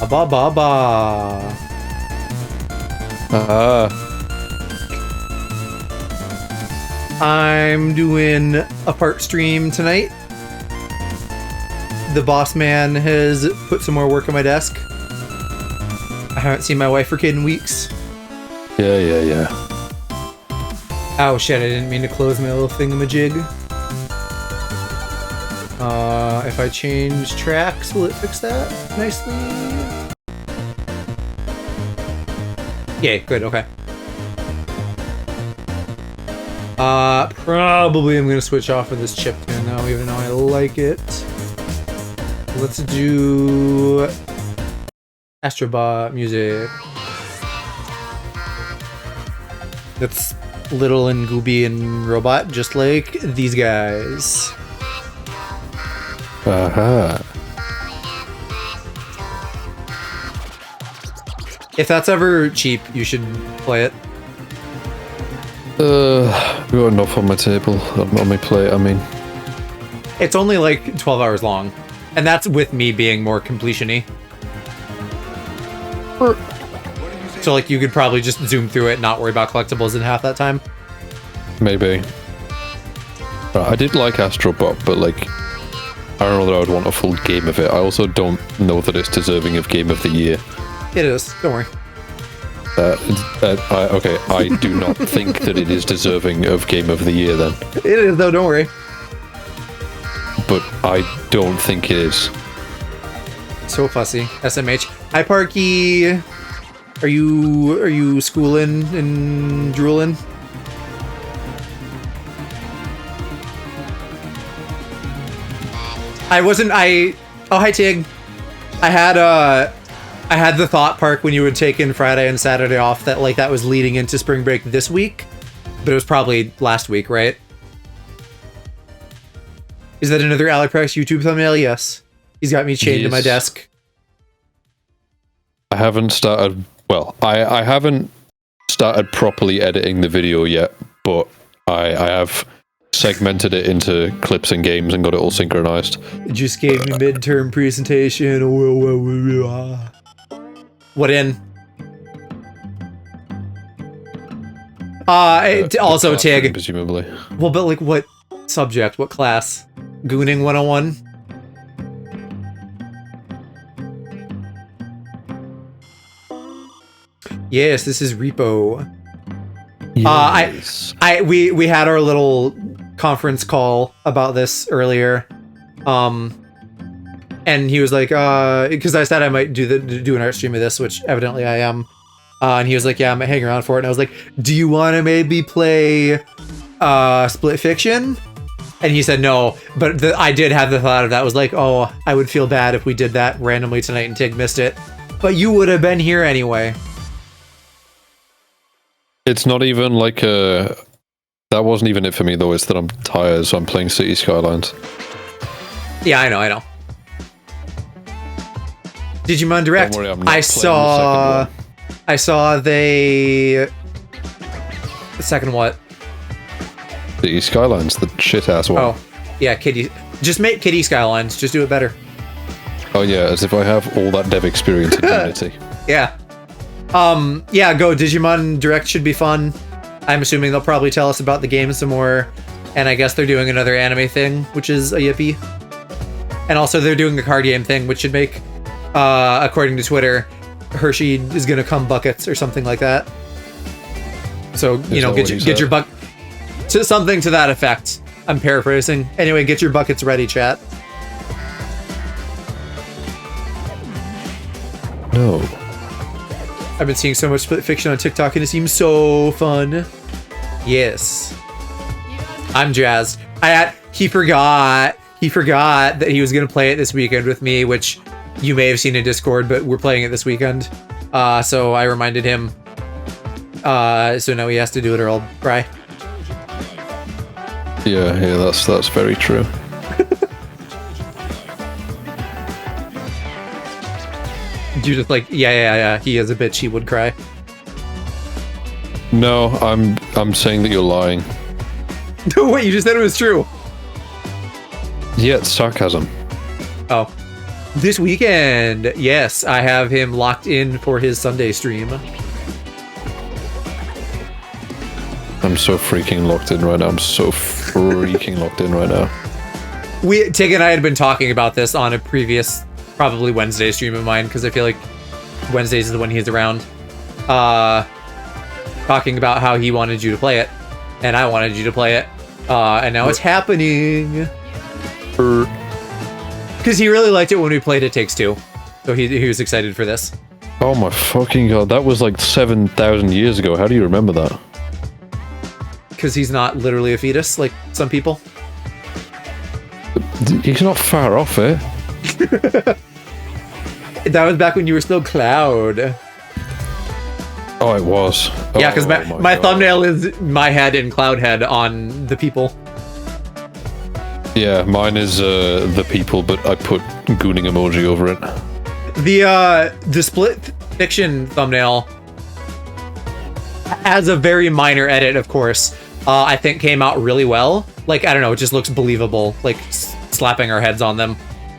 ba ba ba. I'm doing a part stream tonight. The boss man has put some more work on my desk. I haven't seen my wife or kid in weeks. Yeah. Oh shit, I didn't mean to close my little thingamajig. If I change tracks, will it fix that nicely? Yay, good, okay. Probably I'm gonna switch off of this chip tune now, even though I like it. Let's do Astrobot music. That's little and gooby and robot, just like these guys. If that's ever cheap, you should play it. I've got enough on my table, on my plate, I mean. It's only like 12 hours long, and that's with me being more completion-y. So like you could probably just zoom through it and not worry about collectibles in half that time. Maybe. I did like Astrobot, but like, I don't know that I would want a full game of it. I also don't know that it's deserving of Game of the Year. It is, don't worry. I do not think that it is deserving of Game of the Year then. It is though, don't worry. But I don't think it is. So fussy. SMH. Hi Parky! Are you schooling and drooling? Oh hi Tig. I had the thought, Park, when you had taken Friday and Saturday off that like that was leading into spring break this week, but it was probably last week, right? Is that another aloprax YouTube thumbnail? Yes. He's got me chained to my desk. I haven't started. Well, I haven't started properly editing the video yet, but I have segmented it into clips and games and got it all synchronized. Just gave me midterm presentation. What in? Also Tig. Presumably. Well, but like what subject? What class? Gooning 101? Yes, this is REPO. Yes. We had our little conference call about this earlier. And he was like, because I said I might do an art stream of this, which evidently I am. And he was like, yeah, I'm hanging around for it. And I was like, do you want to maybe play Split Fiction? And he said no, but I did have the thought of that. I was like, oh, I would feel bad if we did that randomly tonight and Tig missed it. But you would have been here anyway. It's not even like a... That wasn't even it for me, though. It's that I'm tired, so I'm playing City Skylines. Yeah, I know. Digimon Direct. Don't worry, I'm not I saw the second what? City Skylines, the shit-ass one. Oh, yeah, Kitty. Just make Kitty Skylines. Just do it better. Oh yeah, as if I have all that dev experience in Unity. Yeah. Yeah, go. Digimon Direct should be fun. I'm assuming they'll probably tell us about the game some more. And I guess they're doing another anime thing, which is a yippee. And also they're doing the card game thing, which should make, according to Twitter, Hershey is gonna come buckets or something like that. So, you know, get your buck to something to that effect. I'm paraphrasing. Anyway, get your buckets ready, chat. No. I've been seeing so much Split Fiction on TikTok and it seems so fun. Yes. I'm jazzed. He forgot that he was gonna play it this weekend with me, which you may have seen in Discord, but we're playing it this weekend. So I reminded him. So now he has to do it or I'll cry. Yeah, that's very true. You just like, yeah, he is a bitch, he would cry. No, I'm saying that you're lying. Wait, you just said it was true. Yeah, it's sarcasm. Oh. This weekend, yes, I have him locked in for his Sunday stream. I'm so freaking locked in right now. Tig and I had been talking about this on a previous, probably Wednesday stream of mine, because I feel like Wednesdays is when he's around. Talking about how he wanted you to play it, and I wanted you to play it, and now it's happening. Because he really liked it when we played It Takes Two, so he was excited for this. Oh my fucking god, that was like 7,000 years ago. How do you remember that? Because he's not literally a fetus like some people. He's not far off, eh? That was back when you were still Cloud. Oh, it was. Yeah, because my thumbnail is my head and Cloud head on the people. Yeah, mine is the people, but I put gooning emoji over it. The split fiction thumbnail has a very minor edit, of course. I think came out really well. Like, I don't know, it just looks believable, like slapping our heads on them.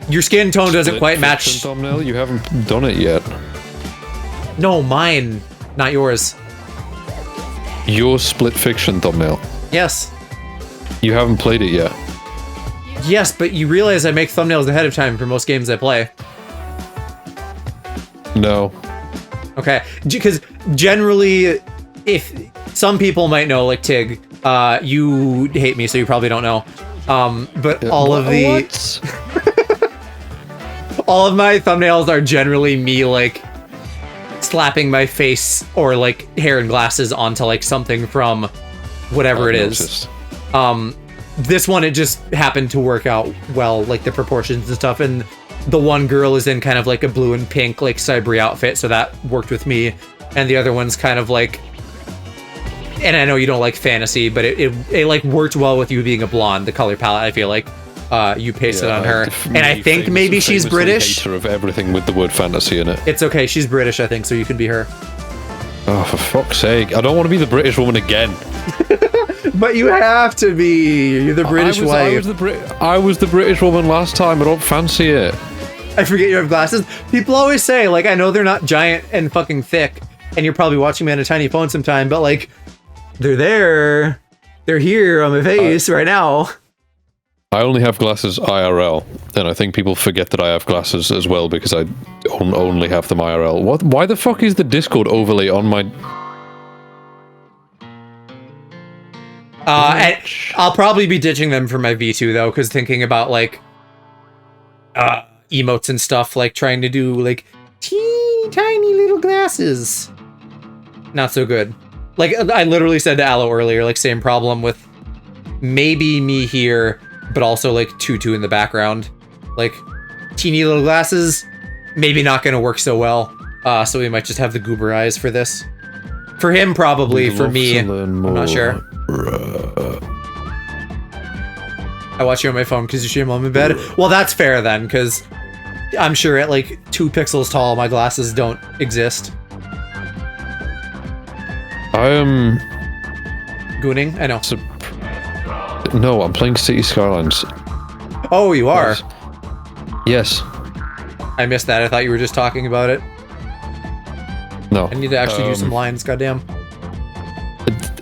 Your skin tone doesn't quite match. Thumbnail? You haven't done it yet. No, mine, not yours. Your split fiction thumbnail? Yes. You haven't played it yet? Yes, but you realize I make thumbnails ahead of time for most games I play. No. Okay, because generally, if some people might know, like Tig, you hate me, so you probably don't know. But all of the all of my thumbnails are generally me like slapping my face or like hair and glasses onto like something from whatever it is. This one, it just happened to work out well, like the proportions and stuff, and the one girl is in kind of like a blue and pink like cybery outfit, so that worked with me, and the other one's kind of like, and I know you don't like fantasy, but it like worked well with you being a blonde, the color palette. I feel like you pasted on her, and I think maybe she's British. Hater of everything with the word fantasy in it. It's okay, she's British, I think, so you can be her. Oh, for fuck's sake! I don't want to be the British woman again. But you have to be. You're the British wife. I was the British woman last time. I don't fancy it. I forget you have glasses. People always say, like, I know they're not giant and fucking thick, and you're probably watching me on a tiny phone sometime, but like, they're there. They're here on my face right now. I only have glasses IRL, and I think people forget that I have glasses as well because I only have them IRL. What? Why the fuck is the Discord overlay on my... And I'll probably be ditching them for my V2 though, because thinking about like emotes and stuff, like trying to do like teeny tiny little glasses, not so good. Like I literally said to Aloe earlier, like same problem with maybe me here, but also like Tutu in the background. Like teeny little glasses, maybe not going to work so well. So we might just have the goober eyes for this. For him, probably. For me, I'm not sure. I watch you on my phone because you stream on my bed. Well, that's fair then, because I'm sure at like 2 pixels tall, my glasses don't exist. I am... Gooning? I know. No, I'm playing City Skylines. Oh, you are? Yes. I missed that. I thought you were just talking about it. No. I need to actually do some lines, goddamn.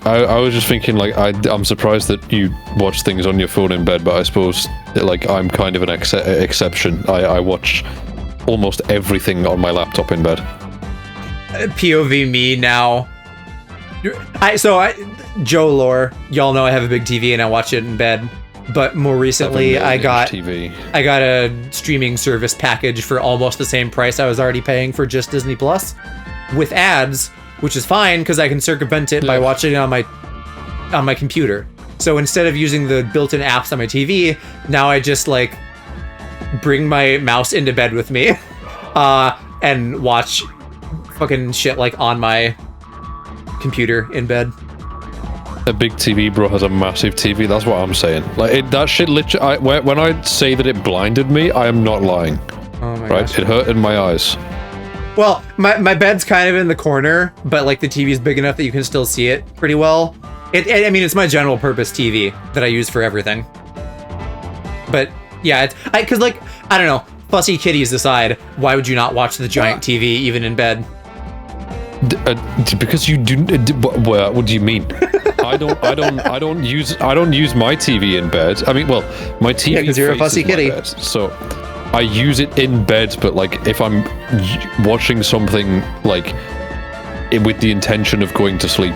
I was just thinking, like, I'm surprised that you watch things on your phone in bed, but I suppose, like, I'm kind of an exception. I watch almost everything on my laptop in bed. POV me now. Joe lore, y'all know I have a big TV and I watch it in bed. But more recently, I got a streaming service package for almost the same price I was already paying for just Disney Plus, with ads, which is fine because I can circumvent it by watching it on my computer. So instead of using the built-in apps on my TV, now I just like bring my mouse into bed with me, and watch fucking shit like on my computer in bed. A big TV, bro, has a massive TV. That's what I'm saying. Like that shit. Literally, when I say that it blinded me, I am not lying. Oh my right? gosh. It hurt in my eyes. Well, my bed's kind of in the corner, but like the TV's big enough that you can still see it pretty well. I mean, it's my general purpose TV that I use for everything. But yeah, because like I don't know, fussy kitties aside, why would you not watch the giant TV even in bed? Because you do. What do you mean? I don't use my TV in bed. I mean, well, my TV. Because you're a fussy kitty. Bed, so I use it in bed. But like, if I'm watching something like with the intention of going to sleep,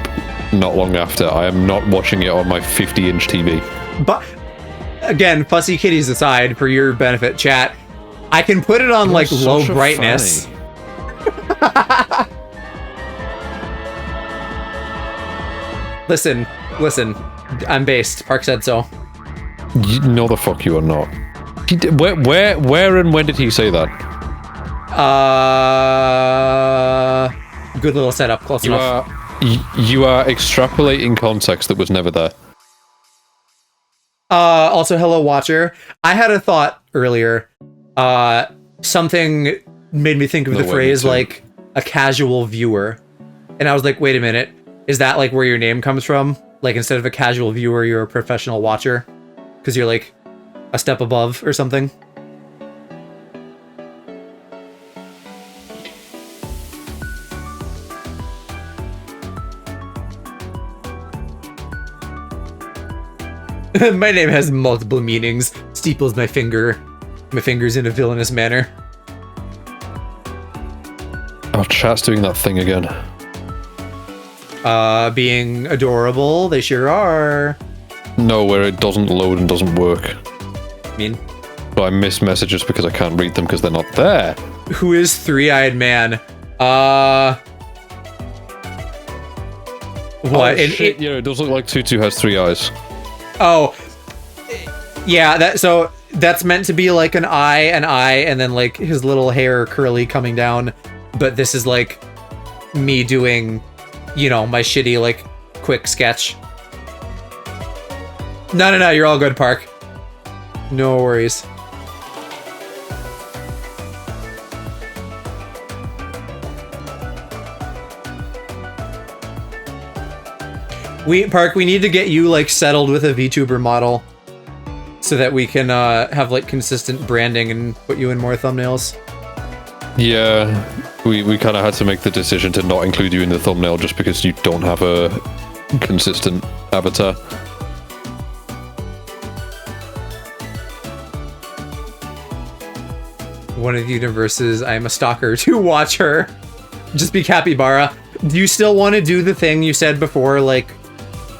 not long after, I am not watching it on my 50-inch TV. But again, fussy kitties aside, for your benefit, chat, I can put it on like low brightness. Listen, I'm based. Park said so. No, the fuck you are not. Where and when did he say that? Good little setup. Close enough. You are extrapolating context that was never there. Also, hello, watcher. I had a thought earlier. Something made me think of the phrase like a casual viewer, and I was like, wait a minute. Is that like where your name comes from? Like instead of a casual viewer, you're a professional watcher? Because you're like a step above or something? My name has multiple meanings. Steeples my fingers in a villainous manner. Oh, chat's doing that thing again. Being adorable, they sure are. No, where it doesn't load and doesn't work. Mean? So I miss messages because I can't read them because they're not there. Who is Three-Eyed Man? What? Oh, shit, yeah, it does look like Tutu has 3 eyes. Oh, yeah. That's meant to be like an eye, and then like his little hair curly coming down. But this is like me doing, you know, my shitty like quick sketch. No, you're all good, Park. No worries. Park, we need to get you like settled with a VTuber model so that we can have like consistent branding and put you in more thumbnails. Yeah, we kind of had to make the decision to not include you in the thumbnail just because you don't have a consistent avatar. One of the universes, I am a stalker to watch her. Just be capybara. Do you still want to do the thing you said before, like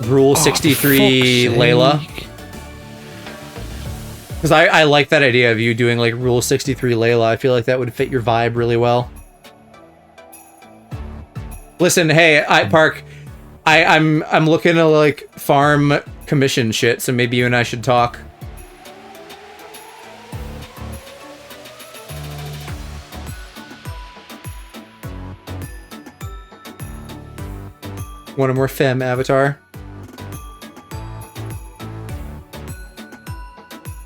Rule 63 Layla? Because I like that idea of you doing like Rule 63 Layla. I feel like that would fit your vibe really well. Listen, hey, Park, I'm looking to like farm commission shit, so maybe you and I should talk. Want a more femme avatar?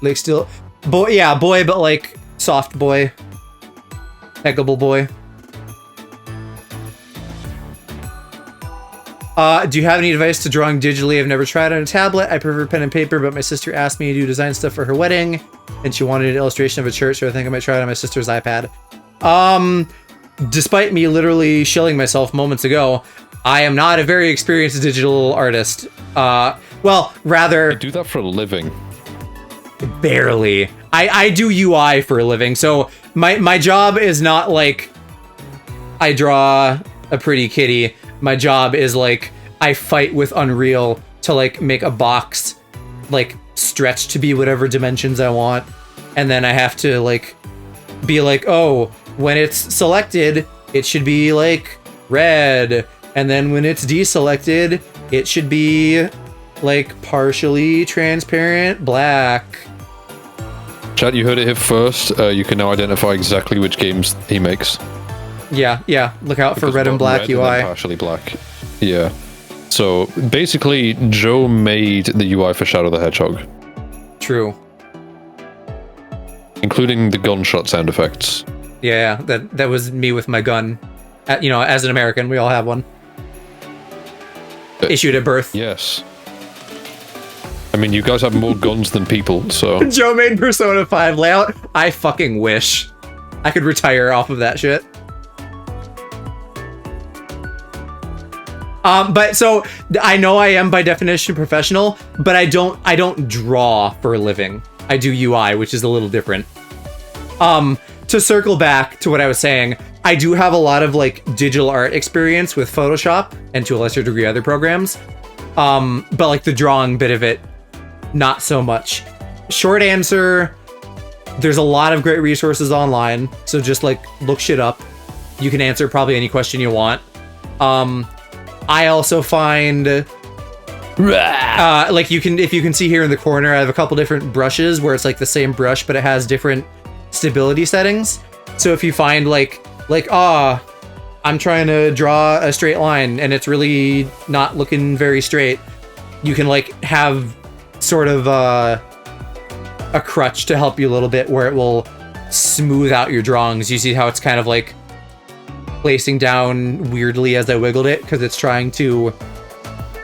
Like still boy, yeah, boy, but like soft boy. Peggable boy. Do you have any advice to drawing digitally? I've never tried on a tablet. I prefer pen and paper, but my sister asked me to do design stuff for her wedding, and she wanted an illustration of a church, so I think I might try it on my sister's iPad. Despite me literally shilling myself moments ago, I am not a very experienced digital artist. Well, rather... I do that for a living. Barely. I do UI for a living, so my job is not like I draw a pretty kitty. My job is like I fight with Unreal to like make a box like stretch to be whatever dimensions I want, and then I have to like be like, oh, when it's selected it should be like red, and then when it's deselected it should be like partially transparent black. Chat, you heard it here first. You can now identify exactly which games he makes. Yeah. Look out for red and black UI. And partially black. Yeah. So basically, Joe made the UI for Shadow the Hedgehog. True. Including the gunshot sound effects. Yeah, that was me with my gun. You know, as an American, we all have one. Issued at birth. Yes. I mean, you guys have more guns than people, so... Joe made Persona 5 layout. I fucking wish I could retire off of that shit. But so I know I am by definition professional, but I don't draw for a living. I do UI, which is a little different. To circle back to what I was saying, I do have a lot of like digital art experience with Photoshop and to a lesser degree other programs. But like the drawing bit of it, not so much. Short answer, there's a lot of great resources online, so just like look shit up. You can answer probably any question you want. I also find like if you can see here in the corner, I have a couple different brushes where it's like the same brush, but it has different stability settings. So if you find like I'm trying to draw a straight line and it's really not looking very straight, you can like have sort of a crutch to help you a little bit where it will smooth out your drawings. You see how it's kind of like placing down weirdly as I wiggled it because it's trying to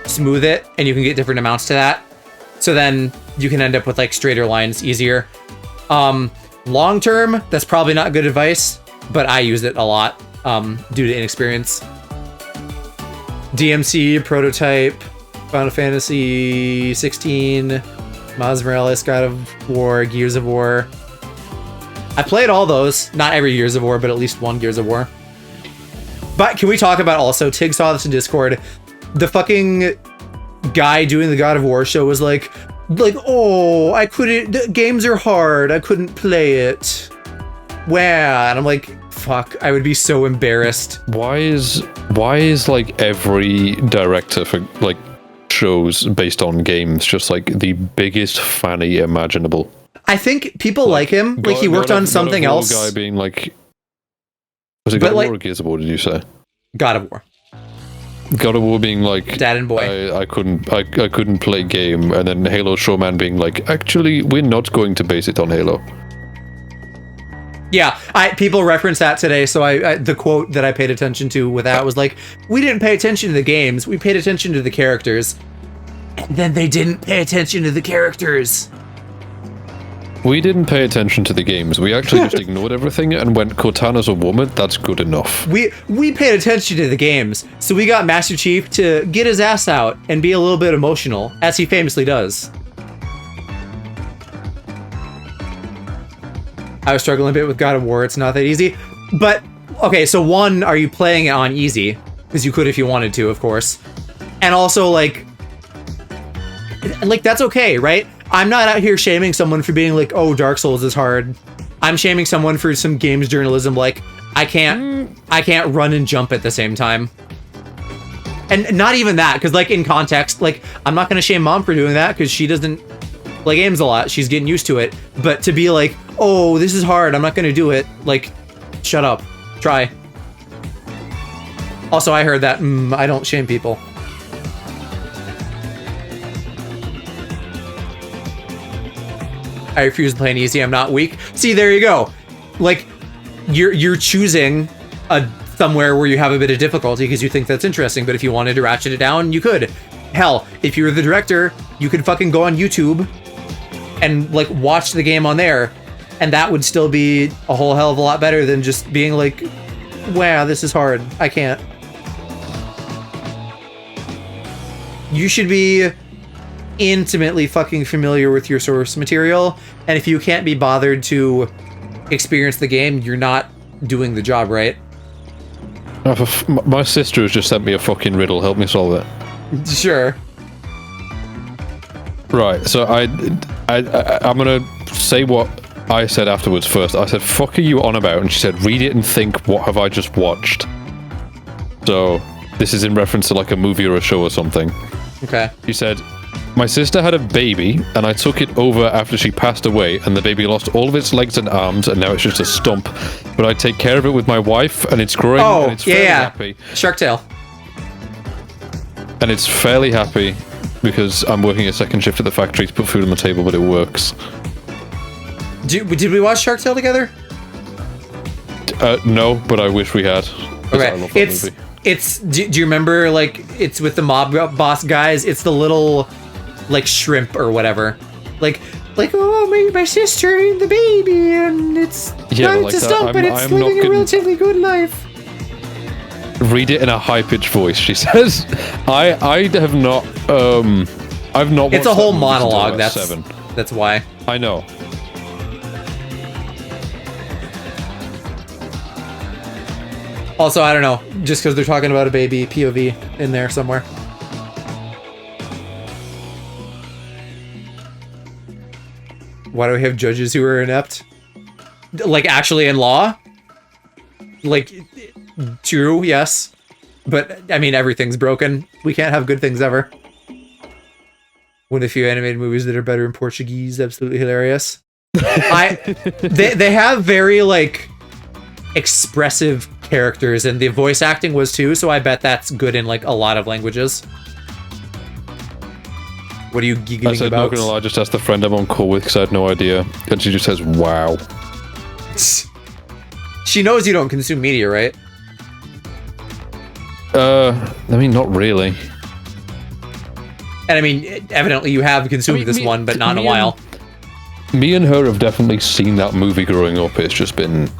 smooth it, and you can get different amounts to that. So then you can end up with like straighter lines easier. Long term, that's probably not good advice, but I use it a lot due to inexperience. DMC, Prototype, Final Fantasy 16, Miles Morales, God of War, Gears of War. I played all those. Not every Gears of War, but at least one Gears of War. But can we talk about also, Tig saw this in Discord, the fucking guy doing the God of War show was like, oh, I couldn't, the games are hard, I couldn't play it. Wow. And I'm like, fuck, I would be so embarrassed. Why is like every director for like shows based on games just like the biggest fanny imaginable? I think people like him. Like he worked on something else. Guy being like, was it God of War or Gears of War? Did you say God of War? God of War being like Dad and boy. I couldn't play game, and then Halo Showman being like, actually, we're not going to base it on Halo. Yeah, people reference that today. So I the quote that I paid attention to with that was like, we didn't pay attention to the games, we paid attention to the characters, and then they didn't pay attention to the characters. We didn't pay attention to the games. We actually just ignored everything and went, Cortana's a woman, that's good enough. We paid attention to the games, so we got Master Chief to get his ass out and be a little bit emotional, as he famously does. I was struggling a bit with God of War, it's not that easy. But, okay, so one, are you playing it on easy? Because you could if you wanted to, of course. And also, like, that's okay, right? I'm not out here shaming someone for being like, oh, Dark Souls is hard. I'm shaming someone for some games journalism, like, I can't run and jump at the same time. And not even that, because, like, in context, like, I'm not going to shame Mom for doing that, because she doesn't play games a lot. She's getting used to it. But to be like, oh, this is hard, I'm not going to do it, like, shut up. Try. Also, I heard that, I don't shame people. I refuse to play an easy, I'm not weak. See, there you go. Like, you're choosing somewhere where you have a bit of difficulty because you think that's interesting, but if you wanted to ratchet it down, you could. Hell, if you were the director, you could fucking go on YouTube and, like, watch the game on there, and that would still be a whole hell of a lot better than just being like, wow, this is hard, I can't. You should be intimately fucking familiar with your source material, and if you can't be bothered to experience the game, you're not doing the job right. My sister has just sent me a fucking riddle. Help me solve it. Sure. Right, so I'm gonna say what I said afterwards first. I said, fuck are you on about? And she said, read it and think, what have I just watched? So this is in reference to like a movie or a show or something. Okay. She said, my sister had a baby, and I took it over after she passed away, and the baby lost all of its legs and arms, and now it's just a stump. But I take care of it with my wife, and it's growing, and it's fairly happy. Shark Tale. And it's fairly happy, because I'm working a second shift at the factory to put food on the table, but it works. Did we watch Shark Tale together? No, but I wish we had. Okay, do you remember, like, it's with the mob boss guys? It's the little like shrimp or whatever. Like oh my sister and the baby and it's trying to stop, but it's living a relatively good life. Read it in a high-pitched voice, she says. I have not I've not watched It's a whole monologue, seven. That's why. I know. Also, I don't know, just because they're talking about a baby POV in there somewhere. Why do we have judges who are inept? Like, actually in law? Like, true, yes. But, I mean, everything's broken. We can't have good things ever. One of the few animated movies that are better in Portuguese. Absolutely hilarious. They have very, like, expressive characters, and the voice acting was too, so I bet that's good in, like, a lot of languages. What are you giggling about? I said, not gonna lie, I just asked the friend I'm on call with because I had no idea. And she just says, wow. She knows you don't consume media, right? I mean, not really. And I mean, evidently you have consumed this one, but not in a while. Me and her have definitely seen that movie growing up. It's just been...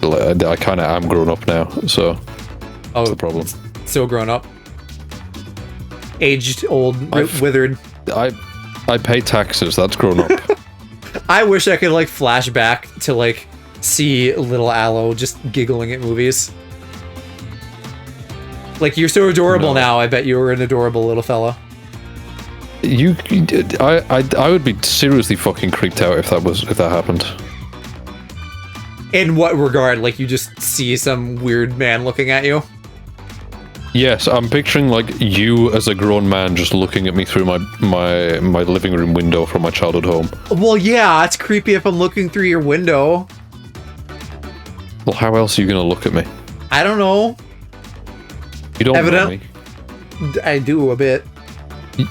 I kind of am grown up now, so... That's the problem. So grown up. Aged, old, withered. I pay taxes, that's grown up. I wish I could, like, flash back to, like, see little Aloe just giggling at movies. Like, you're so adorable now, I bet you were an adorable little fella. I would be seriously fucking creeped out if that happened. In what regard? Like, you just see some weird man looking at you? Yes, I'm picturing, like, you as a grown man just looking at me through my living room window from my childhood home. Well, yeah, it's creepy if I'm looking through your window. Well, how else are you gonna look at me? I don't know. You don't know me. I do a bit.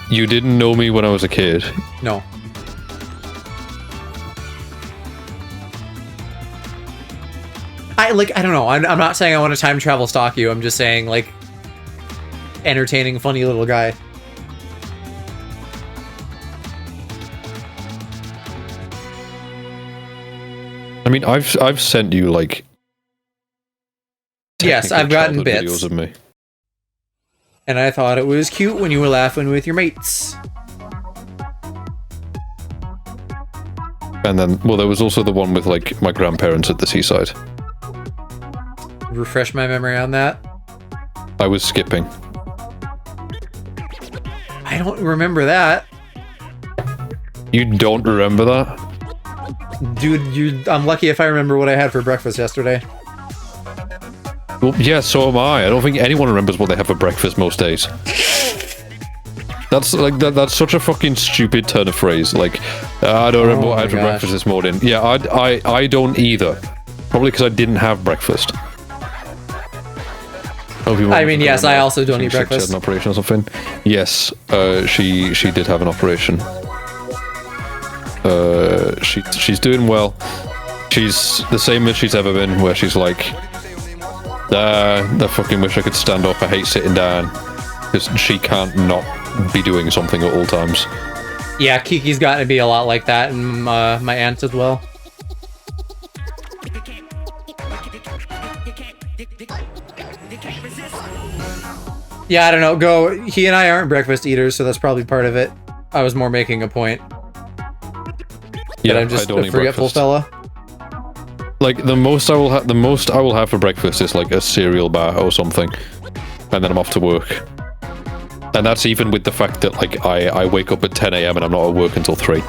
You didn't know me when I was a kid? No. I don't know. I'm not saying I want to time travel stalk you. I'm just saying, like, entertaining, funny little guy. I mean, I've sent you, like... Yes, I've gotten bits. Videos of me. And I thought it was cute when you were laughing with your mates. And then, well, there was also the one with, like, my grandparents at the seaside. Refresh my memory on that. I was skipping. I don't remember that. You don't remember that? Dude, I'm lucky if I remember what I had for breakfast yesterday. Well, yeah, so am I. I don't think anyone remembers what they have for breakfast most days. That's like that's such a fucking stupid turn of phrase. Like, I don't remember what I had for breakfast this morning. Yeah, I don't either. Probably because I didn't have breakfast. I mean, yes, I also don't eat breakfast. She had an operation or something. Yes, she did have an operation. She's doing well. She's the same as she's ever been, where she's like, I fucking wish I could stand up. I hate sitting down. Because she can't not be doing something at all times. Yeah, Kiki's gotten to be a lot like that, and my aunt as well. Yeah, I don't know. Go. He and I aren't breakfast eaters, so that's probably part of it. I was more making a point. Yeah, I'm just a forgetful fella. Like the most I will have for breakfast is like a cereal bar or something, and then I'm off to work. And that's even with the fact that like I wake up at 10 AM and I'm not at work until 3.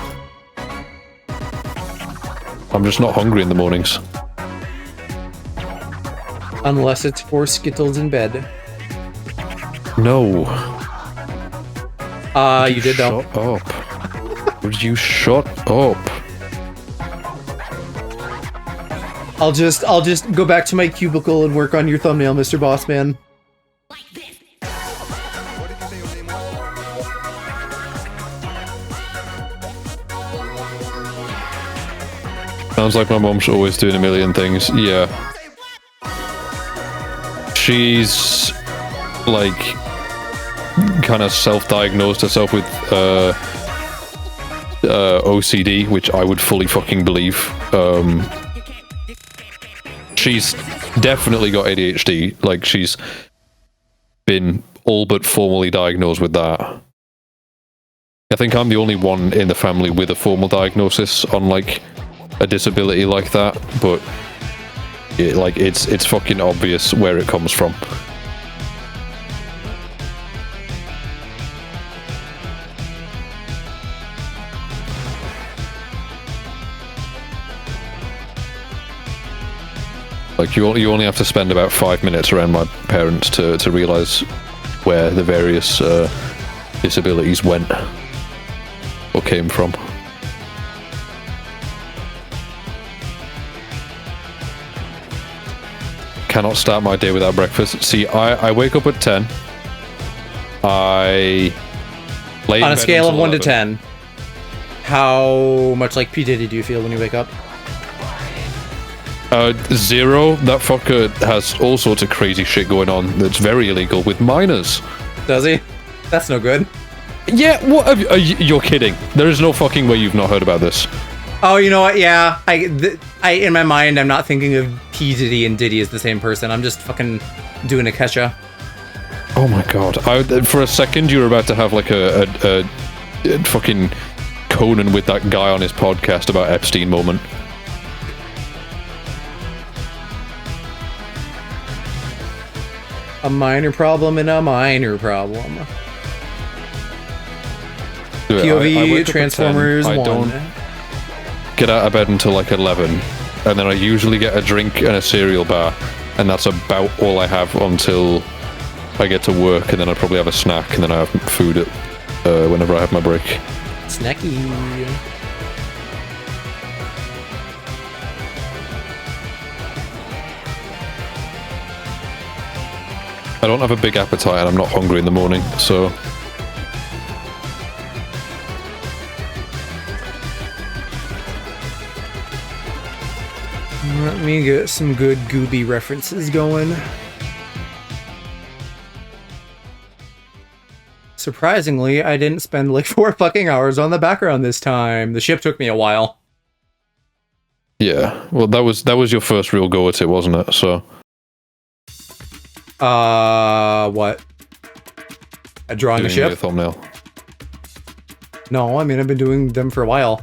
I'm just not hungry in the mornings. Unless it's for Skittles in bed. No. You did though. Shut up. Would you shut up? I'll just go back to my cubicle and work on your thumbnail, Mr. Bossman. Sounds like my mom's always doing a million things. Yeah. She's like kind of self-diagnosed herself with OCD, which I would fully fucking believe. She's definitely got ADHD. Like, she's been all but formally diagnosed with that. I think I'm the only one in the family with a formal diagnosis on like a disability like that, but it's fucking obvious where it comes from. Like, you only have to spend about 5 minutes around my parents to realise where the various disabilities went or came from. Cannot start my day without breakfast. See, I wake up at 10. I lay on a scale of 1 to 11. 10, how much like P. Diddy do you feel when you wake up? 0. That fucker has all sorts of crazy shit going on that's very illegal with minors. Does he? That's no good. Yeah, what? You're kidding. There is no fucking way you've not heard about this. Oh, you know what? Yeah, I in my mind, I'm not thinking of P. Diddy and Diddy as the same person. I'm just fucking doing a Kesha. Oh my god! For a second, you were about to have like a fucking Conan with that guy on his podcast about Epstein moment. A minor problem and a minor problem. Dude, POV I wake up at Transformers 10. I 1. don't get out of bed until like 11, and then I usually get a drink and a cereal bar, and that's about all I have until I get to work, and then I probably have a snack, and then I have food at whenever I have my break. Snacky. I don't have a big appetite, and I'm not hungry in the morning, so. Let me get some good Gooby references going. Surprisingly, I didn't spend like 4 fucking hours on the background this time. The ship took me a while. Yeah, well, that was your first real go at it, wasn't it? So. What? Drawing a ship? A thumbnail. No, I mean, I've been doing them for a while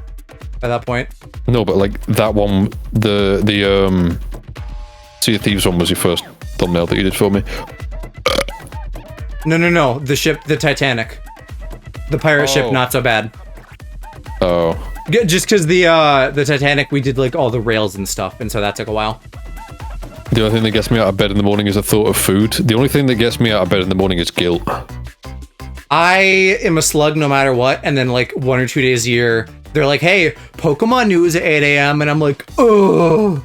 at that point. No, but like that one, the Sea of Thieves one was your first thumbnail that you did for me. No. The ship, the Titanic. The pirate ship, not so bad. Oh. Just because the Titanic, we did like all the rails and stuff, and so that took a while. The only thing that gets me out of bed in the morning is the thought of food. The only thing that gets me out of bed in the morning is guilt. I am a slug no matter what, and then like 1 or 2 days a year, they're like, hey, Pokemon news at 8 a.m., and I'm like, oh.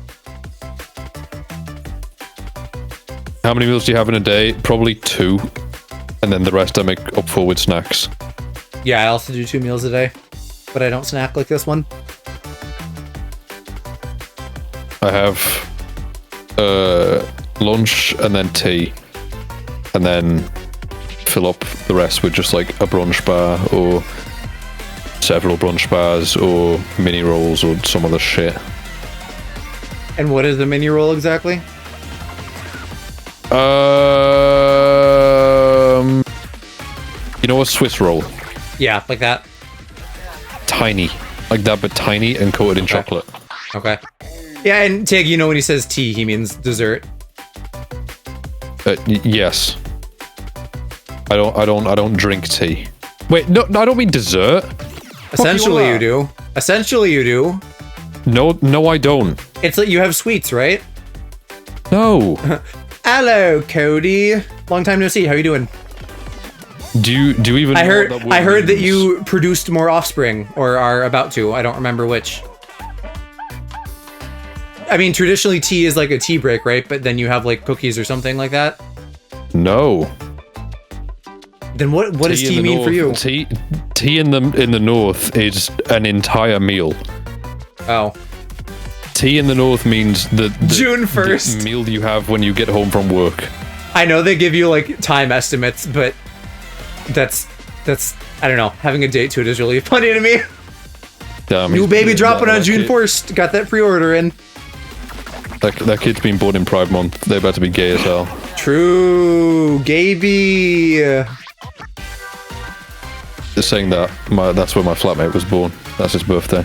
How many meals do you have in a day? Probably 2. And then the rest I make up for with snacks. Yeah, I also do 2 meals a day, but I don't snack like this one. I have lunch and then tea, and then fill up the rest with just like a brunch bar or several brunch bars or mini rolls or some other shit. And what is a mini roll exactly? You know a Swiss roll? Yeah, like that. Tiny. Like that, but tiny and coated in chocolate. Okay. Yeah, and Tig, you know when he says tea, he means dessert. Yes. I don't drink tea. Wait, no, I don't mean dessert. Essentially you do. Essentially you do. No, I don't. It's like you have sweets, right? No. Hello, Cody. Long time no see. How you doing? Do you even I know heard what that word I heard that means? you produced more offspring, or are about to. I don't remember which. I mean, traditionally tea is like a tea break, right? But then you have like cookies or something like that. No. Then what does tea mean for you? Tea in the north is an entire meal. Oh. Tea in the north means the June 1st. the meal you have when you get home from work. I know they give you like time estimates, but That's I don't know. Having a date to it is really funny to me. Damn, New baby dropping on June 1st. Got that pre-order in. That kid's been born in Pride Month. They better be gay as hell. True, Gaby. Just saying that that's where my flatmate was born. That's his birthday.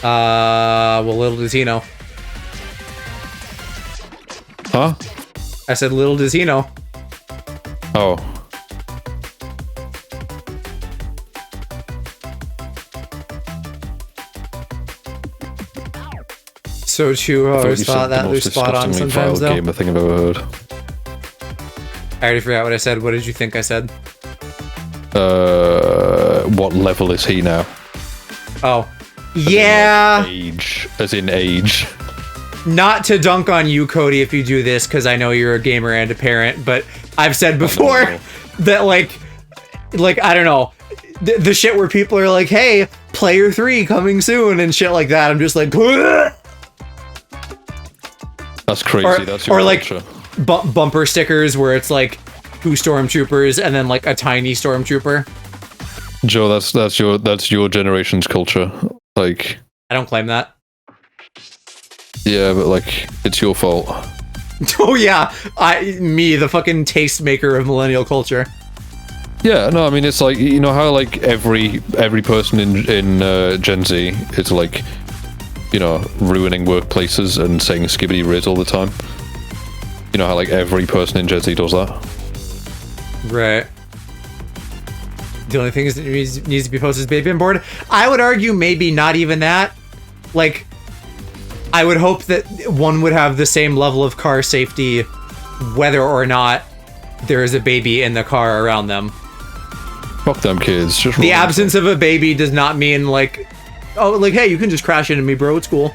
Well, little does he know. Huh? I said, little does he know. Oh. So true. I always thought that they're spot on sometimes, though. Game I think I've ever heard. I already forgot what I said. What did you think I said? What level is he now? Oh. Yeah. As in age. Not to dunk on you, Cody, if you do this, because I know you're a gamer and a parent, but I've said before that, like, I don't know, the shit where people are like, hey, Player 3 coming soon and shit like that. I'm just like, bleh! That's crazy. That's your culture. Like bumper stickers where it's like 2 stormtroopers and then like a tiny stormtrooper. Joe, that's your generation's culture. Like, I don't claim that. Yeah, but like, it's your fault. Oh yeah, me, the fucking tastemaker of millennial culture. Yeah, no, I mean, it's like, you know how like every person in Gen Z is like, you know, ruining workplaces and saying skibbity riz all the time. You know how like every person in Gen Z does that. Right. The only thing is that needs to be posted is baby on board. I would argue maybe not even that. Like, I would hope that one would have the same level of car safety whether or not there is a baby in the car around them. Fuck them kids. Just the absence of a baby does not mean like, oh, like, hey, you can just crash into me, bro. It's cool.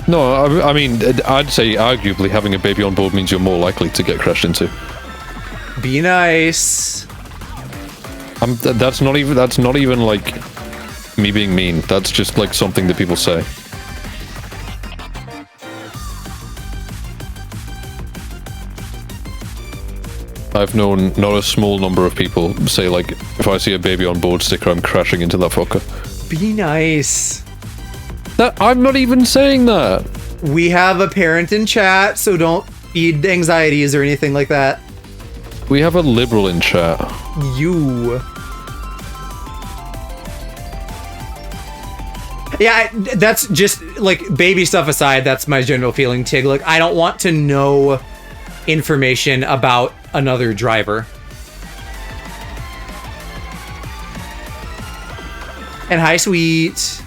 No, I mean, I'd say arguably having a baby on board means you're more likely to get crashed into. Be nice. That's not even like me being mean. That's just like something that people say. I've known not a small number of people say like, if I see a baby on board sticker, I'm crashing into that fucker. Be nice. I'm not even saying that. We have a parent in chat, so don't feed anxieties or anything like that. We have a liberal in chat. You. Yeah, that's just, like, baby stuff aside, that's my general feeling, Tig. Like, I don't want to know information about another driver. And hi, sweet.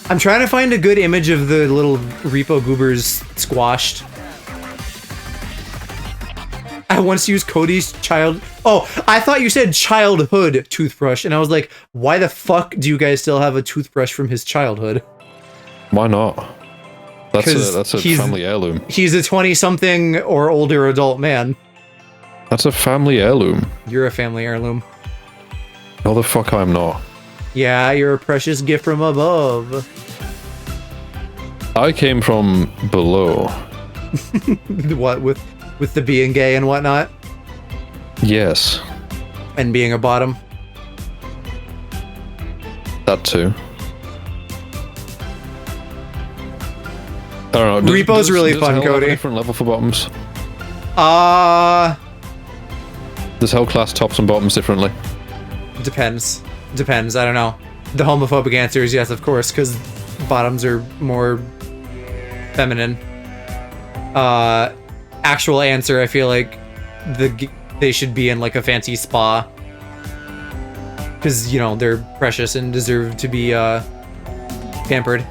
I'm trying to find a good image of the little R.E.P.O goobers squashed. I once used Cody's I thought you said childhood toothbrush, and I was like, why the fuck do you guys still have a toothbrush from his childhood? Why not? That's a family heirloom. He's a 20-something or older adult man. That's a family heirloom. You're a family heirloom. No, the fuck I'm not. Yeah, you're a precious gift from above. I came from below. What, with the being gay and whatnot? Yes. And being a bottom? That too. I don't know. R.E.P.O's really fun, Cody. Cody. Have a different level for bottoms? Does Hell class tops and bottoms differently? Depends. Depends, I don't know. The homophobic answer is yes, of course, because bottoms are more feminine. Actual answer, I feel like they should be in like a fancy spa. Because, you know, they're precious and deserve to be pampered.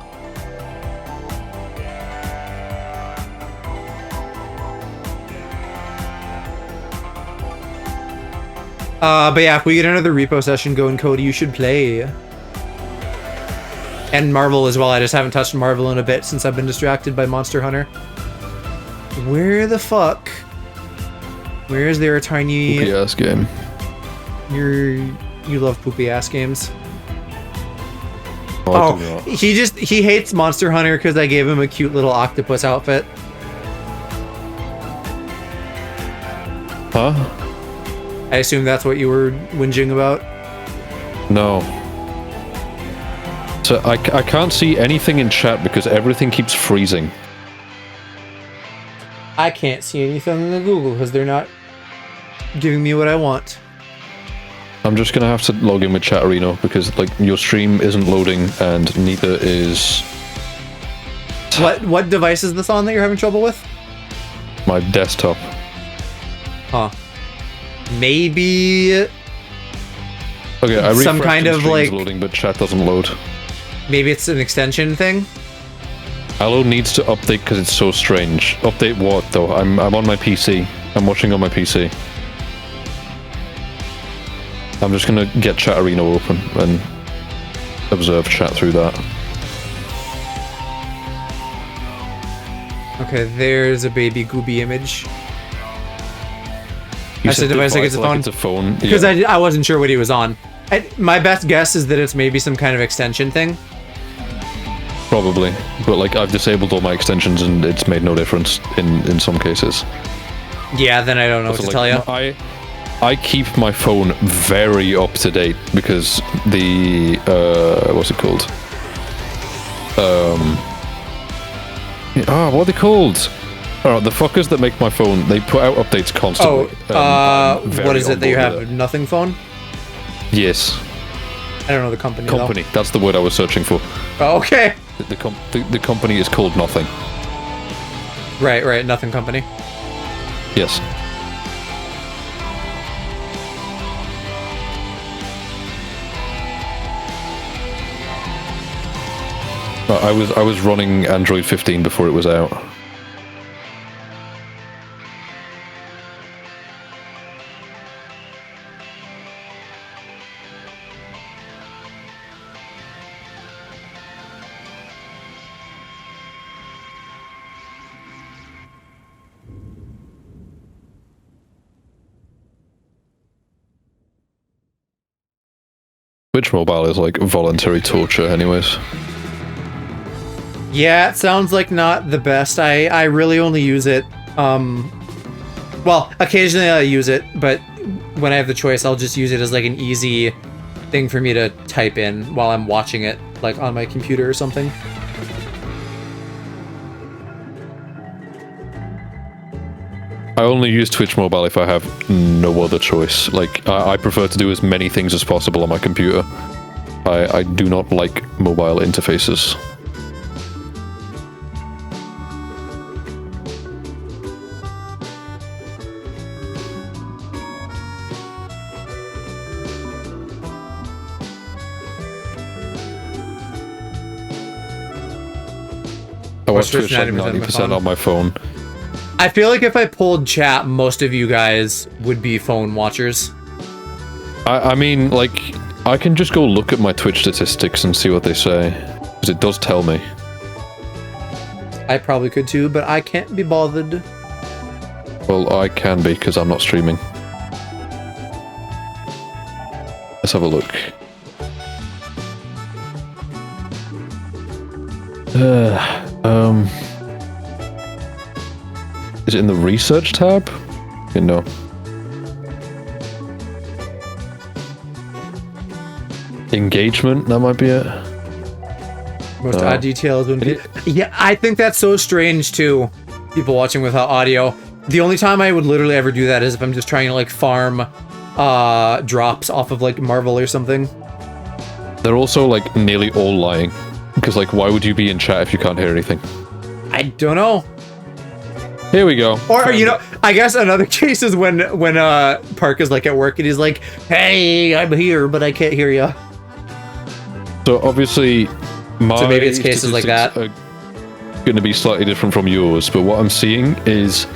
But yeah, if we get another R.E.P.O session going, Cody, you should play. And Marvel as well. I just haven't touched Marvel in a bit since I've been distracted by Monster Hunter. Where the fuck? Where is there a tiny... Poopy ass game. You love poopy ass games. Oh, he hates Monster Hunter because I gave him a cute little octopus outfit. Huh? I assume that's what you were whinging about. No. So I can't see anything in chat because everything keeps freezing. I can't see anything in the Google because they're not giving me what I want. I'm just gonna have to log in with Chatterino because like your stream isn't loading and neither is What device is this on that you're having trouble with? my desktop. Huh. Maybe Okay, I some refreshed kind and of stream's like loading, but chat doesn't load. maybe it's an extension thing. Allo needs to update because it's so strange. Update what though? I'm on my PC. I'm watching on my PC. I'm just gonna get Chatterino open and observe chat through that. Okay, there's a baby Gooby image. You I said device like it's a phone. It's a phone. Because Yeah. I wasn't sure what he was on. My best guess is that it's maybe some kind of extension thing. Probably, but like I've disabled all my extensions and it's made no difference in some cases. Yeah, then I don't know what to like, tell you. I keep my phone very up to date because the what's it called? What are they called? Alright, the fuckers that make my phone, they put out updates constantly. What is it that you have? Nothing phone? Yes. I don't know the company. Company. That's the word I was searching for. Oh, okay. The company is called Nothing. Right. Nothing company. Yes. I was running Android 15 before it was out. Twitch Mobile is like voluntary torture anyways. Yeah, it sounds like not the best. I really only use it, well, occasionally I use it, but when I have the choice, I'll just use it as like an easy thing for me to type in while I'm watching it, like on my computer or something. I only use Twitch Mobile if I have no other choice. Like, I prefer to do as many things as possible on my computer. I do not like mobile interfaces. I watch Twitch like 90% on my phone. I feel like if I pulled chat, most of you guys would be phone watchers. I mean, like, I can just go look at my Twitch statistics and see what they say, because it does tell me. I probably could too, but I can't be bothered. Well, I can be, because I'm not streaming. Let's have a look. Is it in the research tab? No. Engagement, that might be it. Most odd details would be... Yeah, I think that's so strange too. People watching without audio. The only time I would literally ever do that is if I'm just trying to like farm drops off of like Marvel or something. They're also like nearly all lying. Because like, why would you be in chat if you can't hear anything? I don't know. Here we go. Or, you know, I guess another case is when Park is like at work and he's like, hey, I'm here, but I can't hear you. So obviously, so maybe it's cases like that. Are going to be slightly different from yours, but what I'm seeing is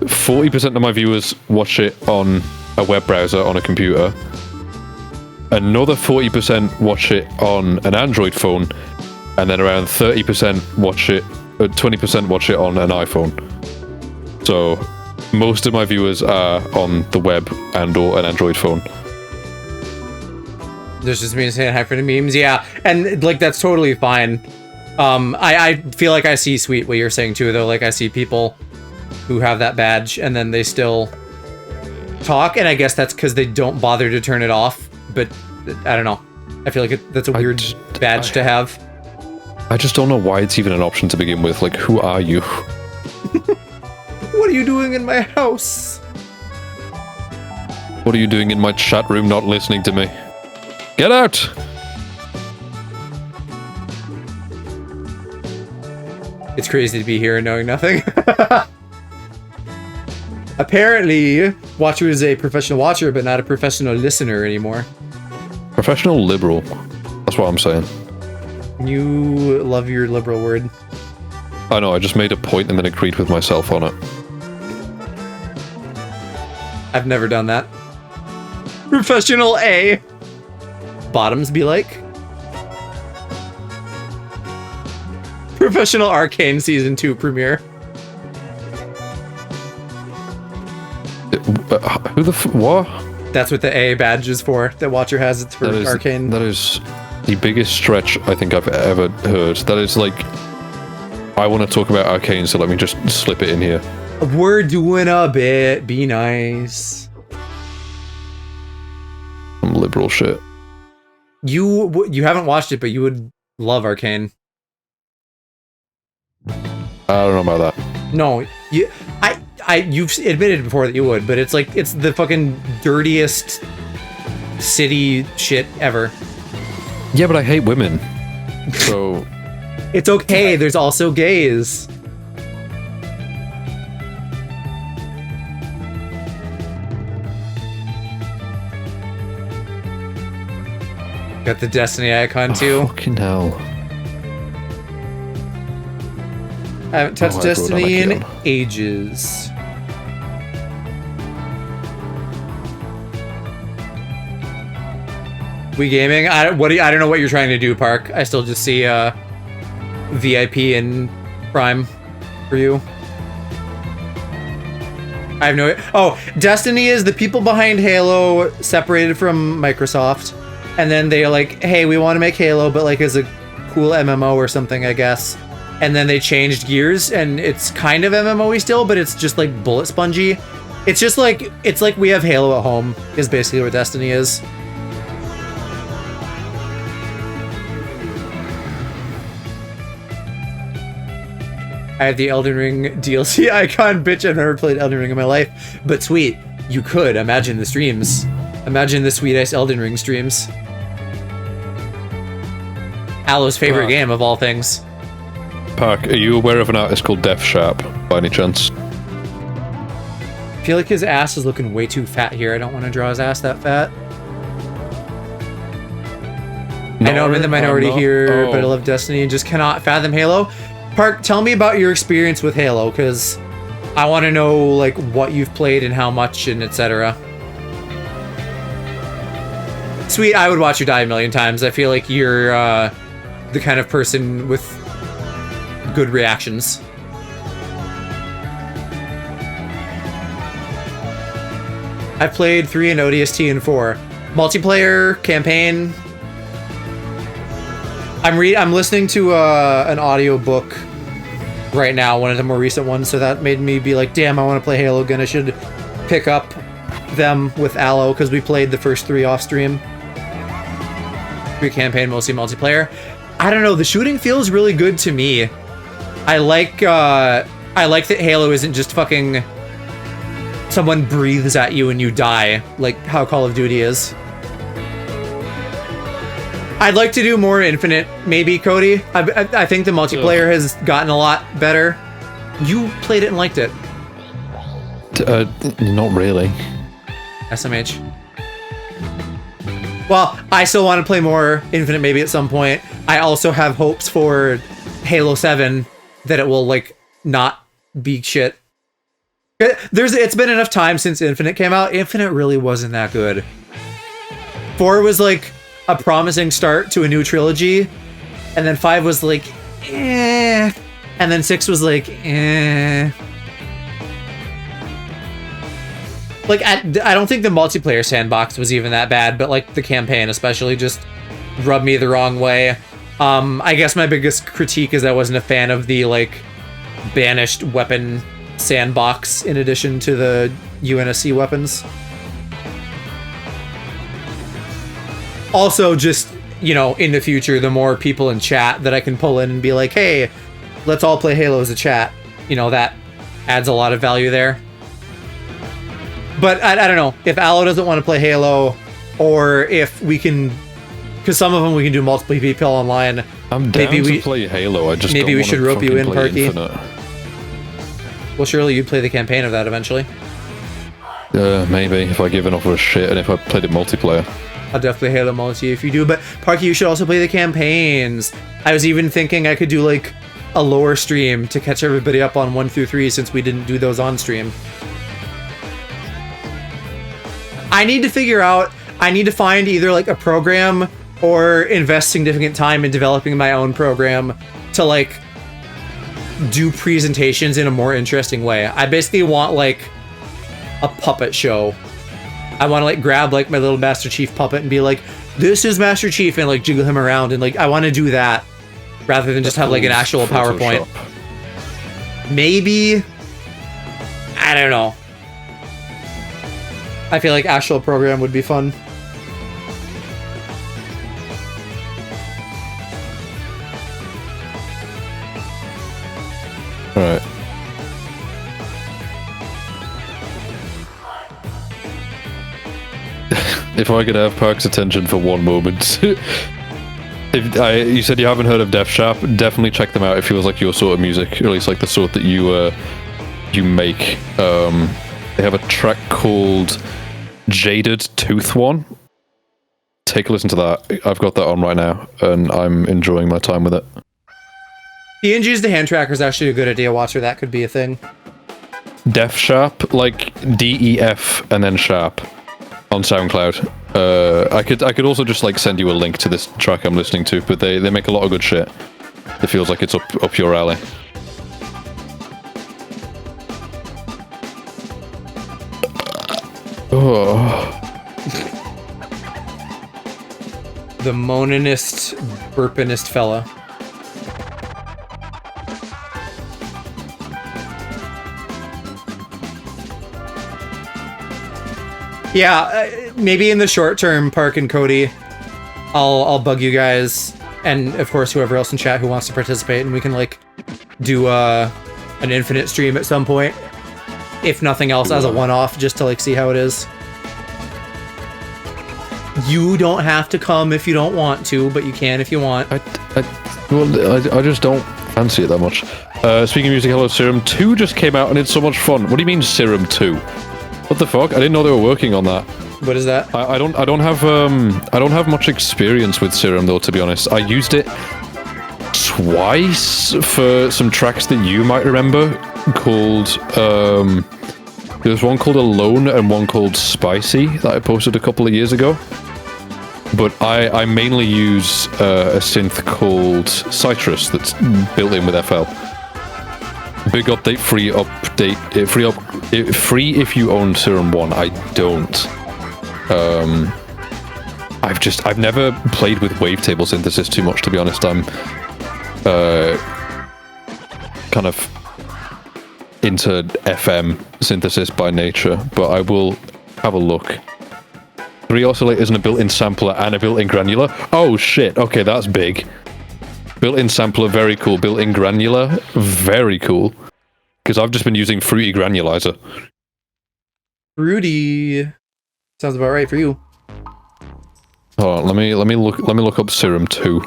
40% of my viewers watch it on a web browser on a computer. Another 40% watch it on an Android phone, and then around 30% watch it, 20% watch it on an iPhone. So most of my viewers are on the web and/or an Android phone. There's just me saying hi for the memes, yeah, and like that's totally fine. I feel like I see sweet what you're saying too, though. Like I see people who have that badge and then they still talk, and I guess that's because they don't bother to turn it off. But I don't know. I feel like that's a weird badge to have. I just don't know why it's even an option to begin with. Like, who are you? What are you doing in my house? What are you doing in my chat room not listening to me? Get out! It's crazy to be here and knowing nothing. Apparently, Watcher is a professional watcher, but not a professional listener anymore. Professional liberal. That's what I'm saying. You love your liberal word. I know, I just made a point and then agreed with myself on it. I've never done that. Professional A. Bottoms be like. Professional Arcane Season 2 premiere. Who the what? That's what the A badge is for. That Watcher has. It's for Arcane. That is the biggest stretch I think I've ever heard. That is like, I want to talk about Arcane, so let me just slip it in here. We're doing a bit. Be nice. Some liberal shit. You haven't watched it, but you would love Arcane. I don't know about that. No, you've admitted before that you would, but it's like, it's the fucking dirtiest city shit ever. Yeah, but I hate women. So... It's okay, there's also gays. Got the Destiny icon too. Oh, fucking hell. I haven't touched Destiny in ages. We gaming? I don't know what you're trying to do, Park. I still just see VIP and Prime for you. I have no... Oh, Destiny is the people behind Halo separated from Microsoft. And then they're like, hey, we want to make Halo, but like as a cool MMO or something, I guess. And then they changed gears, and it's kind of MMO-y still, but it's just like bullet spongy. It's just like, it's like we have Halo at home, is basically what Destiny is. I have the Elden Ring DLC icon. Bitch, I've never played Elden Ring in my life. But sweet, you could. Imagine the streams. Imagine the sweet-ass Elden Ring streams. Alo's favorite game of all things. Park, are you aware of an artist called Def Sharp, by any chance? I feel like his ass is looking way too fat here. I don't want to draw his ass that fat. No, I know I'm in the minority here, but I love Destiny and just cannot fathom Halo. Park, tell me about your experience with Halo, because I want to know like what you've played and how much and etc. Sweet, I would watch you die a million times. I feel like you're the kind of person with good reactions. I've played 3 and ODST and 4. Multiplayer, campaign. I'm listening to an audio book right now, one of the more recent ones, so that made me be like, damn, I want to play Halo again. I should pick up them with Aloe, because we played the first 3 off stream. 3 campaign, mostly multiplayer. I don't know, the shooting feels really good to me. I like that Halo isn't just fucking someone breathes at you and you die, like how Call of Duty is. I'd like to do more Infinite, maybe, Cody. I think the multiplayer has gotten a lot better. You played it and liked it. Not really. SMH. Well, I still want to play more Infinite maybe at some point. I also have hopes for Halo 7 that it will, like, not be shit. It's been enough time since Infinite came out. Infinite really wasn't that good. 4 was, like, a promising start to a new trilogy, and then 5 was like, eh, and then 6 was like, eh. Like, I don't think the multiplayer sandbox was even that bad, but like the campaign especially just rubbed me the wrong way. I guess my biggest critique is I wasn't a fan of the like banished weapon sandbox in addition to the UNSC weapons. Also, just, you know, in the future, the more people in chat that I can pull in and be like, hey, let's all play Halo as a chat. You know, that adds a lot of value there. But I don't know. If Aloe doesn't want to play Halo, or if we can... Because some of them we can do multiple people online. I'm down to play Halo. I just maybe don't we should rope you in, Parky. Infinite. Well, surely you'd play the campaign of that eventually. Maybe, if I give enough of a shit and if I played it multiplayer. I'll definitely Halo multi if you do, but Parky, you should also play the campaigns. I was even thinking I could do like a lore stream to catch everybody up on 1 through 3 since we didn't do those on stream. I need to find either like a program or invest significant time in developing my own program to like do presentations in a more interesting way. I basically want like a puppet show. I want to like grab like my little Master Chief puppet and be like, this is Master Chief, and like jiggle him around, and like I want to do that rather than just have like an actual PowerPoint. Maybe, I don't know. I feel like actual program would be fun. All right. If I could have Park's attention for one moment. You said you haven't heard of Def Sharp, definitely check them out. It feels like your sort of music, or at least like the sort that you make. They have a track called Jaded Tooth One. Take a listen to that. I've got that on right now, and I'm enjoying my time with it. DNG's the hand tracker is actually a good idea, Watcher. That could be a thing. Def Sharp, like DEF and then Sharp on SoundCloud. I could also just like send you a link to this track I'm listening to, but they make a lot of good shit. It feels like it's up your alley. Oh. The moaninist, burpinist fella. Yeah, maybe in the short term, Park and Cody, I'll bug you guys, and of course whoever else in chat who wants to participate, and we can like do an infinite stream at some point, if nothing else, as a one-off, just to like see how it is. You don't have to come if you don't want to, but you can if you want. I just don't fancy it that much. Speaking of music, hello, Serum 2 just came out and it's so much fun. What do you mean Serum 2? What the fuck? I didn't know they were working on that. What is that? I don't have much experience with Serum though, to be honest. I used it twice for some tracks that you might remember called there's one called Alone and one called Spicy that I posted a couple of years ago. But I mainly use a synth called Citrus that's built in with FL. Big update, free if you own Serum 1. I don't. I've never played with wavetable synthesis too much, to be honest. I'm kind of into FM synthesis by nature, but I will have a look. 3 oscillators and a built-in sampler and a built-in granular. Oh shit, okay, that's big. Built-in sampler, very cool. Built-in granular, very cool. Because I've just been using Fruity Granulizer. Fruity sounds about right for you. Hold on, let me look up Serum 2.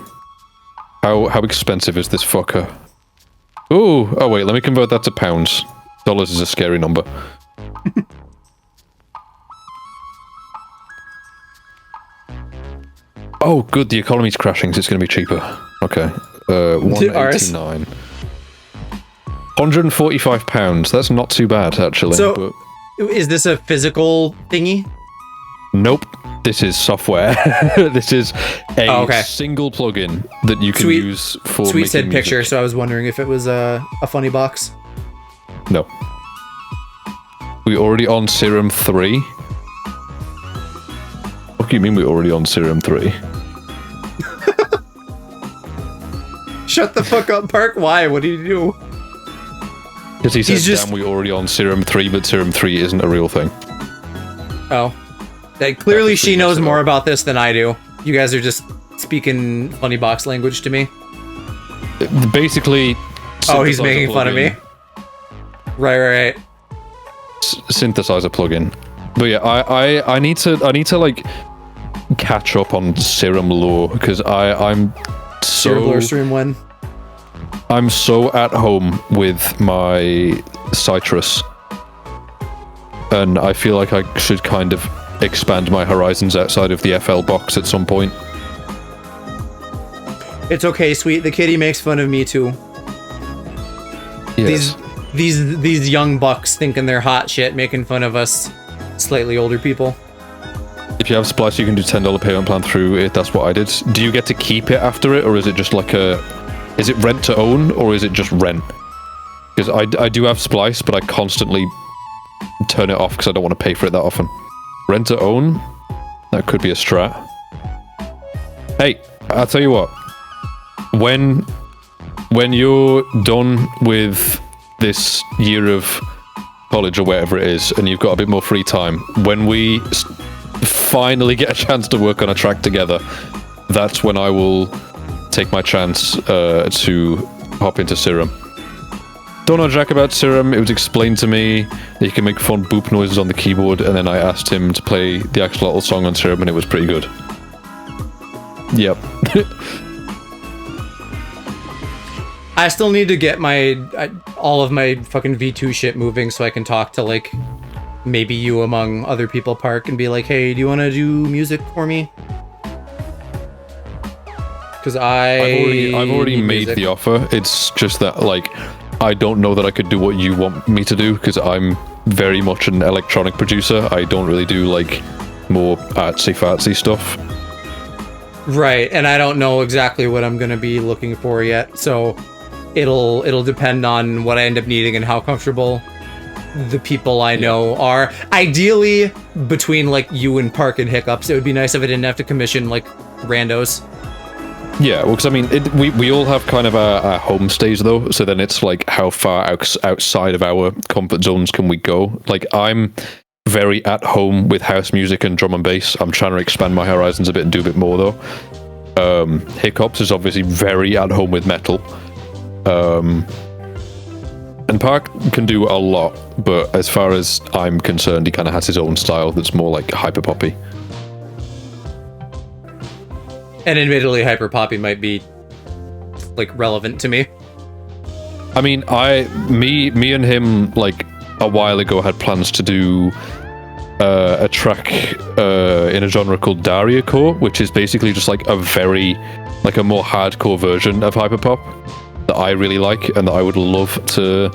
How expensive is this fucker? Ooh, oh wait, let me convert that to pounds. Dollars is a scary number. Oh, good, the economy's crashing, so it's going to be cheaper. Okay. 189. £145. That's not too bad, actually. So, is this a physical thingy? Nope. This is software. This is a single plugin that you can use for Sweet making said music. picture, so I was wondering if it was a funny box. No. We already on Serum 3? What do you mean we're already on Serum 3? Shut the fuck up, Park. Why? What did you do? Because he said, damn, we're already on Serum 3, but Serum 3 isn't a real thing. Oh. Clearly she knows more about this than I do. You guys are just speaking funny box language to me. Basically. Oh, he's making fun of me. Right. Synthesizer plugin. But yeah, I need to like catch up on Serum lore because I'm so Serum lore stream one. I'm so at home with my citrus, and I feel like I should kind of expand my horizons outside of the FL box at some point. It's okay, sweet. The kitty makes fun of me too. Yes. These young bucks thinking they're hot shit, making fun of us slightly older people. If you have Splice, you can do $10 payment plan through it. That's what I did. Do you get to keep it after it, or is it just like is it rent to own, or is it just rent? Because I do have Splice, but I constantly turn it off because I don't want to pay for it that often. Rent to own? That could be a strat. Hey, I'll tell you what. When you're done with this year of college or whatever it is, and you've got a bit more free time, when we finally get a chance to work on a track together, that's when I will take my chance to hop into Serum. Don't know jack about Serum. It was explained to me that you can make fun boop noises on the keyboard, and then I asked him to play the axolotl song on Serum, and it was pretty good. Yep. I still need to get all of my fucking V2 shit moving so I can talk to, like, maybe you among other people, Park, and be like, hey, do you want to do music for me? Because I've already made the offer. It's just that, like, I don't know that I could do what you want me to do because I'm very much an electronic producer. I don't really do, like, more artsy-fartsy stuff. Right, and I don't know exactly what I'm going to be looking for yet, so it'll depend on what I end up needing and how comfortable the people I know are. Ideally, between, like, you and Park and Hiccups, it would be nice if I didn't have to commission, like, randos. Yeah, well, because I mean, we all have kind of our home stays though, so then it's like how far outside of our comfort zones can we go? Like, I'm very at home with house music and drum and bass. I'm trying to expand my horizons a bit and do a bit more though. Hiccups is obviously very at home with metal. And Park can do a lot, but as far as I'm concerned, he kind of has his own style that's more like hyper poppy. And admittedly, hyper poppy might be, like, relevant to me. I mean, me and him, like, a while ago had plans to do a track in a genre called Daria Core, which is basically just like a more hardcore version of hyperpop that I really like and that I would love to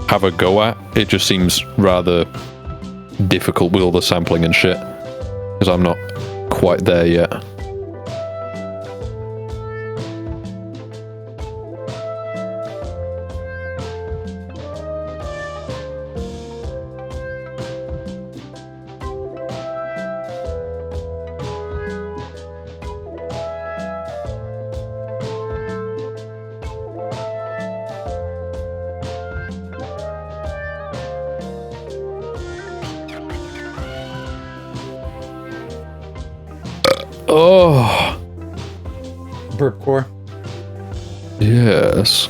have a go at. It just seems rather difficult with all the sampling and shit because I'm not quite there yet. Oh. Burp core. Yes.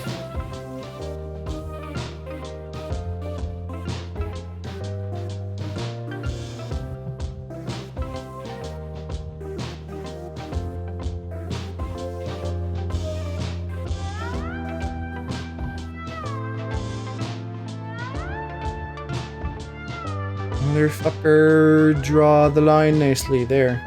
Motherfucker, draw the line nicely there.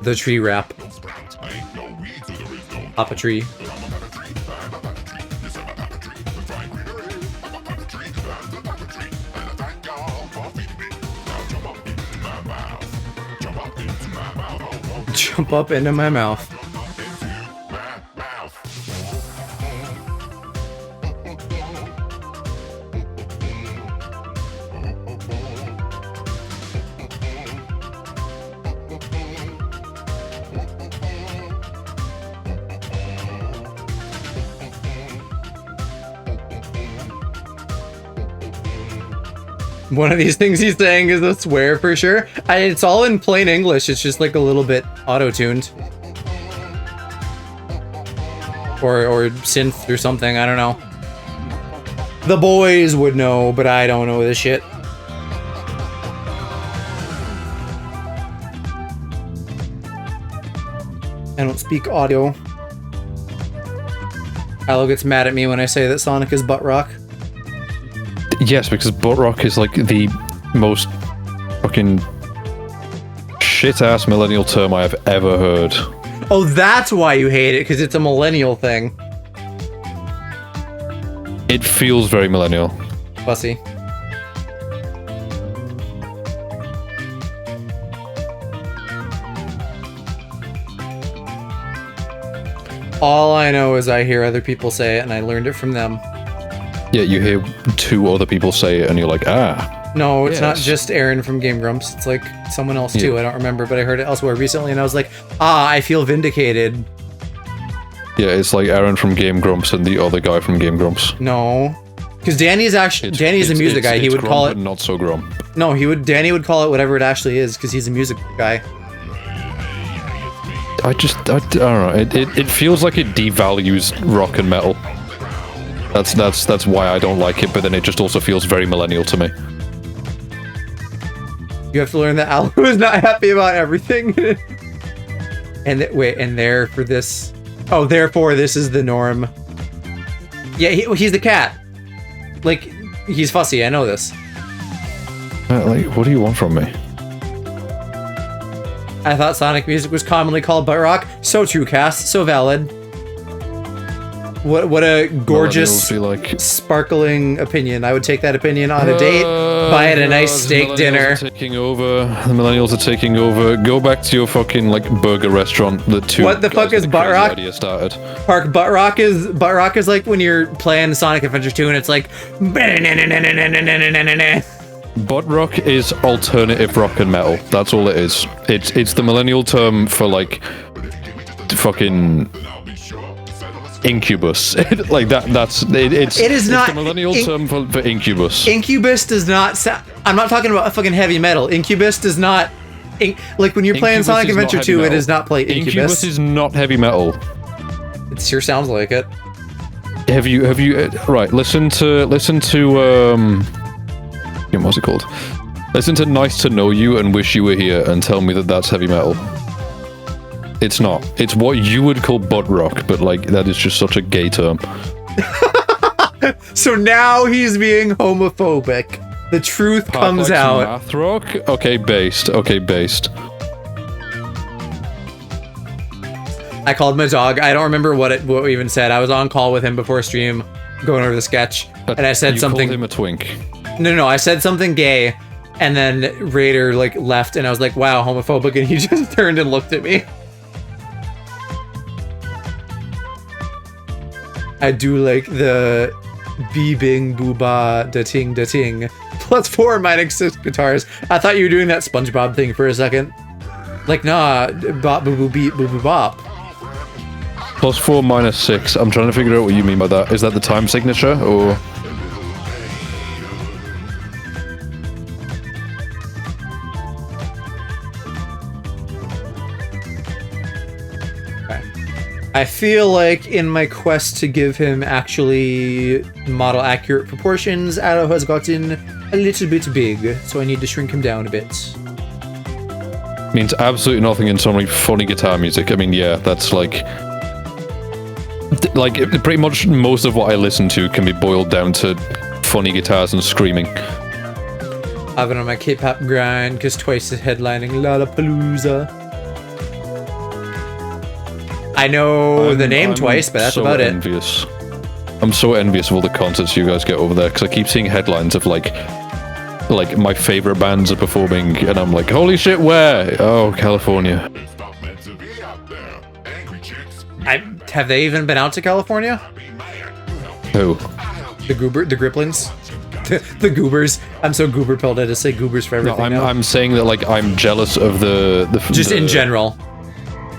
The tree rap. Pop a tree. Jump up into my mouth. One of these things he's saying is a swear for sure. It's all in plain English. It's just like a little bit auto-tuned. Or synth or something. I don't know. The boys would know, but I don't know this shit. I don't speak audio. Aloe gets mad at me when I say that Sonic is butt rock. Yes, because butt rock is like the most fucking shit-ass millennial term I have ever heard. Oh, that's why you hate it, because it's a millennial thing. It feels very millennial. Fussy. All I know is I hear other people say it, and I learned it from them. Yeah, you hear two other people say it, and you're like, ah. No, it's not just Aaron from Game Grumps. It's like someone else too. I don't remember, but I heard it elsewhere recently, and I was like, I feel vindicated. Yeah, it's like Aaron from Game Grumps and the other guy from Game Grumps. No, because Danny's a music guy. He would call it not so grump. No, Danny would call it whatever it actually is because he's a music guy. I don't know. It feels like it devalues rock and metal. That's why I don't like it. But then it just also feels very millennial to me. You have to learn that Aloe is not happy about everything. and therefore this is the norm. Yeah, he's the cat. Like, he's fussy, I know this. Like, what do you want from me? I thought Sonic music was commonly called butt rock. So true, Cass. So valid. What a gorgeous, sparkling opinion. I would take that opinion on a date, buy it a nice steak dinner. The millennials are taking over. Go back to your fucking, like, burger restaurant that two What the fuck is butt rock? Idea started. Park, butt rock is like when you're playing Sonic Adventure 2 and it's like... Butt rock is alternative rock and metal. That's all it is. It's the millennial term for, like, fucking... Incubus. Like that's it. It's the millennial term for incubus. Incubus does not I'm not talking about fucking heavy metal. Incubus does not like when you're playing Sonic Adventure 2 it does not play Incubus. Incubus is not heavy metal. It sure sounds like it. Have you right, listen to what's it called? Listen to Nice to Know You and Wish You Were Here and tell me that that's heavy metal. It's not. It's what you would call butt rock, but like that is just such a gay term. So now he's being homophobic. The truth comes out. Math rock? Okay, based. I called my dog. I don't remember what we even said. I was on call with him before stream, going over the sketch, and I said something. You called him a twink. No. I said something gay, and then Raider like left, and I was like, "Wow, homophobic," and he just turned and looked at me. I do like the bing booba da ting +4 minus 6 guitars. I thought you were doing that SpongeBob thing for a second. Like, nah, bop boo boo beep boo boo bop. +4 minus 6. I'm trying to figure out what you mean by that. Is that the time signature or? I feel like in my quest to give him actually model accurate proportions, Aloe has gotten a little bit big, so I need to shrink him down a bit. Means absolutely nothing in so many funny guitar music. I mean, yeah, that's like pretty much most of what I listen to can be boiled down to funny guitars and screaming. I've been on my K-pop grind because Twice is headlining Lollapalooza. I know the name Twice, but that's so about envious. I'm so envious of all the concerts you guys get over there because I keep seeing headlines of like my favorite bands are performing, and I'm like, holy shit, where? Oh, California. Have they even been out to California? Who? The Griplins? The Goobers. I'm so goober-pilled I just say Goobers for everything. No, I'm saying that like I'm jealous of the just in general.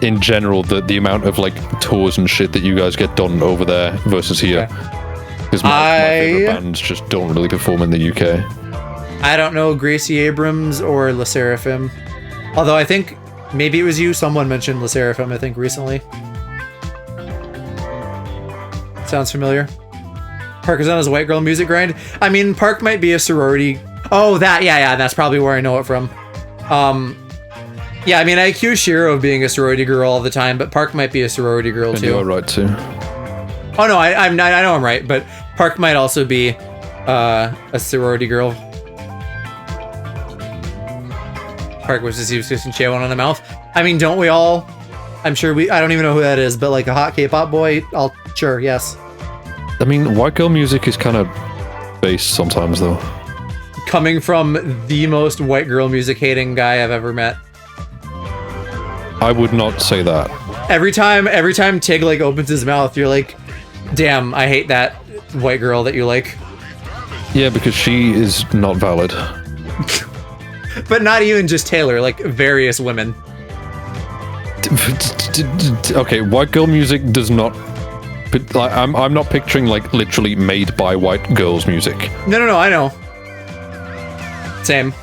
In general, the amount of like tours and shit that you guys get done over there versus here. Because my favorite bands just don't really perform in the UK. I don't know Gracie Abrams or La Seraphim. Although I think maybe it was you. Someone mentioned La Seraphim, I think, recently. Sounds familiar. Park is on his white girl music grind. I mean, Park might be a sorority. Oh, that, yeah, that's probably where I know it from. Yeah, I mean, I accuse Shiro of being a sorority girl all the time, but Park might be a sorority girl too. You're right too. Oh no, I know I'm right, but Park might also be a sorority girl. Park was just using Chaewon on the mouth. I mean, don't we all? I'm sure I don't even know who that is, but like a hot K-pop boy, sure, yes. I mean, white girl music is kind of based sometimes though. Coming from the most white girl music hating guy I've ever met. I would not say that. Every time Tig like opens his mouth, you're like, damn, I hate that white girl that you like. Yeah, because she is not valid. But not even just Taylor, like various women. Okay, white girl music does not. Like, I'm not picturing like literally made by white girls music. No, I know. Same.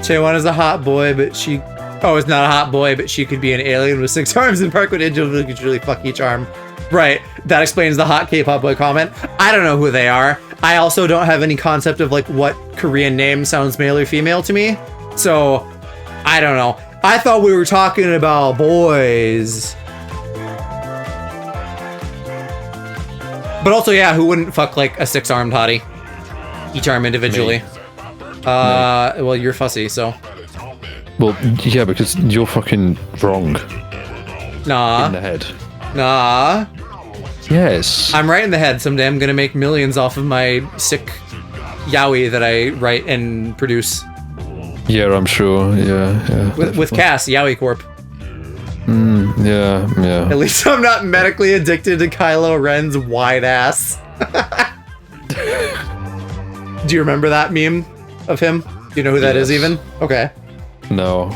Chaewon is a hot boy, but she... Oh, it's not a hot boy, but she could be an alien with 6 arms, and Park would individually fuck each arm. Right, that explains the hot K-pop boy comment. I don't know who they are. I also don't have any concept of, like, what Korean name sounds male or female to me. So, I don't know. I thought we were talking about boys. But also, yeah, who wouldn't fuck, like, a 6-armed hottie? Each arm individually. Me. Well, you're fussy, so. Well, yeah, because you're fucking wrong. Nah. In the head. Nah. Yes. I'm right in the head. Someday I'm gonna make millions off of my sick yaoi that I write and produce. Yeah, I'm sure. Yeah. With Cass, Yaoi Corp. Yeah. At least I'm not medically addicted to Kylo Ren's wide ass. Do you remember that meme of him? Do you know who that is even? Okay. No.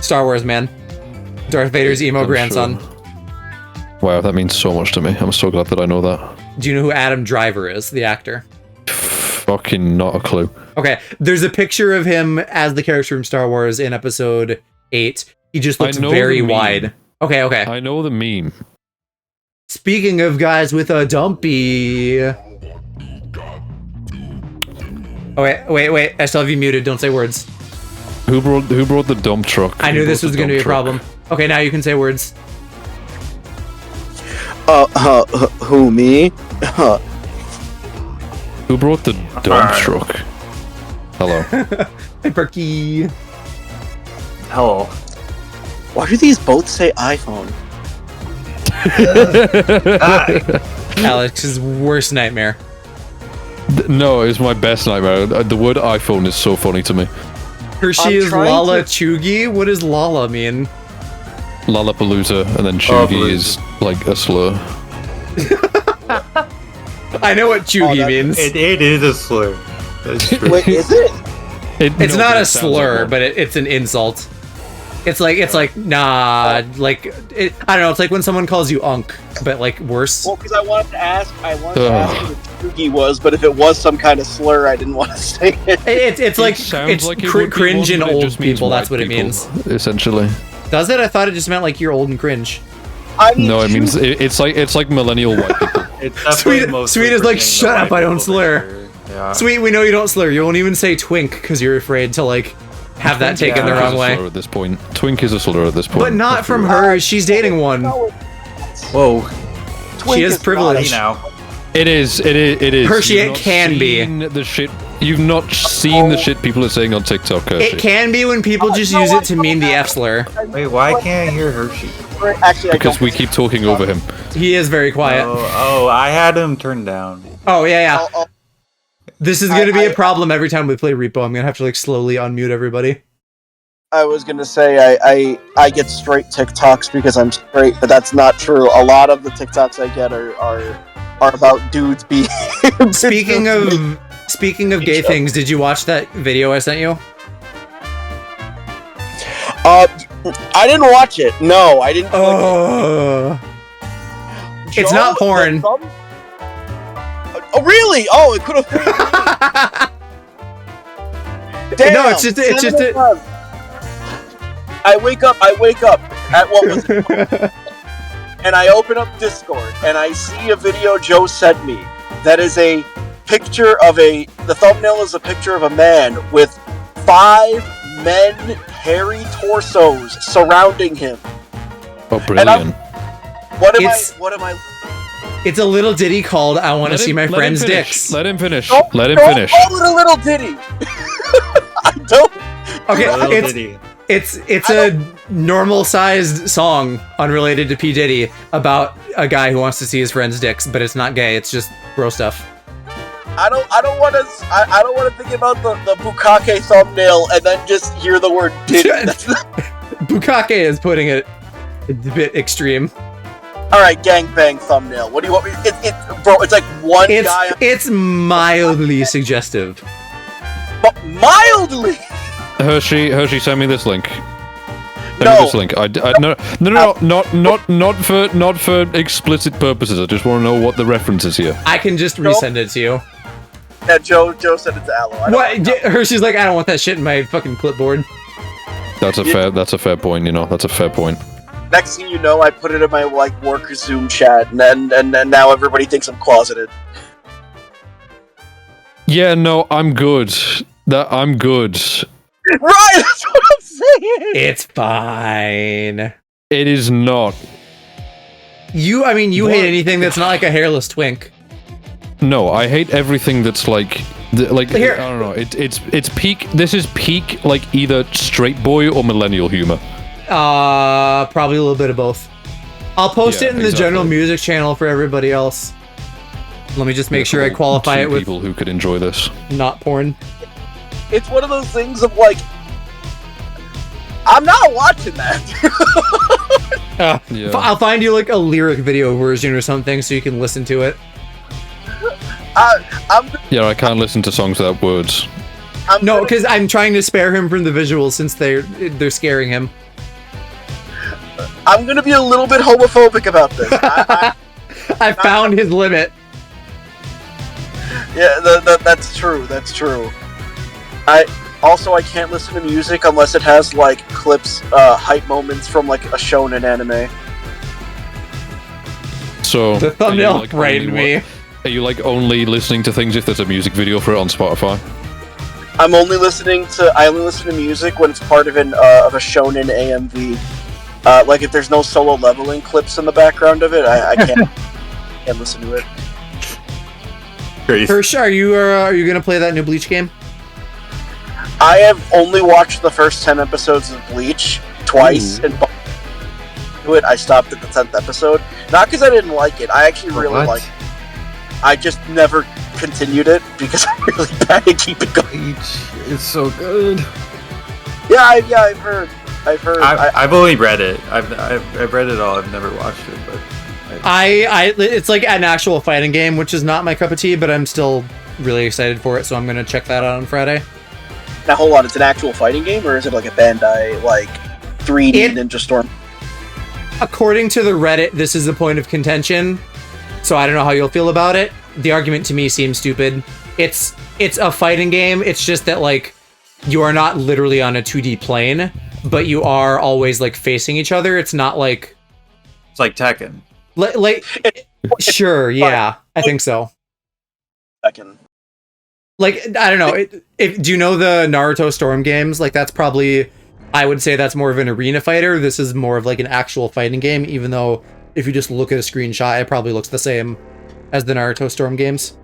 Star Wars, man. Darth Vader's emo grandson. Sure. Wow, that means so much to me. I'm so glad that I know that. Do you know who Adam Driver is, the actor? Fucking not a clue. Okay, there's a picture of him as the character from Star Wars in episode 8. He just looks very wide. Okay. I know the meme. Speaking of guys with a dumpy... Oh, wait. I still have you muted. Don't say words. Who brought the dump truck? I knew this was going to be a problem. Okay, now you can say words. Who, me? Who brought the dump truck? Hello. Hey, Perky. Hello. Why do these both say iPhone? Alex's worst nightmare. No, it's my best nightmare. The word iPhone is so funny to me. Hershey is Lala Chugi? What does Lala mean? Lollapalooza, and then Chugi is like a slur. I know what Chugi means. It is a slur. That's true. Wait, is it? It's not a slur, but it's an insult. It's like nah, like I don't know. It's like when someone calls you unk, but like worse. Well, because I wanted to ask what Chugi was, but if it was some kind of slur, I didn't want to say it. It's like cringe in old people. That's what it people, means. Essentially. Does it? I thought it just meant like you're old and cringe. I mean, no, it means it's like millennial white people. Sweet is like, shut up, I don't slur. Yeah. Sweet, we know you don't slur. You won't even say twink because you're afraid to like have that taken the wrong way. At this point, twink is a slur at this point. But not from her. She's dating one. Whoa. She is privileged. Now. It is. Hershey, it can be. The shit. You've not seen the shit people are saying on TikTok, Hershey. It can be when people just use it to mean the F slur. Wait, why can't I hear Hershey? Actually, because we keep talking over him. He is very quiet. Oh, I had him turned down. Oh, yeah. This is going to be a problem every time we play R.E.P.O. I'm going to have to like slowly unmute everybody. I was going to say I get straight TikToks because I'm straight, but that's not true. A lot of the TikToks I get are about dudes being... Speaking of gay things, did you watch that video I sent you? I didn't watch it. No, I didn't. It's not porn. Oh, really? Oh, it could have. Damn. No, it's just I wake up at what was it? And I open up Discord and I see a video Joe sent me that is a picture of the thumbnail is a picture of a man with 5 men hairy torsos surrounding him. Oh, brilliant. What am I It's a little ditty called "I Want to See My let him Friends' finish. Dicks." Let him finish. Don't- Let him don't finish. call it a little ditty. I don't. Okay, Little it's Diddy. it's a normal-sized song unrelated to P Diddy about a guy who wants to see his friends' dicks, but it's not gay. It's just gross stuff. I don't want to think about the Bukake thumbnail and then just hear the word ditty. That's not- Bukake is putting it a bit extreme. All right, gangbang thumbnail. What do you want me? Bro, it's like one guy, It's mildly suggestive. but mildly. Hershey, send me this link. Send No. me this link. No, not for explicit purposes. I just want to know what the reference is here. I can just Nope. resend it to you. Yeah, Joe said it's Aloe. I don't What? know. Hershey's like, I don't want that shit in my fucking clipboard. That's a fair point. You know, that's a fair point. Next thing you know, I put it in my work Zoom chat, and now everybody thinks I'm closeted. Yeah, no, I'm good. I'm good. Right, that's what I'm saying. It's fine. It is not. You What? hate anything that's not like a hairless twink. No, I hate everything that's like Here. I don't know. It's peak. This is peak like either straight boy or millennial humor. Probably a little bit of both. I'll post Yeah, it in the general exactly. music channel for everybody else. Let me just make sure I qualify Two it with people who could enjoy this. not porn. It's one of those things of like, I'm not watching that. Yeah. I'll find you like a lyric video version or something so you can listen to it. I'm Yeah, I can't listen to songs without words. No, gonna- because I'm trying to spare him from the visuals since they're scaring him. I'm gonna be a little bit homophobic about this. I found his limit. Yeah, that's true. That's true. I can't listen to music unless it has like clips, hype moments from like a shonen anime. So The thumbnail are you, like, frightened only me. Are you like only listening to things if there's a music video for it on Spotify? I only listen to music when it's part of a shonen AMV. Like if there's no solo leveling clips in the background of it, I can't listen to it. Crazy. Hirsch, are you gonna play that new Bleach game? I have only watched the first 10 episodes of Bleach twice, and to it, I stopped at the 10th episode. Not because I didn't like it. I actually really What? liked it. I just never continued it because I'm really bad at keeping going. It's so good. Yeah, I've heard. I've only read it. I've read it all. I've never watched it, but It's like an actual fighting game, which is not my cup of tea, but I'm still really excited for it, so I'm gonna check that out on Friday. Now hold on, it's an actual fighting game, or is it like a Bandai 3D Ninja Storm? According to the Reddit, this is a point of contention, so I don't know how you'll feel about it. The argument to me seems stupid. It's a fighting game. It's just that like you are not literally on a 2D plane, but you are always like facing each other. It's not like it's like Tekken. Sure, yeah, I think so. Second. Like, I don't know. Do you know the Naruto Storm games? Like, that's probably, I would say that's more of an arena fighter. This is more of like an actual fighting game, even though if you just look at a screenshot, it probably looks the same as the Naruto Storm games.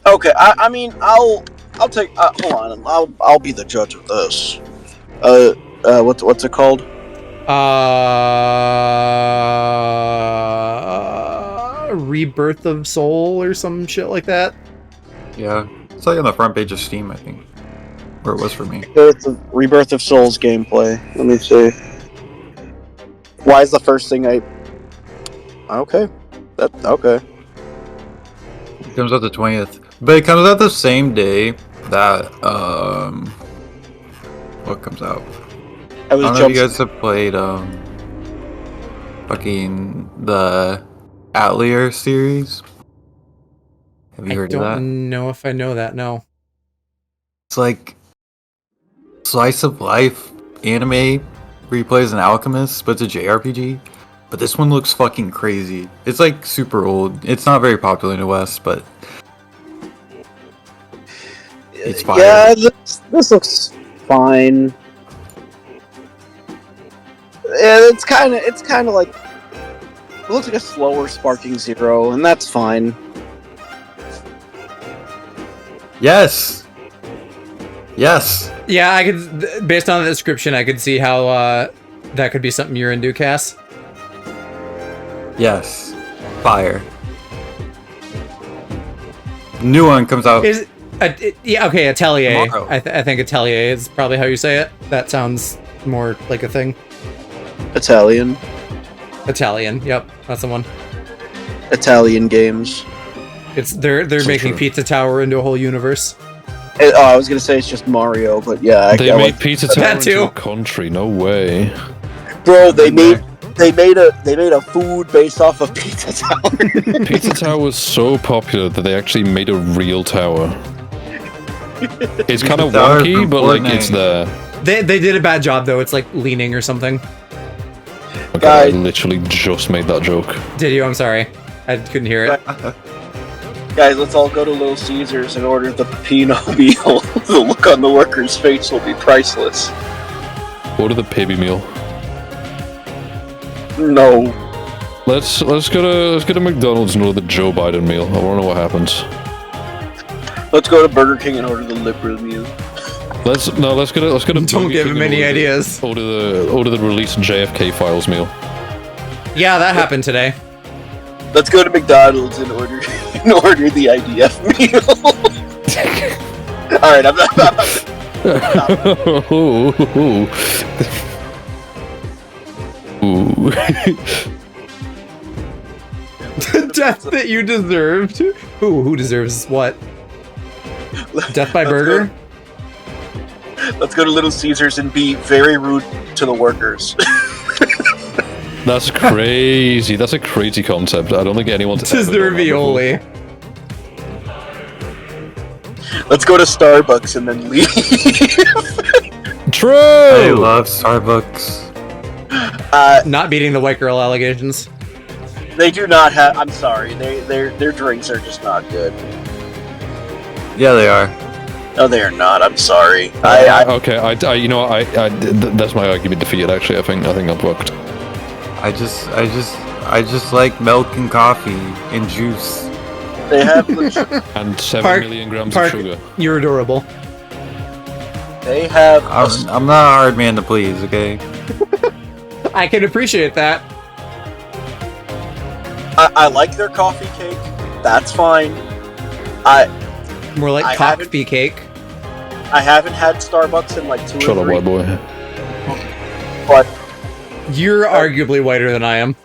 Okay, I mean, I'll take. Hold on, I'll be the judge of this. What's it called? Rebirth of Soul or some shit like that. Yeah, it's like on the front page of Steam, I think, where it was for me. Rebirth of Souls gameplay. Let me see. Why is the first thing I? Okay, okay. It comes out the 20th, but it comes out the same day that what comes out? I was I don't know if jumping. you guys have played fucking the Atelier series. Have you I heard of that? don't know if I know that. No. It's like slice of life anime where he plays an alchemist, but it's a JRPG. But this one looks fucking crazy. It's like super old. It's not very popular in the West, but it's fire. Yeah, this looks fine. Yeah, it's kind of like it looks like a slower Sparking Zero, and that's fine. Yes. Yes. Yeah, I could. Based on the description, I could see how that could be something you're into, Cass. Yes. Fire. New one comes out. Is yeah, okay, Atelier. Tomorrow. I think Atelier is probably how you say it. That sounds more like a thing. Italian Yep, that's the one. Italian games. They're So making true. Pizza Tower into a whole universe. I was gonna say it's just Mario, but yeah, They I made like, Pizza Tower That into too. a country. No way. bro. They made a food based off of Pizza Tower. Pizza Tower was so popular that they actually made a real tower. It's kind of Tower wonky, from but like Fortnite. it's there. They did a bad job though. It's like leaning or something. Okay, I Guys. literally just made that joke. Did you? I'm sorry. I couldn't hear it. Guys, let's all go to Little Caesars and order the Pepino meal. The look on the worker's face will be priceless. Order the Pibby meal. No. Let's go to McDonald's and order the Joe Biden meal. I want to know what happens. Let's go to Burger King and order the liberal meal. Let's go to Don't Burger give King him and any order ideas. Order the release JFK Files meal. Yeah, that happened today. Let's go to McDonald's and order the IDF meal. All right, I'm not. Ooh. The death that you deserved. Who deserves what? Death by Let's burger? Let's go to Little Caesars and be very rude to the workers. That's crazy. That's a crazy concept. I don't think anyone's ever done that before. Deservioli. Let's go to Starbucks and then leave. True. I love Starbucks. Not beating the white girl allegations. They do not have. I'm sorry. Their drinks are just not good. Yeah, they are. No, they are not. I'm sorry. Okay, you know what, that's my argument defeated. Actually, I think I'm fucked. I just like milk and coffee and juice. They have. And 7 Park- million grams Park, of sugar. you're adorable. They have. I'm not a hard man to please, okay? I can appreciate that. I like their coffee cake. That's fine. More like I coffee cake. I haven't had Starbucks in like 2 Shut or up, 3. white boy. But You're arguably whiter than I am.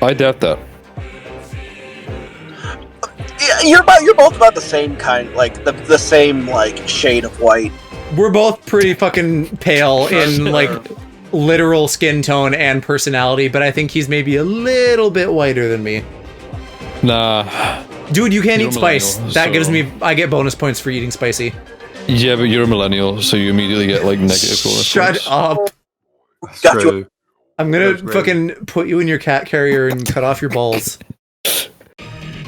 I doubt that. yeah, you're both about the same kind, like the same like shade of white. We're both pretty fucking pale in like literal skin tone and personality, but I think he's maybe a little bit whiter than me. Nah. Dude, you can't You're eat a spice. millennial, That so- gives me. I get bonus points for eating spicy. Yeah, but you're a millennial, so you immediately get like negative bonus Shut points. up. That's Got you. true. I'm gonna That's great. fucking put you in your cat carrier and cut off your balls.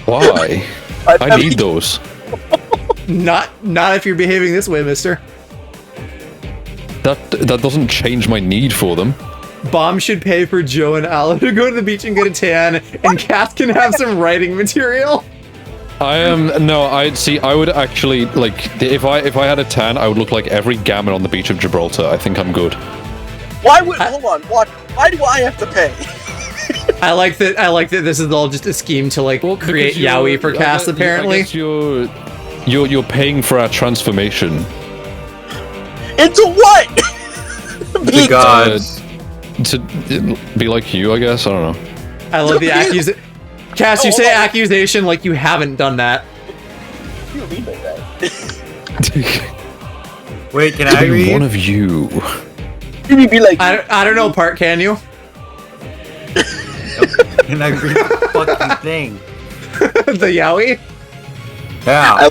Why? I need those. Not if you're behaving this way, mister. That doesn't change my need for them. Bomb should pay for Joe and Al to go to the beach and get a tan, and Cat can have some writing material. I would actually like if I had a tan, I would look like every gammon on the beach of Gibraltar. I think I'm good. Hold on. Why do I have to pay? I like that this is all just a scheme to like create Because you're- yaoi for Cass, I apparently. guess you're paying for our transformation. Into what? The gods. To be like you, I guess. I don't know. I love the accusation. Cass, you Oh, say hold on. accusation like you haven't done that. What do you mean by that? Wait, can To I be read? one of you. You mean be like? I don't know, Part, can you? Can I read the fucking thing? The Yowie? Yeah.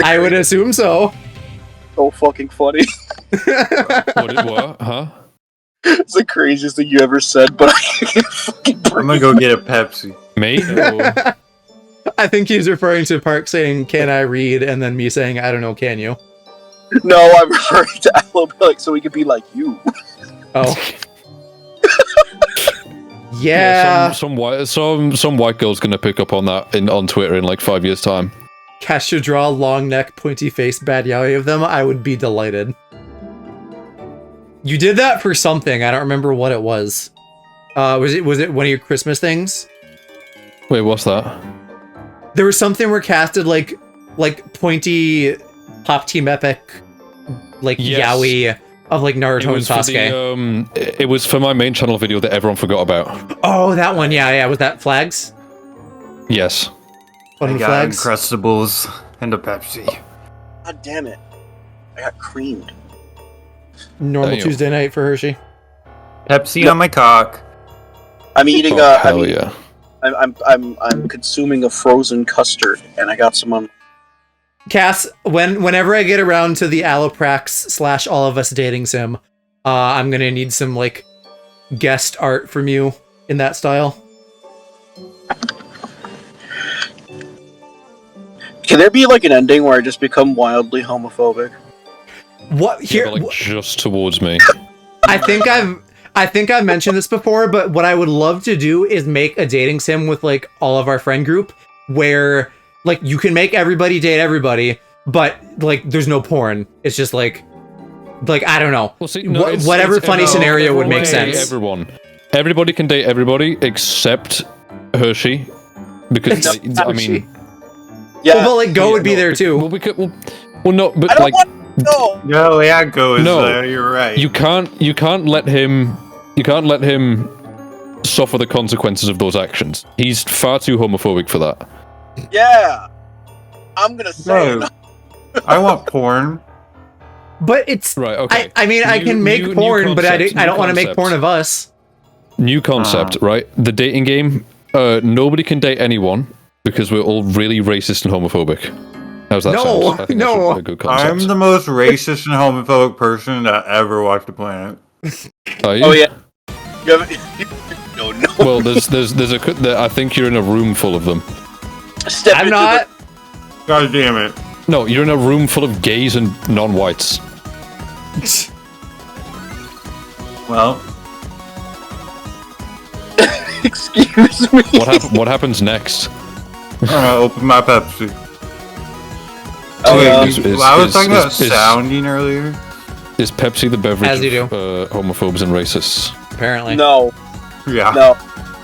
I would assume so. So fucking funny. What? Huh? It's the craziest thing you ever said, but I can't fucking I'm breathe. gonna go get a Pepsi. Me? Or- I think he's referring to Park saying, "Can I read?" and then me saying, "I don't know, can you?" No, I'm referring to Aloe, like, so we could be like you. Oh. Yeah. some white girl's gonna pick up on that on Twitter in like 5 years' time. Cash should draw a long neck, pointy face, bad Yowie of them. I would be delighted. You did that for something. I don't remember what it was. Was it one of your Christmas things? Wait, what's that? There was something where casted like pointy Pop Team Epic Yes. Yowie of like Naruto and Sasuke. It was for my main channel video that everyone forgot about. Oh, that one. Yeah. Was that Flags? Yes. One I of the got Flags? Uncrustables and a Pepsi. God damn it. I got creamed. Normal Damn. Tuesday night for Hershey. Pepsi on my cock. I'm eating Hell yeah. I'm consuming a frozen custard, and I got some on. Cass, whenever I get around to the aloprax / all of us dating sim, I'm gonna need some like guest art from you in that style. Can there be like an ending where I just become wildly homophobic? What here? Yeah, but, like, just towards me. I think I've mentioned this before, but what I would love to do is make a dating sim with like all of our friend group where like you can make everybody date everybody, but like there's no porn. It's just like I don't know. Well, see, no, Whatever funny scenario would make everyone can date sense. Everybody can date everybody except Hershey, because Except I mean, Yeah. Well, but like Go would be there too. well, we could, well, no, but I don't like, want no. No, yeah, goes. No. You're right. you can't let him suffer the consequences of those actions. He's far too homophobic for that. Yeah. I'm gonna say No. it. I want porn. But it's Right? Okay. I mean I can make porn, but I don't want to make porn of us. New concept, right? The dating game. Nobody can date anyone because we're all really racist and homophobic. How's that No, sound? I think no. that's a good concept. I'm the most racist and homophobic person that ever walked the planet. Are you? Oh yeah. You haven't. No. Well, I think you're in a room full of them. Step I'm into not. God damn it. No, you're in a room full of gays and non-whites. Well, The... Excuse me. What happens next? I'm gonna open my Pepsi. Oh, Wait, yeah. I was talking about sounding earlier. Is Pepsi the beverage As you do. of homophobes and racists? Apparently. No. Yeah. No.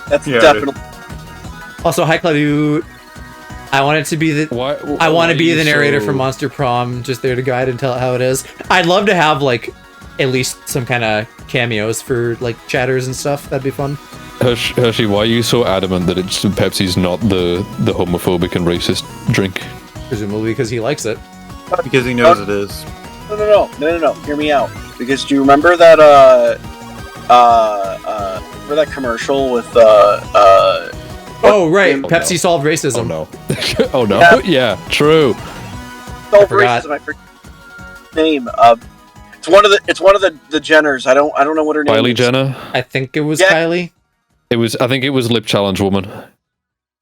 That's Yeah, definitely. Also, hi Claude. I wanted to be the Why? I want to why be are the you narrator so- for Monster Prom, just there to guide and tell it how it is. I'd love to have like at least some kind of cameos for like chatters and stuff. That'd be fun. Hershey, why are you so adamant that Pepsi's not the homophobic and racist drink? Presumably because he likes it. Because he knows it is. No. Hear me out. Because do you remember that remember that commercial with Oh right, Oh, Pepsi no. solved racism. Oh no! Oh no! Yeah. Yeah, true. Self forgot. racism, I forget the name. It's one of the Jenners. I don't know what her name Kylie is. Jenner. I think it was Yeah. Kylie. I think it was Lip Challenge Woman.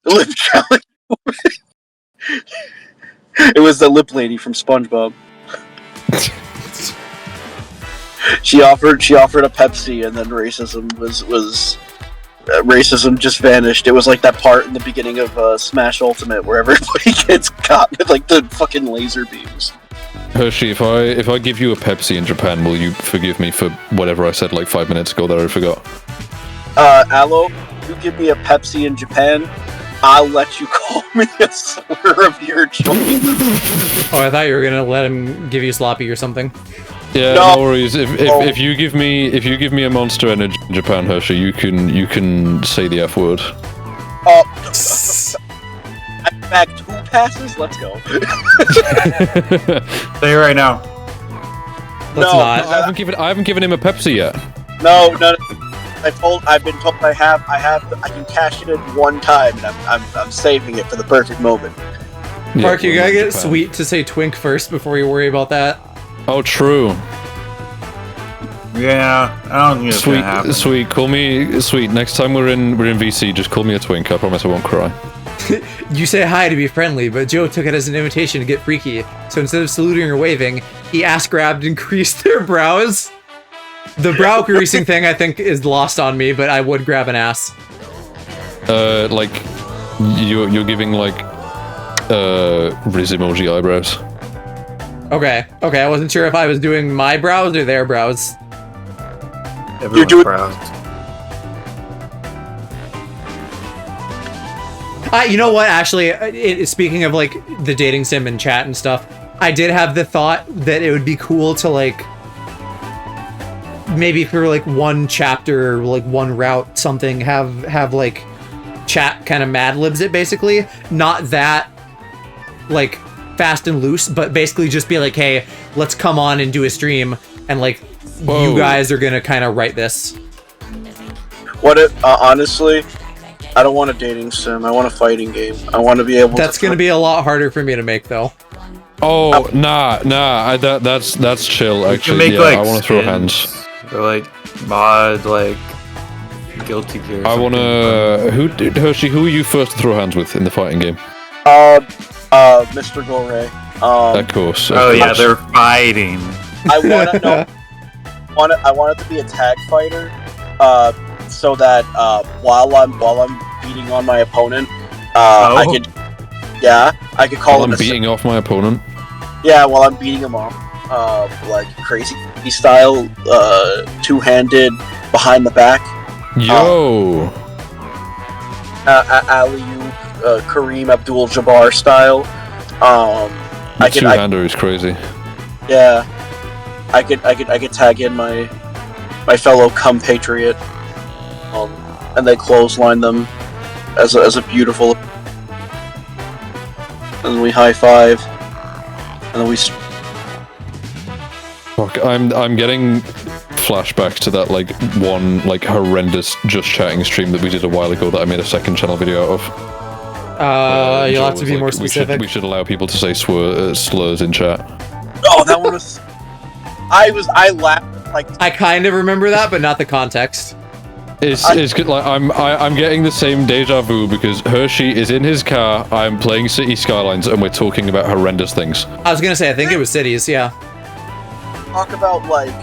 Lip challenge. It was the lip lady from SpongeBob. She offered a Pepsi, and then racism racism just vanished. It was like that part in the beginning of Smash Ultimate where everybody gets caught with like the fucking laser beams. Hershey, if I give you a Pepsi in Japan, will you forgive me for whatever I said like 5 minutes ago that I forgot? Aloe, you give me a Pepsi in Japan, I'll let you call me a slur of your choice. Oh, I thought you were gonna let him give you sloppy or something. Yeah, No. no worries. If you give me a Monster Energy in Japan, Hershey, you can say the F word. Oh, I'm back 2 passes. Let's go. Say it right now. Let's No. not. I haven't given him a Pepsi yet. No. I've been told I can cash it in one time, and I'm saving it for the perfect moment. Mark, you gotta get Japan. Sweet to say Twink first before you worry about that. Oh, true. Yeah, I don't think it's gonna happen. Sweet. Call me Sweet. Next time we're in VC, just call me a twink. I promise I won't cry. You say hi to be friendly, but Joe took it as an invitation to get freaky. So instead of saluting or waving, he ass grabbed and creased their brows. The brow greasing thing, I think, is lost on me, but I would grab an ass. Like you're giving like Riz emoji eyebrows. Okay, I wasn't sure if I was doing my brows or their brows. Everyone's doing- proud. You know what? Actually, speaking of like the dating sim and chat and stuff, I did have the thought that it would be cool to like maybe for like one chapter, like one route, something have like chat kind of Mad Libs it basically, not that like fast and loose, but basically just be like, hey, let's come on and do a stream, and like Whoa. you guys are gonna kind of write this. What if honestly, I don't want a dating sim. I want a fighting game. I want to be able. That's gonna be a lot harder for me to make though. Oh, nah. That's chill. You Actually, can make yeah, like I want to throw skins, hands. or like mod like Guilty Gear. or I want something. to. Hershey, who are you first to throw hands with in the fighting game? Mr. Gore. Of course. Oh of yeah, course. they're fighting. I want to know. I want it to be a tag fighter, so that while I'm beating on my opponent, I could call While him I'm beating off my opponent. Yeah, while I'm beating him off, like crazy style, two-handed behind the back, Yo. alley-oop, Kareem Abdul-Jabbar style. The two-hander is crazy. Yeah, I could tag in my fellow compatriot, and they clothesline them as a beautiful, and we high five, and then we. Fuck, I'm getting flashbacks to that like one like horrendous just chatting stream that we did a while ago that I made a second channel video out of. You'll Joe have to was be like, more specific. We should allow people to say slurs in chat. Oh, that one was. I laughed like. I kind of remember that, but not the context. It's good. Like I'm getting the same deja vu because Hershey is in his car. I'm playing City Skylines, and we're talking about horrendous things. I was gonna say, I think it was cities, yeah. Talk about like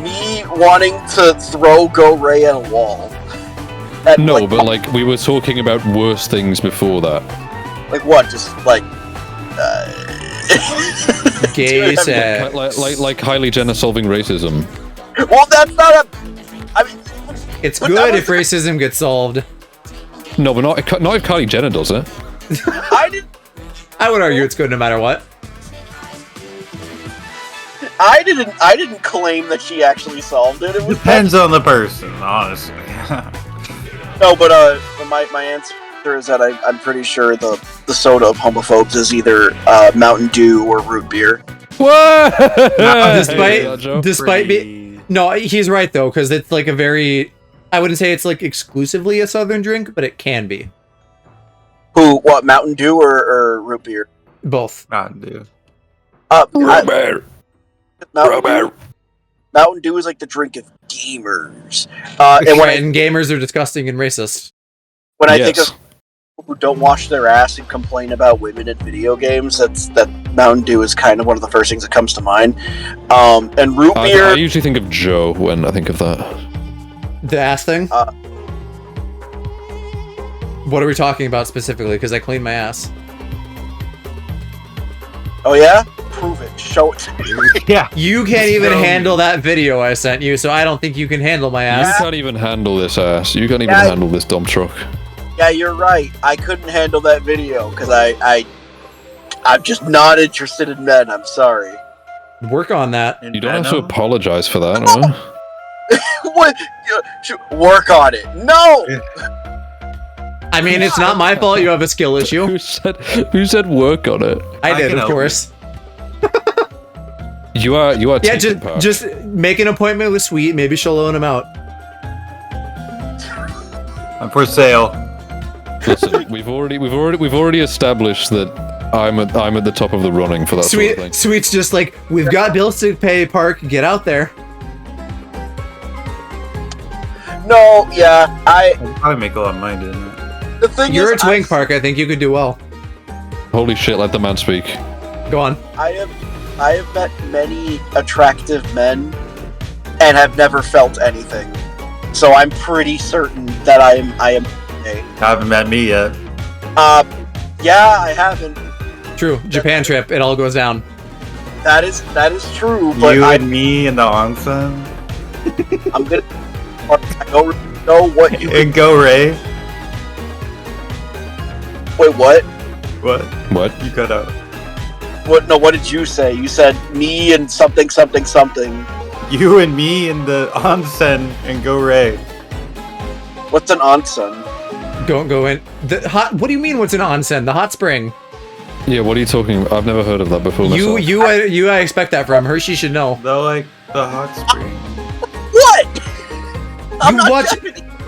me wanting to throw Go Ray at a wall. And, No, but like we were talking about worse things before that. like what? Just like Gay Dude, sex. Like Kylie Jenner solving racism. well, that's not a. I mean, It's but good that if racism gets solved. No, but not if Kylie Jenner does it. I didn't. I would argue it's good no matter what. I didn't claim that she actually solved it. It was Depends on the person, honestly. no, but my answer is that I'm pretty sure the soda of homophobes is either Mountain Dew or root beer. What? Despite me, no, he's right though, because it's like a very. I wouldn't say it's like exclusively a southern drink, but it can be Who? What? Mountain Dew or root beer? both. Not do. Robert. Mountain Dew is like the drink of gamers. And gamers are disgusting and racist. When I think of people who don't wash their ass and complain about women in video games, that Mountain Dew is kind of one of the first things that comes to mind. And root beer. I usually think of Joe when I think of that. The ass thing? What are we talking about specifically? Because I cleaned my ass. Oh yeah? Prove it. Show it. Yeah. You can't even handle that video I sent you, so I don't think you can handle my You ass. can't even handle this ass. You can't even Yeah. handle this dump truck. Yeah, you're right. I couldn't handle that video because I'm just not interested in men. I'm sorry. Work on that. You don't have to apologize for that, no? What? Work on it. No. I mean, it's not my fault you have a skill issue. Who said work on it? I did, can of help course. You are Yeah, taking part. just make an appointment with Sweet. Maybe she'll loan him out. I'm for sale. Listen, we've already established that I'm at the top of the running for that sort of thing. Sweet's just like, we've got bills to pay, Park, get out there. No, yeah, I'd probably make a lot of money doing that. the thing You're is, a twink, Park, I think you could do well. Holy shit, let the man speak. Go on. I have met many attractive men and have never felt anything. So I'm pretty certain that I am gay. Haven't met me yet. Yeah, I haven't. True, Japan trip, it all goes down. That is true, but You and me in the onsen. I'm gonna. I don't really know what you. And go Ray. Wait, what? What? You cut out. What? No, what did you say? You said me and something. You and me in the onsen and go Ray. What's an onsen? Go in. The hot. What do you mean? What's an onsen? The hot spring. Yeah, what are you talking about? I've never heard of that before. You. I expect that from Hershey. Should know. The hot spring. What?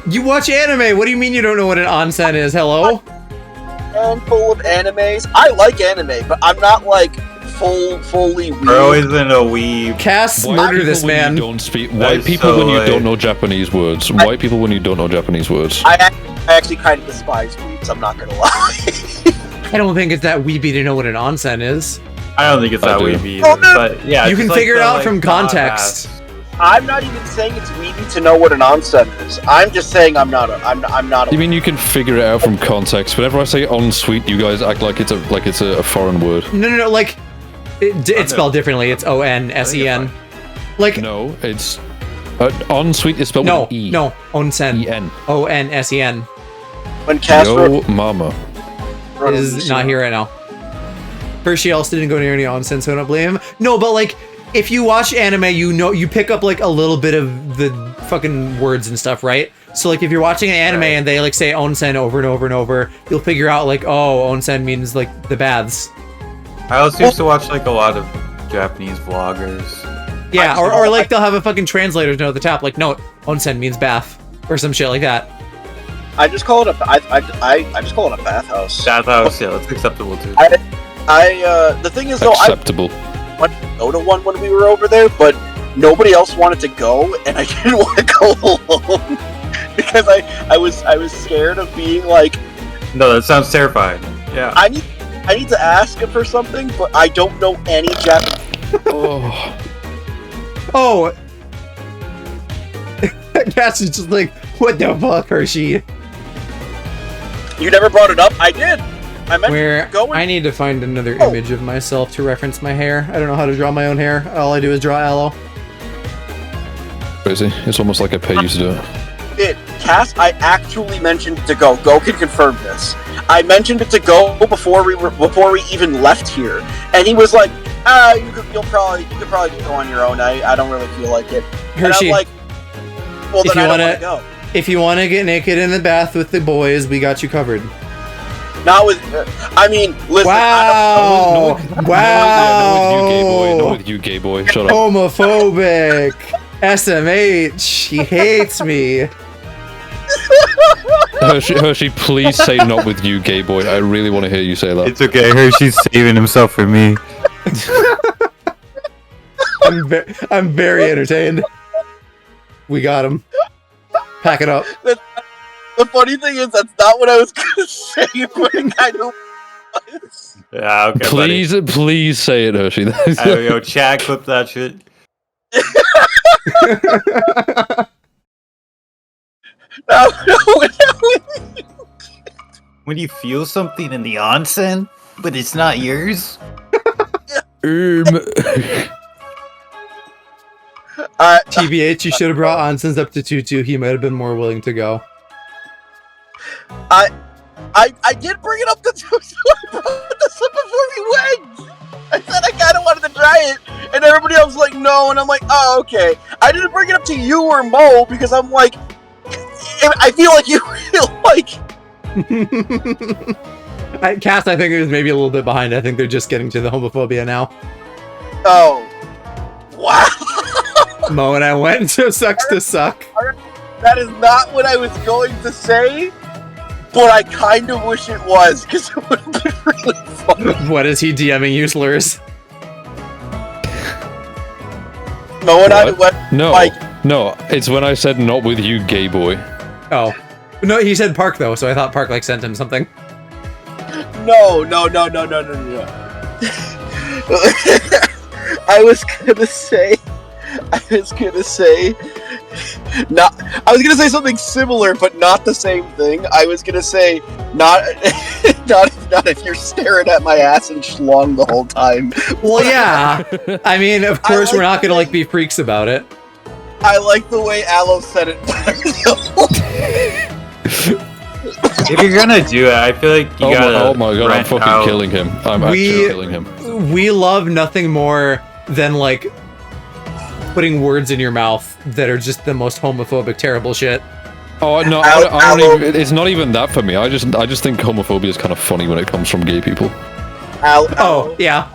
You watch anime. What do you mean you don't know what an onsen is? Hello. Handful of animes. I like anime, but I'm not like fully weird. Bro isn't a weeb. Cass, murder this man. White people when you don't know Japanese words. White people when you don't know Japanese words. I actually kind of despise weebs. I'm not gonna lie. I don't think it's that weeby to know what an onsen is. I don't think it's that weeby Oh, either, no. but yeah. You it's can just figure it the, out from context. I'm not even saying it's weeby to know what an onsen is. I'm just saying I'm not a You mean you can figure it out from context? Whenever I say ensuite, you guys act like it's a foreign word. No, like it's spelled differently. It's O-N-S-E-N. Like no, it's ensuite is spelled with an E. No, onsen. E-N. O-N-S-E-n. When Cass Yo, mama. Is not here right now. Hershey also didn't go near any onsen, so I don't blame him. No, but like, if you watch anime, you pick up like a little bit of the fucking words and stuff, right? So like, if you're watching an anime and they like say onsen over and over and over, you'll figure out like, oh, onsen means like the baths. I also used to watch like a lot of Japanese vloggers. Yeah, or like they'll have a fucking translator note at the top, like, no, onsen means bath or some shit like that. I just call it I just call it a bathhouse. Bathhouse, yeah, that's acceptable too. The thing is though, Acceptable. I wanted to go to one when we were over there, but nobody else wanted to go, and I didn't want to go alone because I was scared of being like. No, that sounds terrifying. Yeah. I need to ask him for something, but I don't know any Japanese. Oh. Cass is just like, what the fuck, Hershey? You never brought it up. I did. I meant going. I need to find another image of myself to reference my hair. I don't know how to draw my own hair. All I do is draw aloe. Crazy. It's almost like I pay you to do it. Cass, I actually mentioned it to go. Go can confirm this. I mentioned it to go before we even left here, and he was like, you could probably go on your own. I don't really feel like it. Hershey, and I'm like, well, then I don't want to go. If you want to get naked in the bath with the boys, we got you covered. Not with, I mean, listen. Wow! Wow! Not with you, gay boy. Shut up. Homophobic. SMH. He hates me. Hershey, please say not with you, gay boy. I really want to hear you say that. It's okay. Hershey's saving himself for me. I'm very entertained. We got him. Pack it up. The funny thing is, that's not what I was gonna say, but it kind of was. Yeah, okay, Please say it, Hershey. Yo, Chad, clip that shit. No. When you feel something in the onsen, but it's not yours? TBH, you should have brought onsens up to Tutu. He might have been more willing to go. I did bring it up to Tutu. I brought this up before we went. I said I kind of wanted to try it, and everybody else was like, no, and I'm like, oh, okay. I didn't bring it up to you or Mo because I'm like, I feel like you feel like. Cass, I think it was maybe a little bit behind. I think they're just getting to the homophobia now. Oh, wow. Mo and I went, so sucks to suck. That is not what I was going to say, but I kind of wish it was, because it would have been really funny. What is he DMing you slurs? No one I What? went, No, like, no, it's when I said not with you, gay boy. Oh. No, he said Park though, so I thought Park like sent him something. no. I was gonna say, I was gonna say something similar, but not the same thing. I was gonna say, not if you're staring at my ass and schlong the whole time. Well, yeah. I mean, of course, we're not gonna like be freaks about it. I like the way Aloe said it better. If you're gonna do it, I feel like you gotta. Oh my god, I'm rent fucking out- killing him. I'm actually killing him. We love nothing more than like putting words in your mouth that are just the most homophobic, terrible shit. Oh no, I don't even. It's not even that for me. I just think homophobia is kind of funny when it comes from gay people. Oh, yeah.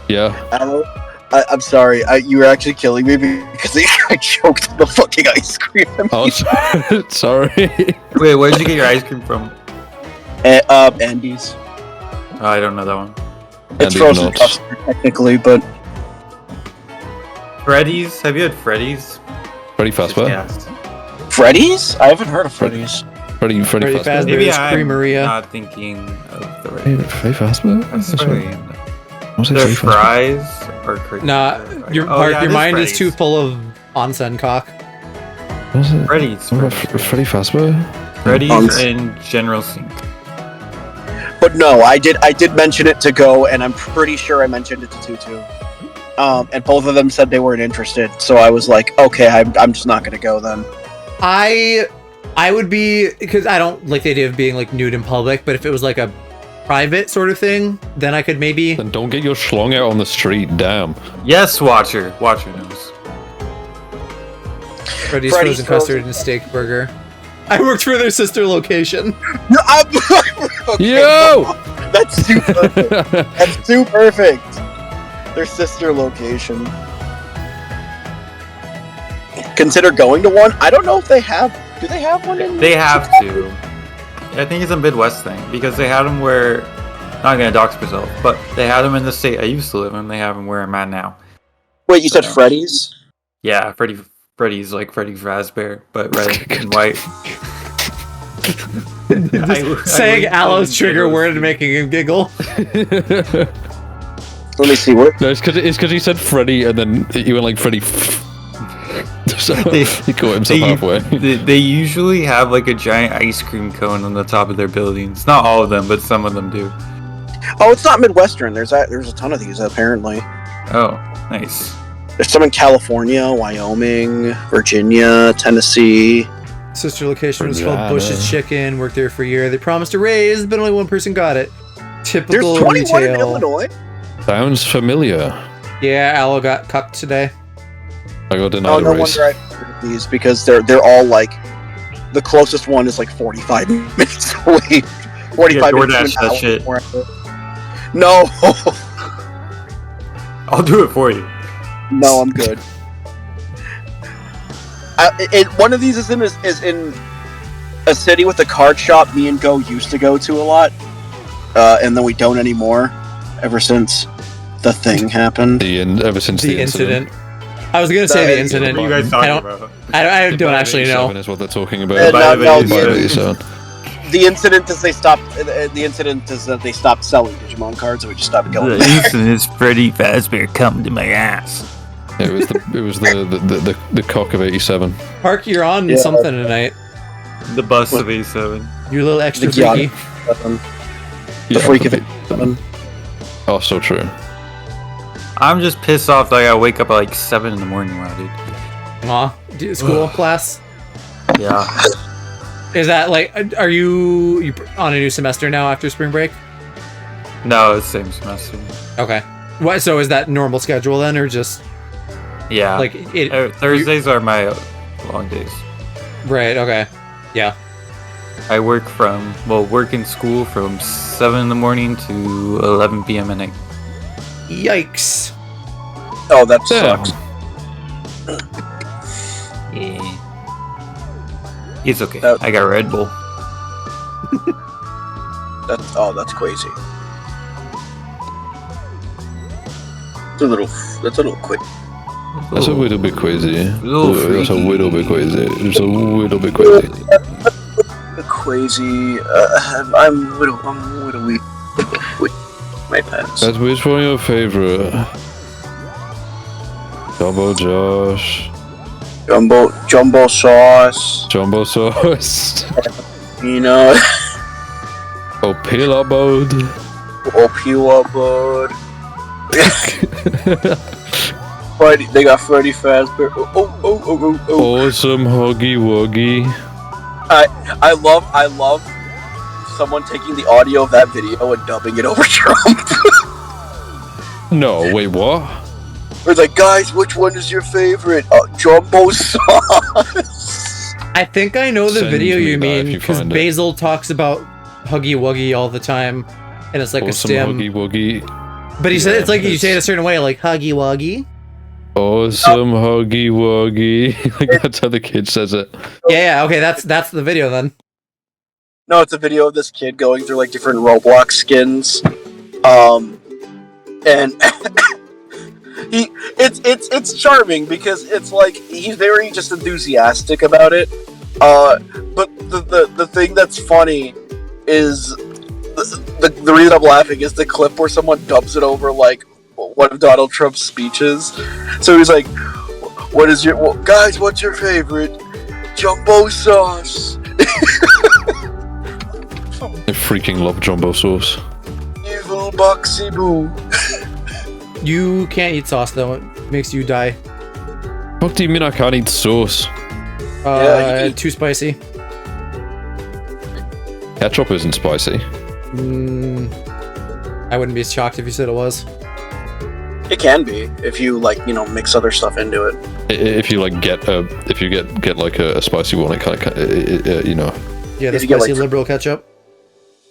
Yeah. Aloe, I'm sorry. You were actually killing me because I choked the fucking ice cream. Oh, sorry. Wait, where did you get your ice cream from? Andes. Oh, I don't know that one. It's Andes frozen nuts. custard, technically, but Freddy's? Have you had Freddy's? Freddy Fazbear. Yes. Freddy's? I haven't heard of Freddy's. Freddy Freddy Fazbear. Fazbear. Maybe There's I'm Creameria. not thinking of the Hey, right. Freddy Fazbear? That's That's right. right. Was it Their Freddy Fazbear? fries are crazy. Nah, your Oh, Park, yeah, your it mind is Freddy's. too full of onsen cock. Was it? Freddy's. What about Freddy Fazbear? Freddy's and General Sink. But no, I did mention it to Go, and I'm pretty sure I mentioned it to Tutu. And both of them said they weren't interested, so I was like, okay, I'm just not gonna go then. I would be, because I don't like the idea of being like nude in public, but if it was like a private sort of thing, then I could maybe. Then don't get your schlong out on the street, damn. Yes, Watcher. Watcher knows. Freddy's Freddy's frozen custard and steak burger. I worked for their sister location. No, okay, Yo! that's too perfect. That's too perfect. Their sister location. Consider going to one. I don't know if they have. Do they have one in? They have to. I think it's a Midwest thing because they had them where. Not gonna dox myself, but they had them in the state I used to live in. They have them where I'm at now. Wait, you said Freddy's? Yeah, Freddy's like Freddy Fazbear, but red and white. Saying wouldn't Aloe's call trigger them word ghettos. and making him giggle. Let me see. What? No, it's because he said Freddy and then you went like Freddy. So he caught himself halfway. They usually have like a giant ice cream cone on the top of their buildings. Not all of them, but some of them do. Oh, it's not Midwestern. There's a ton of these apparently. Oh, nice. There's some in California, Wyoming, Virginia, Tennessee. Sister location was called Indiana. Bush's Chicken. Worked there for a year. They promised a raise, but only one person got it. There's Typical 21 in retail. Illinois. Sounds familiar. Yeah, Aloe got cucked today. I got denied Oh, a no raise. wonder I've heard of these because they're all like the closest one is like 45 minutes away. 45 Yeah, minutes to DoorDash an that hour shit. from where I live. No, I'll do it for you. no, I'm good. One of these is in a city with a card shop me and Go used to go to a lot, and then we don't anymore ever since the thing happened. Ever since The incident. I was gonna say That the is- incident. What are you guys I talking don't. about? I don't actually know. Is what they're talking No, about. no, So, the incident is they stopped. The incident is that they stopped selling Digimon cards, and we just stopped going. is Freddy Fazbear coming to my ass. it was the cock of 87. Park, you're on Yeah. something tonight. The bus of A7. You're a little extra The freaky. The freak of it. Oh, so true. I'm just pissed off that I gotta wake up at like 7 in the morning now, dude. Aw, school class. Yeah. Is that like? Are you on a new semester now after spring break? No, it's same semester. Okay. What? So is that normal schedule then, or just Yeah. like it? Thursdays are my long days. Right. Okay. Yeah. I work in school from 7 in the morning to 11 p.m. at night. Yikes. Oh, that Damn. sucks. Yeah. He's okay. That- I got Red Bull. That's crazy. That's a little quick. That's a little bit crazy. That's a freaky. little bit crazy. It's a little bit crazy. Crazy. I'm a little weak. With my pants. That's which one your favorite? Jumbo Josh. Jumbo sauce. Jumbo sauce. You know. Oh, Pila Mode. Pure bird. They got Freddy Fazbear. Oh. Awesome Huggy Wuggy. I love someone taking the audio of that video and dubbing it over Trump. No, wait, what? It's like, guys, which one is your favorite? Jumbo sauce. I think I know the Send video me you that if mean, you because find it. Basil talks about Huggy Wuggy all the time, and it's like a Awesome stem. Huggy Wuggy. But he said Yeah, it's like you say it a it's- certain way, like Huggy Wuggy. Awesome Huggy Wuggy. Like that's how the kid says it. Yeah, okay, that's the video then. No, it's a video of this kid going through like different Roblox skins, and it's charming because it's like he's very just enthusiastic about it. But the thing that's funny is the reason I'm laughing is the clip where someone dubs it over like one of Donald Trump's speeches. So he's like, guys? What's your favorite? Jumbo sauce. I freaking love jumbo sauce. Evil Boxy Boo. You can't eat sauce though; it makes you die. What do you mean I can't eat sauce? Yeah, you can- Too spicy. Ketchup isn't spicy. I wouldn't be shocked if you said it was. It can be if you mix other stuff into it. If you like get like a spicy one, it kind of you know. Yeah, the Did you get, spicy like, liberal ketchup.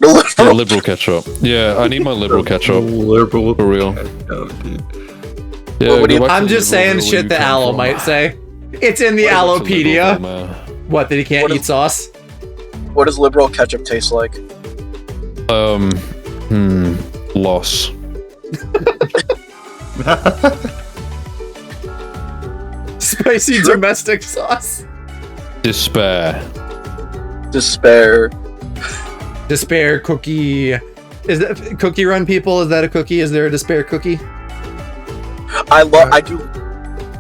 Yeah, liberal ketchup. Yeah, I need my liberal ketchup Liberal for real. Oh, dude. Yeah, Well, what do you- go back I'm to just liberal saying where shit you that come Aloe from. might say. It's in the What's a liberal Alopedia. from, What, that he can't What eat is- sauce? What does liberal ketchup taste like? Loss. Spicy domestic sauce. Despair. Despair. Despair cookie. Is that Cookie Run people? Is that a cookie? Is there a despair cookie? I do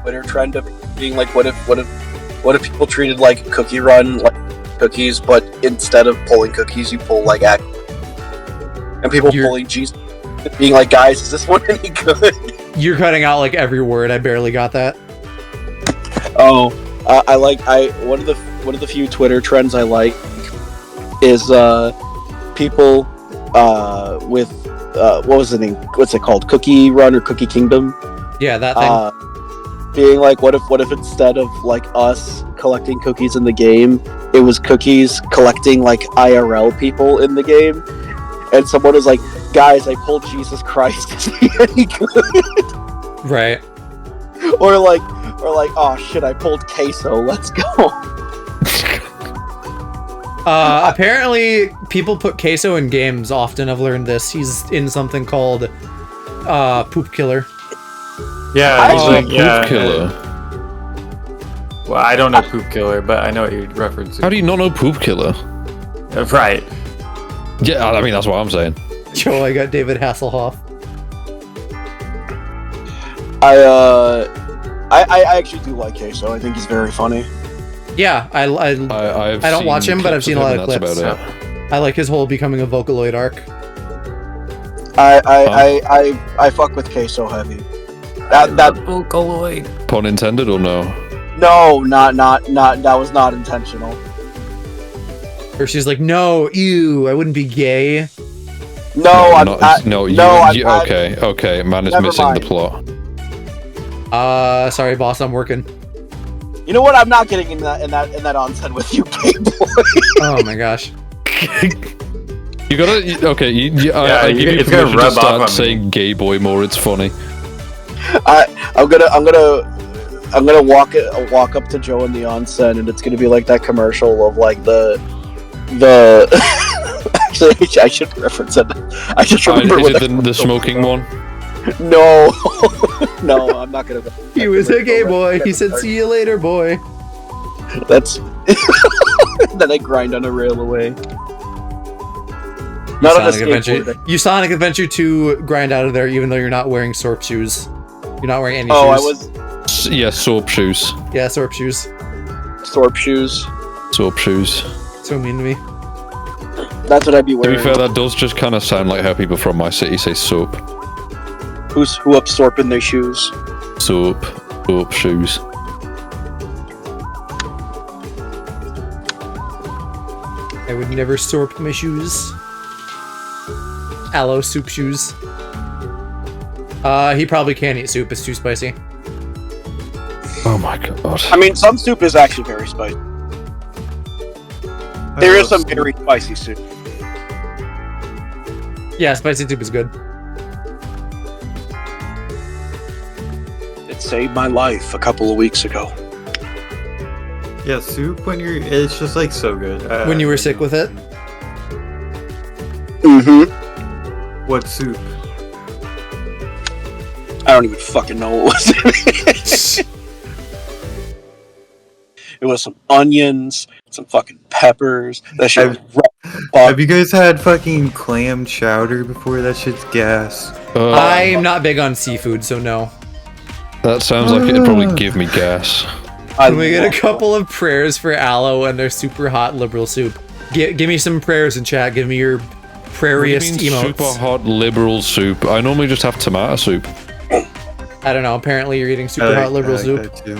Twitter trend of being like, what if people treated like Cookie Run like cookies, but instead of pulling cookies, you pull like act, and people pulling Jesus, being like, guys, is this one any good? You're cutting out like every word. I barely got that. Oh, one of the few Twitter trends I like is people with what was the name? What's it called? Cookie Run or Cookie Kingdom? Yeah, that thing. Being like, what if instead of like us collecting cookies in the game, it was cookies collecting like IRL people in the game, and someone was like, guys, I pulled Jesus Christ. Is he any good? Right. Or like, oh shit, I pulled queso. Let's go. Apparently, people put queso in games often. I've learned this. He's in something called Poop Killer. Yeah, he's like, Poop yeah. Killer. Well, I don't know Poop Killer, but I know what you're referencing. How do you not know Poop Killer? Right. Yeah, I mean that's what I'm saying. Yo, I got David Hasselhoff. I actually do like queso. I think he's very funny. Yeah, I don't watch him, but I've seen a lot of clips. clips. That's about it. I like his whole becoming a Vocaloid arc. I fuck with queso heavy. That Vocaloid. Pun intended or no? no, not that was not intentional. Or she's like, no, ew, I wouldn't be gay. No, Okay, man is Never missing mind. the plot. Sorry, boss, I'm working. You know what? I'm not getting in that onsen with you, gay boy. Oh my gosh. You gotta, okay, I give you it's gonna permission to rub off start on saying gay boy more, it's funny. I'm gonna I'm gonna walk up to Joe in the onsen, and it's gonna be like that commercial of like the. Actually, I should reference it. I just remember is it the smoking one? No, no, I'm not gonna. He was a gay boy. He said, "See you later, boy." That's. Then I grind on a rail away. You Not on a Sonic Adventure. skateboard. You Sonic Adventure 2 grind out of there, even though you're not wearing SORP shoes. You're not wearing any Oh, I shoes. was Yeah, soap shoes. Yeah, SORP shoes. Sorp shoes. Soap shoes. So mean to me. That's what I'd be To wearing. be fair, that does just kind of sound like how people from my city say soap. Who absorbing their shoes? Soap. Soap shoes. I would never SORP my shoes. Aloe soup shoes. He probably can't eat soup. It's too spicy. Oh my god. I mean, some soup is actually very spicy. There is some very spicy soup. Yeah, spicy soup is good. It saved my life a couple of weeks ago. Yeah, soup when it's just like so good. When you were sick with it? Mm-hmm. What soup? I don't even fucking know what was in it. It was some onions, some fucking peppers. That shit was Have you guys had fucking clam chowder before? That shit's gas. I'm not big on seafood, so no. That sounds like it'd probably give me gas. Can we get a couple of prayers for Aloe and their super hot liberal soup? Give me some prayers in chat. Give me your prairie-est emotes. Super hot liberal soup. I normally just have tomato soup. I don't know. Apparently, you're eating super hot liberal soup. That too.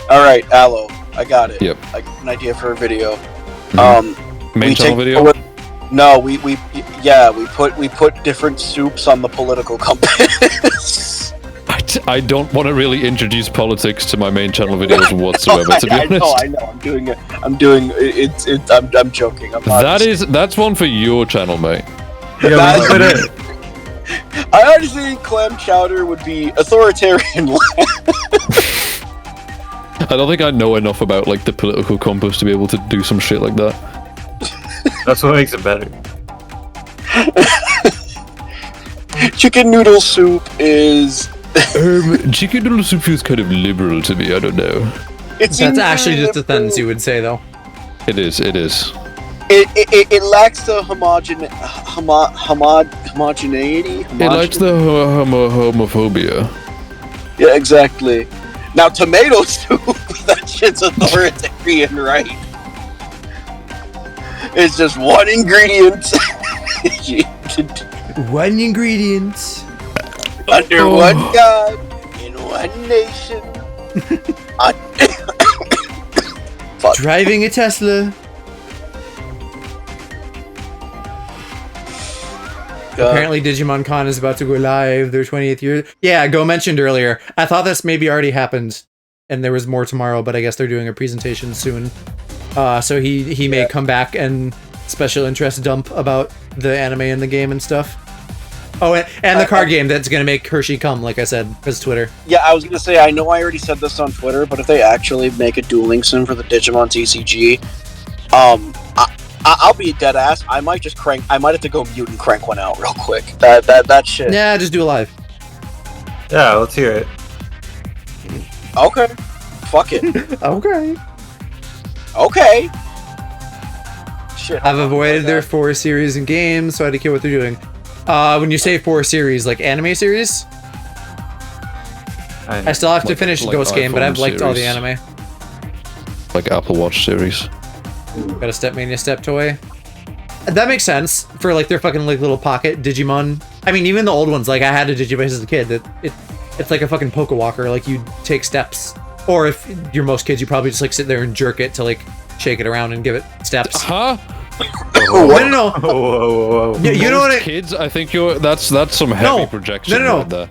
All right, Aloe, I got it. Yep. I got an idea for a video. Main channel video? No, we put different soups on the political compass. I don't want to really introduce politics to my main channel videos whatsoever, to be honest. I know. I'm doing it. I'm joking. I'm not That's one for your channel, mate. Yeah, we put it. I honestly think clam chowder would be authoritarian. I don't think I know enough about like the political compass to be able to do some shit like that. That's what makes it better. Chicken noodle soup is. Chicken noodle soup feels kind of liberal to me. I don't know. That's actually just a sentence you would say, though. It is. It lacks the homogeneity. It lacks the homophobia. Yeah, exactly. Now, tomato soup, that shit's authoritarian, right? It's just one ingredient. One ingredient. Under one God, in one nation. Fuck. Driving a Tesla. Apparently Digimon Con is about to go live, their 20th year. Yeah, Go mentioned earlier. I thought this maybe already happened, and there was more tomorrow, but I guess they're doing a presentation soon. So he may come back and special interest dump about the anime and the game and stuff. Oh, and the card game that's going to make Hershey come, like I said, because Twitter. Yeah, I was going to say, I know I already said this on Twitter, but if they actually make a Duel Links sim for the Digimon TCG, I'll be a dead ass. I might have to go mute and crank one out real quick. That shit. Yeah, just do it live. Yeah, let's hear it. Okay. Fuck it. Okay. Okay. Shit. I've avoided their 4 series and games, so I don't care what they're doing. When you say 4 series, like anime series? I still have to finish Ghost Game, but I've liked all the anime. Like Apple Watch series. Got a Stepmania Step Toy. That makes sense for like their fucking like little pocket Digimon. I mean, even the old ones, like I had a Digivice as a kid. It's like a fucking Pokewalker. Like you take steps, or if you're most kids, you probably just like sit there and jerk it to like shake it around and give it steps. Huh? No. Whoa. You know what? Kids, I think that's some heavy projection. No. Right there.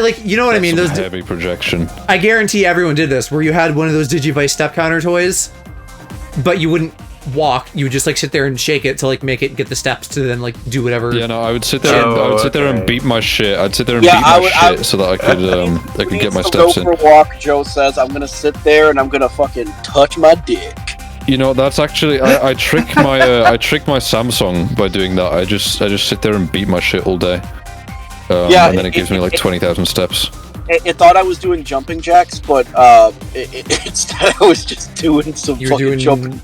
Like you know what I mean? Some Those heavy projection. I guarantee everyone did this, where you had one of those Digivice step counter toys, but you wouldn't walk. You would just like sit there and shake it to like make it get the steps to then like do whatever. Yeah, no, I would sit there. I would sit there and beat my shit. I'd sit there and Yeah, beat my shit so that I could get my steps in. Go for a walk. Joe says I'm gonna sit there and I'm gonna fucking touch my dick. You know, that's actually I trick my Samsung by doing that. I just sit there and beat my shit all day. And then it gives me like 20,000 steps. It thought I was doing jumping jacks, but instead I was just doing some fucking jumping.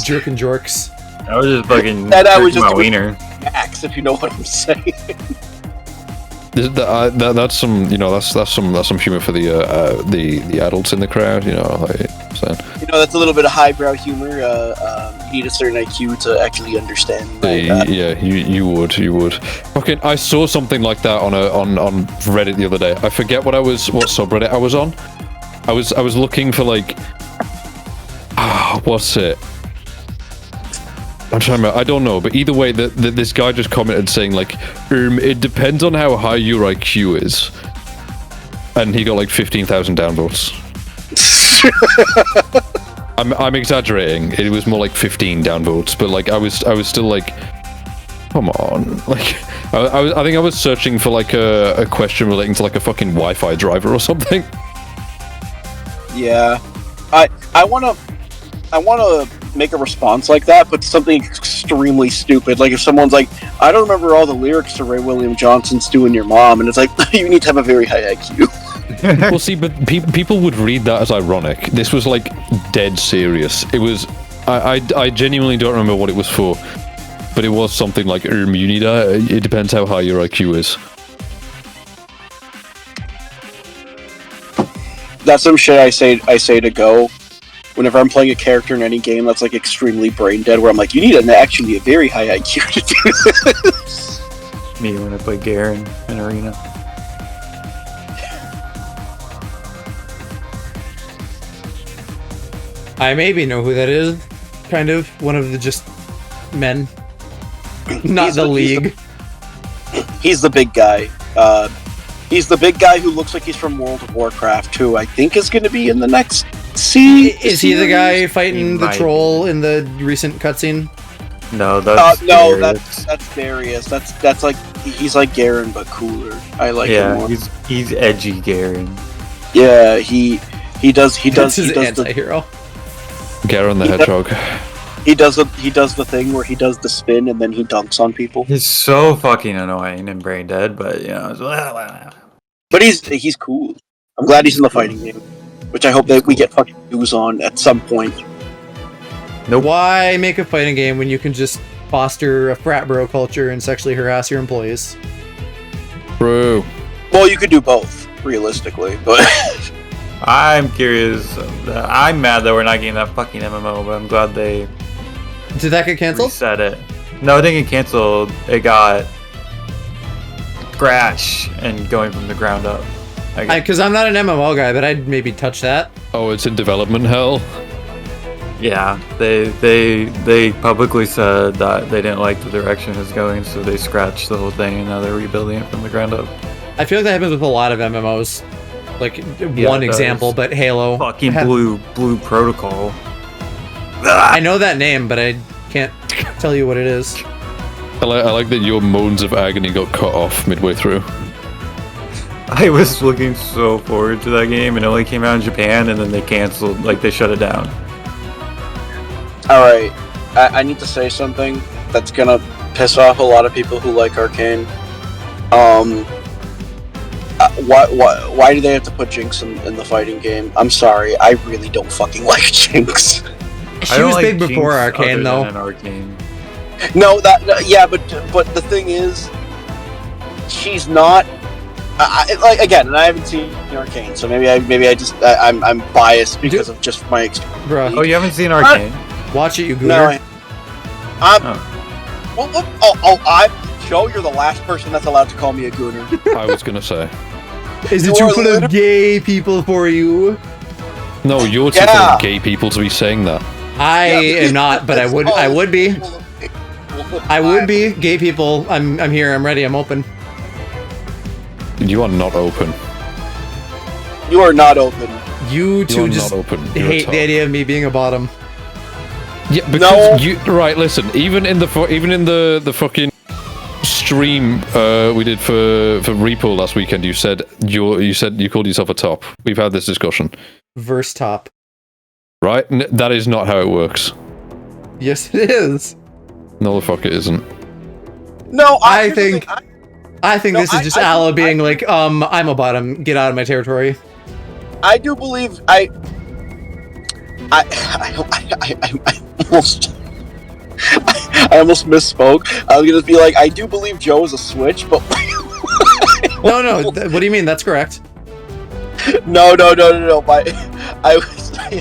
Jerking jorks. I was just fucking and I was just my wiener. Jacks, if you know what I'm saying. That's some, you know, that's some humor for the adults in the crowd, you know. Like I'm saying. You know, that's a little bit of highbrow humor. You need a certain IQ to actually understand. Yeah, you would. Fucking, I saw something like that on Reddit the other day. I forget what subreddit I was on. I was looking for like, what's it? I'm trying to remember. I don't know, but either way, this guy just commented saying like, it depends on how high your IQ is, and he got like 15,000 downvotes. I'm exaggerating. It was more like 15 downvotes, but like I was still like, come on. Like I think I was searching for like a question relating to like a fucking Wi-Fi driver or something. Yeah, I wanna make a response like that, but something extremely stupid. Like if someone's like, I don't remember all the lyrics to Ray William Johnson's "Doing Your Mom," and it's like, you need to have a very high IQ. Well, see, but people would read that as ironic. This was like dead serious. It was. I genuinely don't remember what it was for, but it was something like, you need it depends how high your IQ is. That's some shit I say to go whenever I'm playing a character in any game that's like extremely brain dead, where I'm like, you need actually a very high IQ to do this. Me when I play Garen in Arena. I maybe know who that is. Kind of one of the just men, not the league. He's the big guy. He's the big guy who looks like he's from World of Warcraft, who I think is going to be in the next series. Is he the guy fighting the troll in the recent cutscene? No, that's that's Darius. That's like he's like Garen but cooler. I like him more. He's edgy Garen. Yeah, he does his anti-hero. Garen the Hedgehog. He does the thing where he does the spin and then he dunks on people. He's so fucking annoying and brain dead, but you know. But he's cool. I'm glad he's in the fighting game, which I hope that we get fucking news on at some point. Nope. Why make a fighting game when you can just foster a frat bro culture and sexually harass your employees? Bro. Well, you could do both, realistically, but I'm curious. I'm mad that we're not getting that fucking MMO, but I'm glad they did that get canceled? Reset it. No, it didn't get canceled. It got crash and going from the ground up. Because I'm not an MMO guy, but I'd maybe touch that. Oh, it's in development hell. Yeah, they publicly said that they didn't like the direction it's going, so they scratched the whole thing and now they're rebuilding it from the ground up. I feel like that happens with a lot of MMOs. Like one example, but Halo. Fucking Blue Protocol. I know that name, but I can't tell you what it is. I like that your moans of agony got cut off midway through. I was looking so forward to that game, and it only came out in Japan, and then they canceled, like they shut it down. Alright, I need to say something that's gonna piss off a lot of people who like Arcane. Why do they have to put Jinx in the fighting game? I'm sorry, I really don't fucking like Jinx. She was big before Arcane, though. No, but the thing is, she's not. Like again, and I haven't seen Arcane, so maybe I'm biased because of just my experience. Bruh. Oh, you haven't seen Arcane? Watch it, you gooner. No, I'm Joe. You're the last person that's allowed to call me a gooner. I was gonna say. Is it too full of gay people for you? No, you're too full of gay people to be saying that. I am not, but I would be. I would be. Gay people, I'm here, I'm ready, I'm open. You are not open. You are not open. You two just not open. hate the idea of me being a bottom. Yeah, because you right. Listen, even in the fucking stream we did for R.E.P.O last weekend, you said you called yourself a top. We've had this discussion. Verse top. Right? That is not how it works. Yes, it is. No, the fuck it isn't. No, I think this is just Ala being like, I'm a bottom. Get out of my territory. I do believe I almost misspoke. I was gonna be like, I do believe Joe is a switch, but No. What do you mean? That's correct. no. I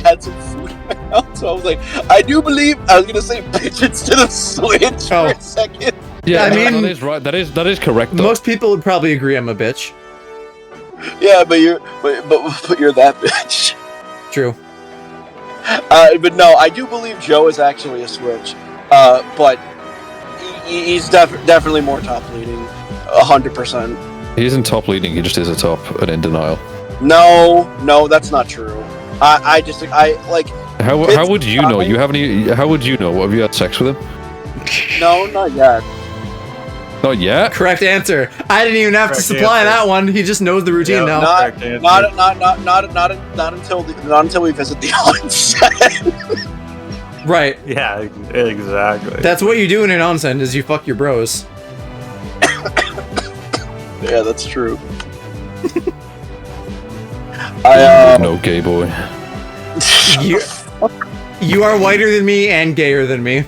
had some food in my mouth, so I was like, I do believe. I was gonna say bitch instead of switch for a second. Yeah, I mean, that is right. That is correct. Though. Most people would probably agree I'm a bitch. Yeah, but you're that bitch. True. But no, I do believe Joe is actually a switch. But he's definitely more top leading, 100%. He isn't top leading. He just is a top and in denial. No, that's not true. I like. How would you know? You haven't. How would you know? Have you had sex with him? No, not yet. Not yet. Correct answer. I didn't even have to supply that one. He just knows the routine now. Not until we visit the onsen. Right. Yeah, exactly. That's what you do in an onsen, is you fuck your bros. Yeah, that's true. No gay boy. You are whiter than me and gayer than me.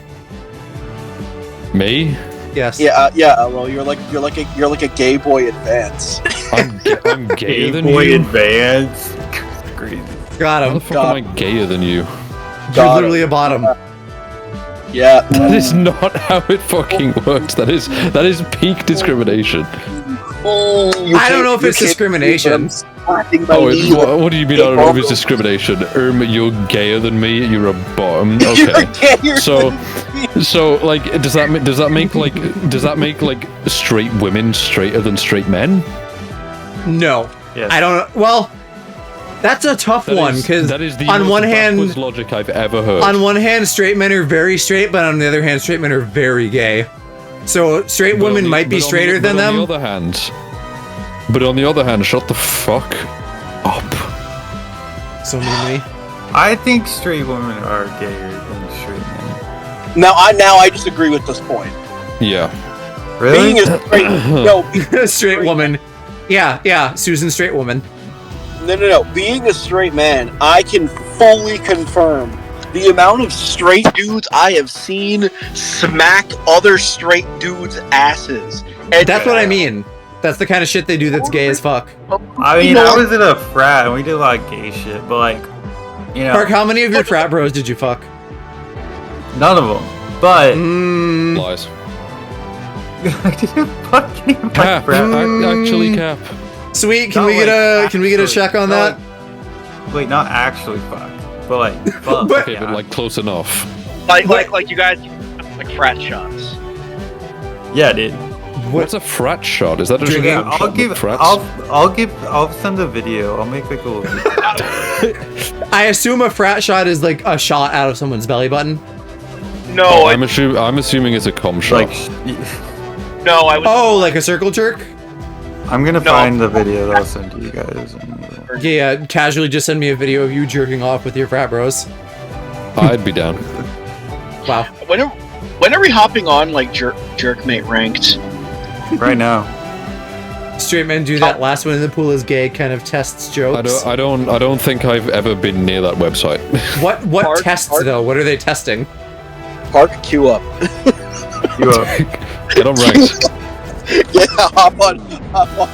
Me? Yes. Yeah. Well, you're like a gay boy advance. I'm gayer than boy you. Advance. Crazy. Got How him. the fuck am I gayer than you? You're literally a bottom. Yeah. That is not how it fucking works. That is peak discrimination. I don't know if it's discrimination. What do you mean? I don't know if it's discrimination. You're gayer than me. You're a bottom. Okay. So like, does that make like straight women straighter than straight men? No. Yes. I don't know. Well, that's a tough one because that is the on most one hand, backwards logic I've ever heard. on one hand, straight men are very straight, but on the other hand, straight men are very gay. So straight women might be straighter than them. On the other hand, shut the fuck up. So mean. I think straight women are gayer than straight men. Now I disagree with this point. Yeah. Really? Being a straight Straight woman. Yeah. Susan, straight woman. No. Being a straight man, I can fully confirm the amount of straight dudes I have seen smack other straight dudes' asses. And That's what I mean. That's the kind of shit they do that's gay as fuck. I mean, I was in a frat and we did a lot of gay shit, but like, you know. Mark, how many of your frat bros did you fuck? None of them. But. Lies. I didn't fucking Cap. Actually, Cap. Sweet. Can we get a check on that? Wait, not actually fuck, but like fuck. But- Okay, but like close enough. Like you guys like frat shots. Yeah, dude. What's a frat shot? Is that just Drinking- a frats? I'll send a video. I'll make like a little video. I assume a frat shot is like a shot out of someone's belly button. No, Oh, I'm assuming it's a cum shot. Like, no, I was. Oh, like a circle jerk? I'm gonna find the video that I'll send to you guys. And, Yeah, casually just send me a video of you jerking off with your frat bros. I'd be down. Wow. When are we hopping on like jerkmate ranked? right now. Straight men do that last one in the pool is gay kind of tests jokes. I don't think I've ever been near that website. What tests though? What are they testing? Park queue up. You up? Get on ranks. Yeah, hop on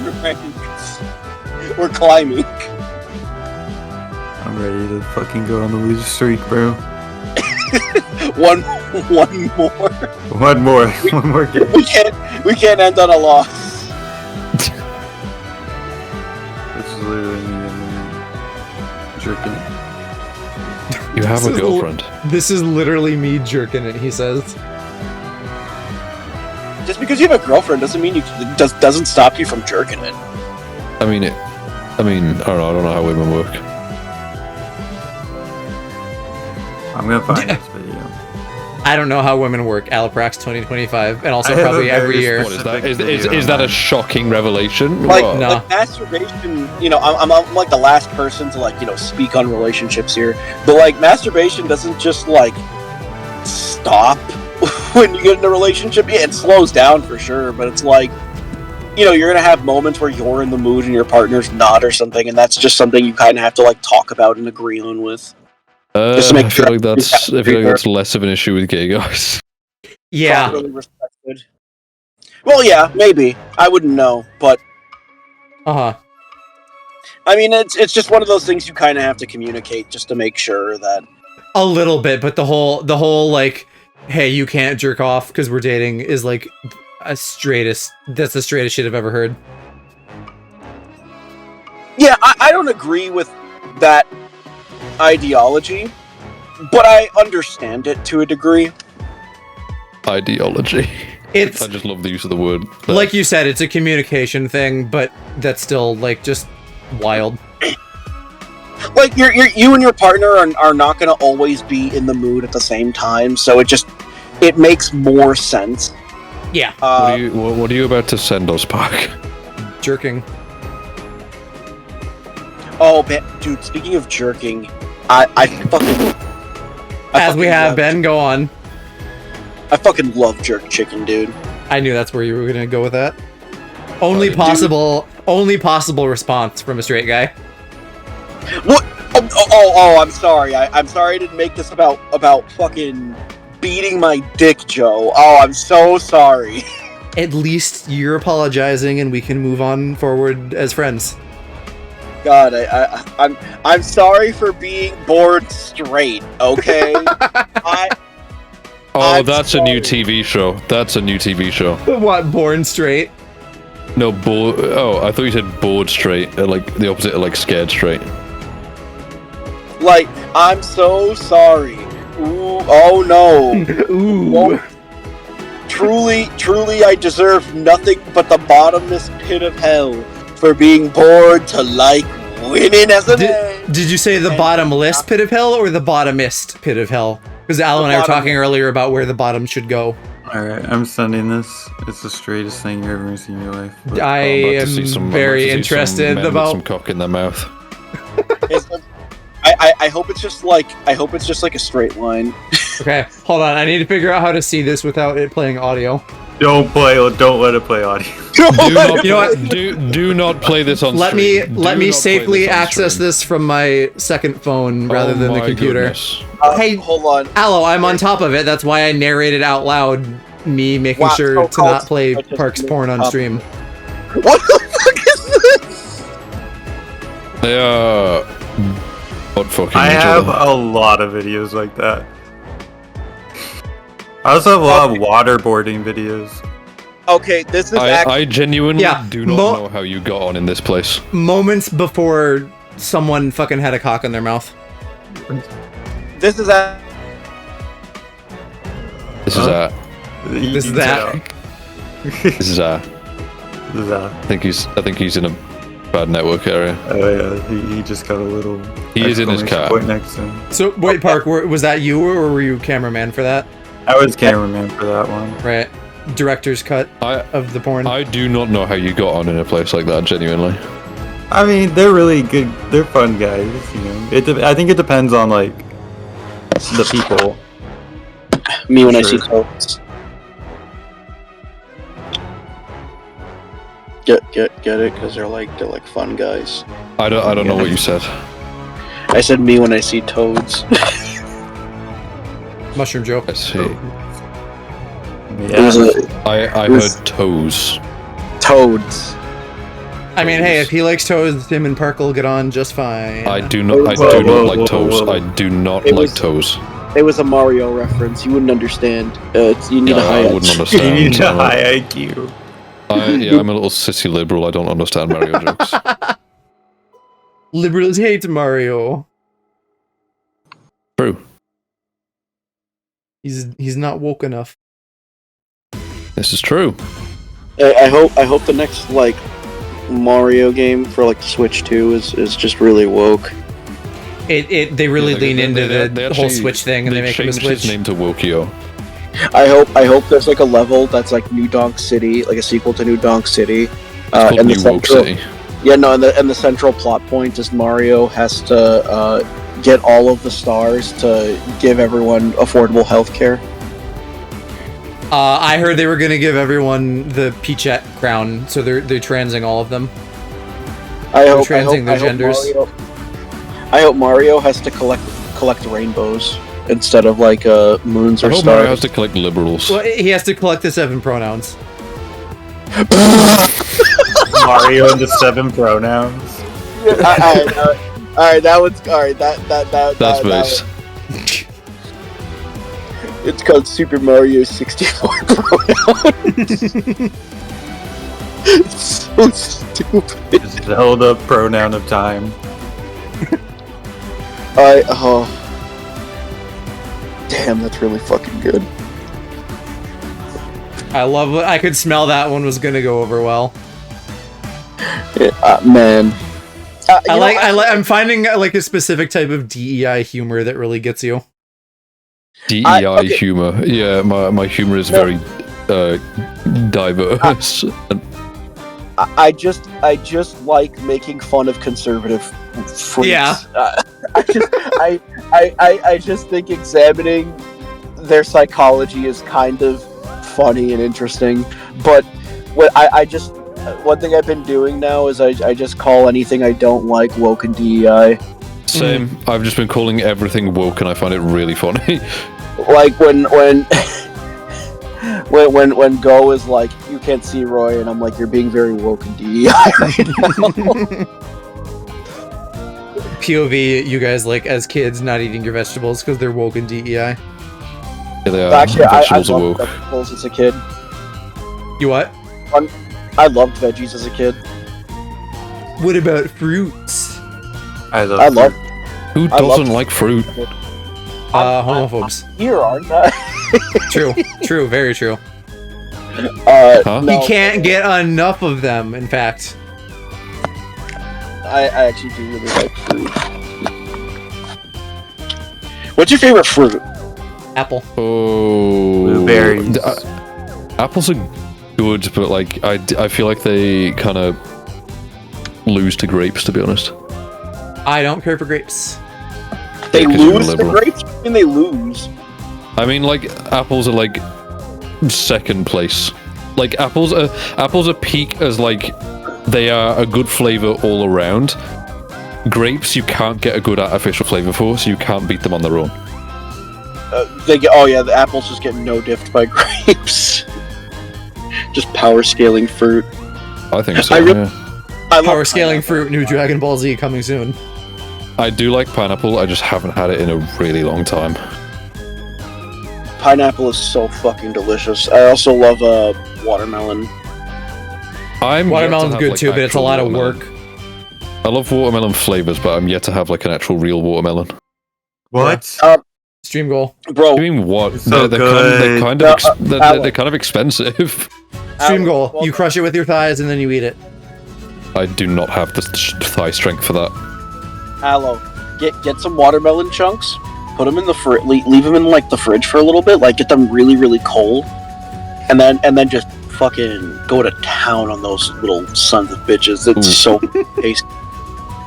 the ranks. We're climbing. I'm ready to fucking go on the loser streak, bro. One more. One more game. We can't end on a loss. This is literally me jerking it. You have a This is girlfriend. This is literally me jerking it, he says. Just because you have a girlfriend doesn't mean doesn't stop you from jerking it. I mean, I don't know how women work. I'm gonna find this video. I don't know how women work. Aloprax 2025, and also I have a probably every very year. What is that? Specific Is that a video. shocking revelation? Like, What? No. like masturbation, you know, I'm like the last person to like, you know, speak on relationships here, but like masturbation doesn't just like stop when you get in a relationship. Yeah, it slows down for sure, but it's like, you know, you're gonna have moments where you're in the mood and your partner's not or something, and that's just something you kind of have to like talk about and agree on with. Just to make I feel sure like that's less of an issue with gay guys. Yeah. properly respected. Well, yeah, maybe. I wouldn't know, but Uh-huh. I mean, it's just one of those things you kind of have to communicate just to make sure that. A little bit, but the whole like, hey, you can't jerk off because we're dating is like that's the straightest shit I've ever heard. Yeah, I don't agree with that ideology, but I understand it to a degree. Ideology. It's I just love the use of the word. like you said, it's a communication thing, but that's still like just wild. Like you and your partner are not going to always be in the mood at the same time, so it makes more sense. Yeah. What are you about to send us, Park? Jerking. Oh, man, dude! Speaking of jerking, I fucking have love- been, go on. I fucking love jerk chicken, dude. I knew that's where you were gonna go with that. Only possible response from a straight guy. What? Oh! I'm sorry. I'm sorry I didn't make this about fucking beating my dick, Joe. Oh, I'm so sorry. At least you're apologizing, and we can move on forward as friends. God, I'm sorry for being bored straight. Okay. I'm That's sorry. a new TV show. That's a new TV show. What? Born straight? No, I thought you said bored straight. Like the opposite of like scared straight. Like, I'm so sorry. Ooh, oh no. Ooh. Well, truly, I deserve nothing but the bottomless pit of hell for being bored to like women as a man. Did you say the bottomless pit of hell or the bottomist pit of hell? Because Alan and I were talking earlier about where the bottom should go. Alright, I'm sending this. It's the straightest thing you've ever seen in your life. But I am very interested about some cock in their mouth. I hope it's just like a straight line. Okay, hold on. I need to figure out how to see this without it playing audio. Don't let it play audio. Do not, You know what? do not play this on Let stream. me Do let me not play safely this on access stream. this from my second phone rather than the my computer. goodness. Hey, Hold on. Aloe, I'm on top of it. That's why I narrated out loud me making Wow, sure so to not close. play I just Parks moved porn on up. stream. What the fuck is this? They are butt fucking I each have other. a lot of videos like that. I also have a lot of waterboarding videos. Okay, this is actually. I genuinely Yeah, do not know how you got on in this place. Moments before someone fucking had a cock in their mouth. This is This is Huh? This is that. This is This is that. I think he's in a bad network area. Oh yeah, he just got a little. He is in his exclamation car. point next to him. So wait, Park, was that you or were you cameraman for that? I was cameraman for that one. Right. Director's cut of the porn. I do not know how you got on in a place like that, genuinely. I mean, they're really good. They're fun guys, you know. I think it depends on like the people. me when I Sure. see toads. Get it? Because they're like fun guys. I don't know what you said. I said me when I see toads. Mushroom joke. I see. It was Yeah. I It was- heard toes. toads. I mean, hey, if he likes toes, him and Park will get on just fine. I do not like toes. I do not It like was- toes. It was a Mario reference. You wouldn't understand. You need a high. I wouldn't You understand. need a high IQ. I'm a little sissy liberal. I don't understand Mario jokes. Liberals hate Mario. True. He's not woke enough. This is true. I hope the next like Mario game for like the Switch 2 is just really woke. They really Yeah, lean into they the actually- whole Switch thing and they make him a changed Switch. his name to Wokio. I hope there's like a level that's like New Donk City, like a sequel to New Donk City. It's called and New Woke City. Yeah, no, and the central plot point is Mario has to get all of the stars to give everyone affordable healthcare. I heard they were gonna give everyone the Peachette crown, so they're transing all of them. Transing their genders. I hope Mario has to collect rainbows instead of like moons or I hope stars. Mario has to collect liberals. Well, he has to collect the 7 pronouns. Mario and the 7 pronouns. Alright, that one's alright. That's based. It's called Super Mario 64 pronoun. It's so stupid. Zelda pronoun of time. Damn, that's really fucking good. I love it. I could smell that one was gonna go over well. Man. I'm finding like a specific type of DEI humor that really gets you. DEI humor. Yeah, my humor is very diverse. I just like making fun of conservative freaks. Yeah. I just think examining their psychology is kind of funny and interesting. But one thing I've been doing now is I just call anything I don't like woke and DEI. Same. I've just been calling everything woke, and I find it really funny. Like when Go is like, you can't see Roy, and I'm like, you're being very woke and DEI right now. POV, you guys like as kids not eating your vegetables because they're woke and DEI. Yeah, they are. Actually, I Vegetables are loved woke. vegetables as a kid. You what? I loved veggies as a kid. What about fruits? I love. Who I love- doesn't like fruit? Homophobes. Here, aren't I? True, very true. Huh? No, You can't get enough of them, in fact. I actually do really like fruit. What's your favorite fruit? Apple. Oh, Blueberries. Apples are good, but like I feel like they kind of lose to grapes, to be honest. I don't care for grapes. They 'cause you're a lose the liberal. grapes? What do you mean they lose? I mean, like apples are like second place. Like apples are peak as like they are a good flavor all around. Grapes you can't get a good artificial flavor for, so you can't beat them on their own. The apples just get no diffed by grapes. Just power scaling fruit. I think so. I really- Yeah. I love Power scaling pineapple. fruit, new Dragon Ball Z coming soon. I do like pineapple. I just haven't had it in a really long time. Pineapple is so fucking delicious. I also love watermelon. Watermelon's good too, but it's a lot of work. I love watermelon flavors, but I'm yet to have like an actual real watermelon. What? Stream goal. Bro, I mean, what? It's so they're good. kind No, of they're kind of expensive. Stream Alan, goal. well You crush it with your thighs and then you eat it. I do not have the thigh strength for that. Aloe, get some watermelon chunks, put them in the leave them in like the fridge for a little bit, like get them really really cold, and then just fucking go to town on those little sons of bitches. It's so tasty.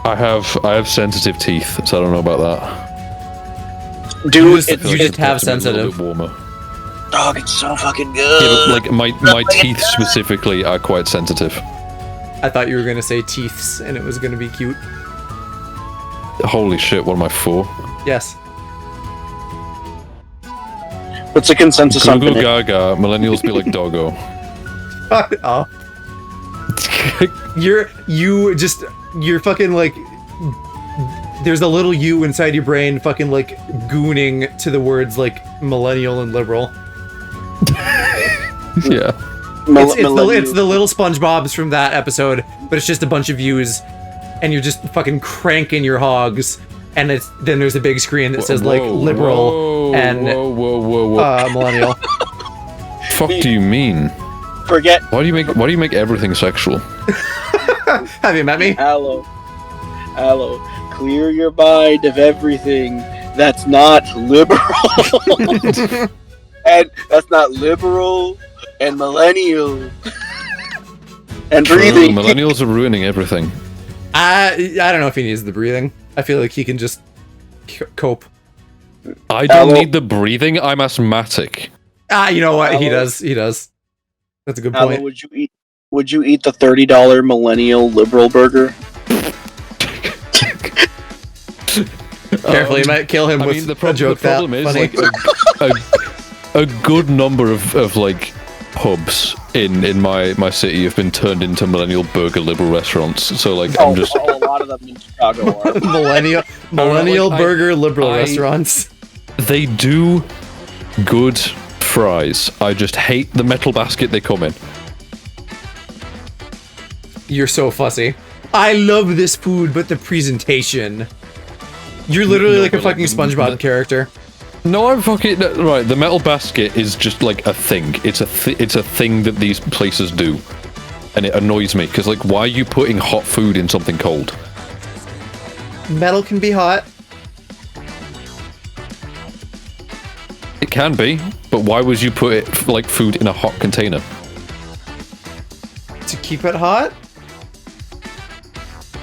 I have sensitive teeth, so I don't know about that. Dude, You just have sensitive. Warmer. dog, it's so fucking Yeah, good. but like my teeth specifically are quite sensitive. I thought you were gonna say teeths and it was gonna be cute. Holy shit! What am I for? Yes. What's the consensus on Google banana? Gaga. Millennials be like doggo. Oh. You're fucking like, there's a little you inside your brain fucking like gooning to the words like millennial and liberal. Yeah. It's the little SpongeBob's from that episode, but it's just a bunch of views, and you're just fucking cranking your hogs, and then there's a big screen that says like liberal and whoa. millennial. Fuck do you mean? Forget Why do you make everything sexual? Have you met me? Aloe. Clear your mind of everything that's not liberal. And that's not liberal and millennial and True, breathing. millennials are ruining everything. I don't know if he needs the breathing. I feel like he can just cope. I don't Aloe- need the breathing. I'm asthmatic. You know what? He Aloe- does. He does. That's a good Alan, point. would you eat the $30 millennial liberal burger? Careful, you might kill him I with mean, the a joke problem that is funny. like a good number of like pubs in my city have been turned into millennial burger liberal restaurants. So like I'm just a lot of them in Chicago are. millennial like, burger liberal I- restaurants. they do good fries. I just hate the metal basket they come in. You're so fussy. I love this food, but the presentation. You're literally No, like a but, like, fucking SpongeBob character. No, I'm fucking right. The metal basket is just like a thing. It's a thing that these places do, and it annoys me because like, why are you putting hot food in something cold? Metal can be hot. It can be, but why would you put it like food in a hot container? To keep it hot?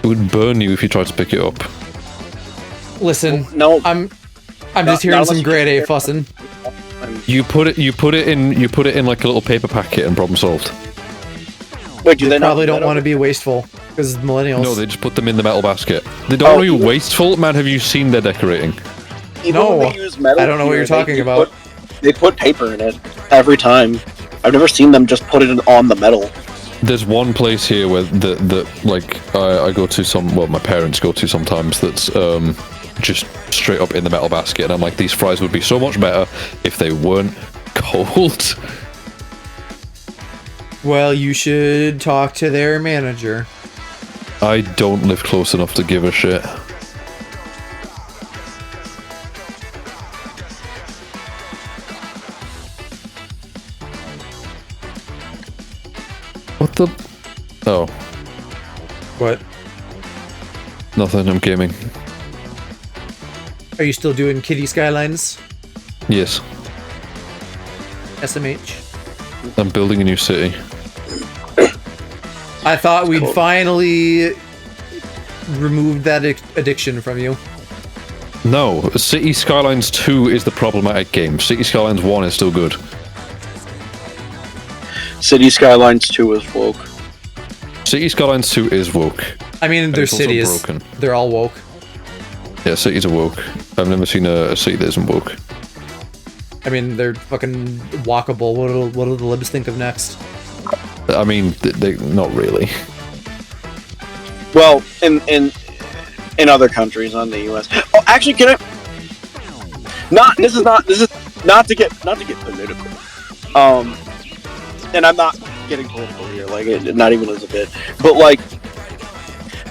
It would burn you if you tried to pick it up. Listen, No, I'm Not- just hearing not some unless grade you- A fussing. You put it in like a little paper packet and problem solved. wait, do They they probably not don't want to be wasteful because millennials. No, they just put them in the metal basket. They don't want to be wasteful, man. Have you seen their decorating? Even No, when they use metal I don't know what here, you're talking about. They put paper in it every time. I've never seen them just put it on the metal. There's one place here where the like I go to my parents go to sometimes that's just straight up in the metal basket, and I'm like, these fries would be so much better if they weren't cold. Well, you should talk to their manager. I don't live close enough to give a shit. What the? Oh, What? nothing. I'm gaming. Are you still doing Kitty Skylines? Yes, SMH? I'm building a new city. I thought we'd Cool. finally removed that addiction from you. No, City Skylines 2 is the problematic game. City Skylines 1 is still good. City Skylines 2 is woke. City Skylines 2 is woke. I mean, their it's also cities, broken. they're all woke. Yeah, cities are woke. I've never seen a city that isn't woke. I mean, they're fucking walkable. What do the libs think of next? I mean, they not really. Well, in other countries, on the U.S. Oh, actually, can I? This is not to get political. And I'm not getting political here, like not even as a bit. But like,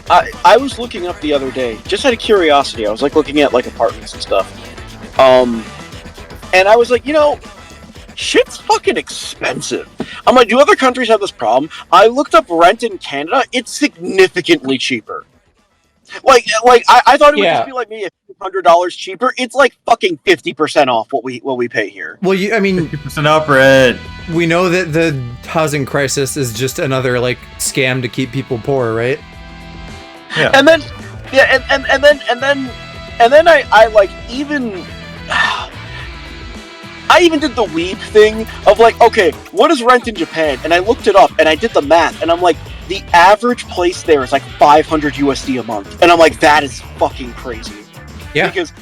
I was looking up the other day, just out of curiosity. I was like looking at like apartments and stuff. And I was like, shit's fucking expensive. I'm like, do other countries have this problem? I looked up rent in Canada. It's significantly cheaper. Like I thought it would Yeah. just be like maybe $100 cheaper. It's like fucking 50% off what we pay here. Well, I mean, 50% up, Red. we know that the housing crisis is just another like scam to keep people poor, right? Yeah. And then I like even I even did the weeb thing of like, okay, what is rent in Japan? And I looked it up and I did the math and I'm like, the average place there is like 500 USD a month. And I'm like, that is fucking crazy. Yeah. Because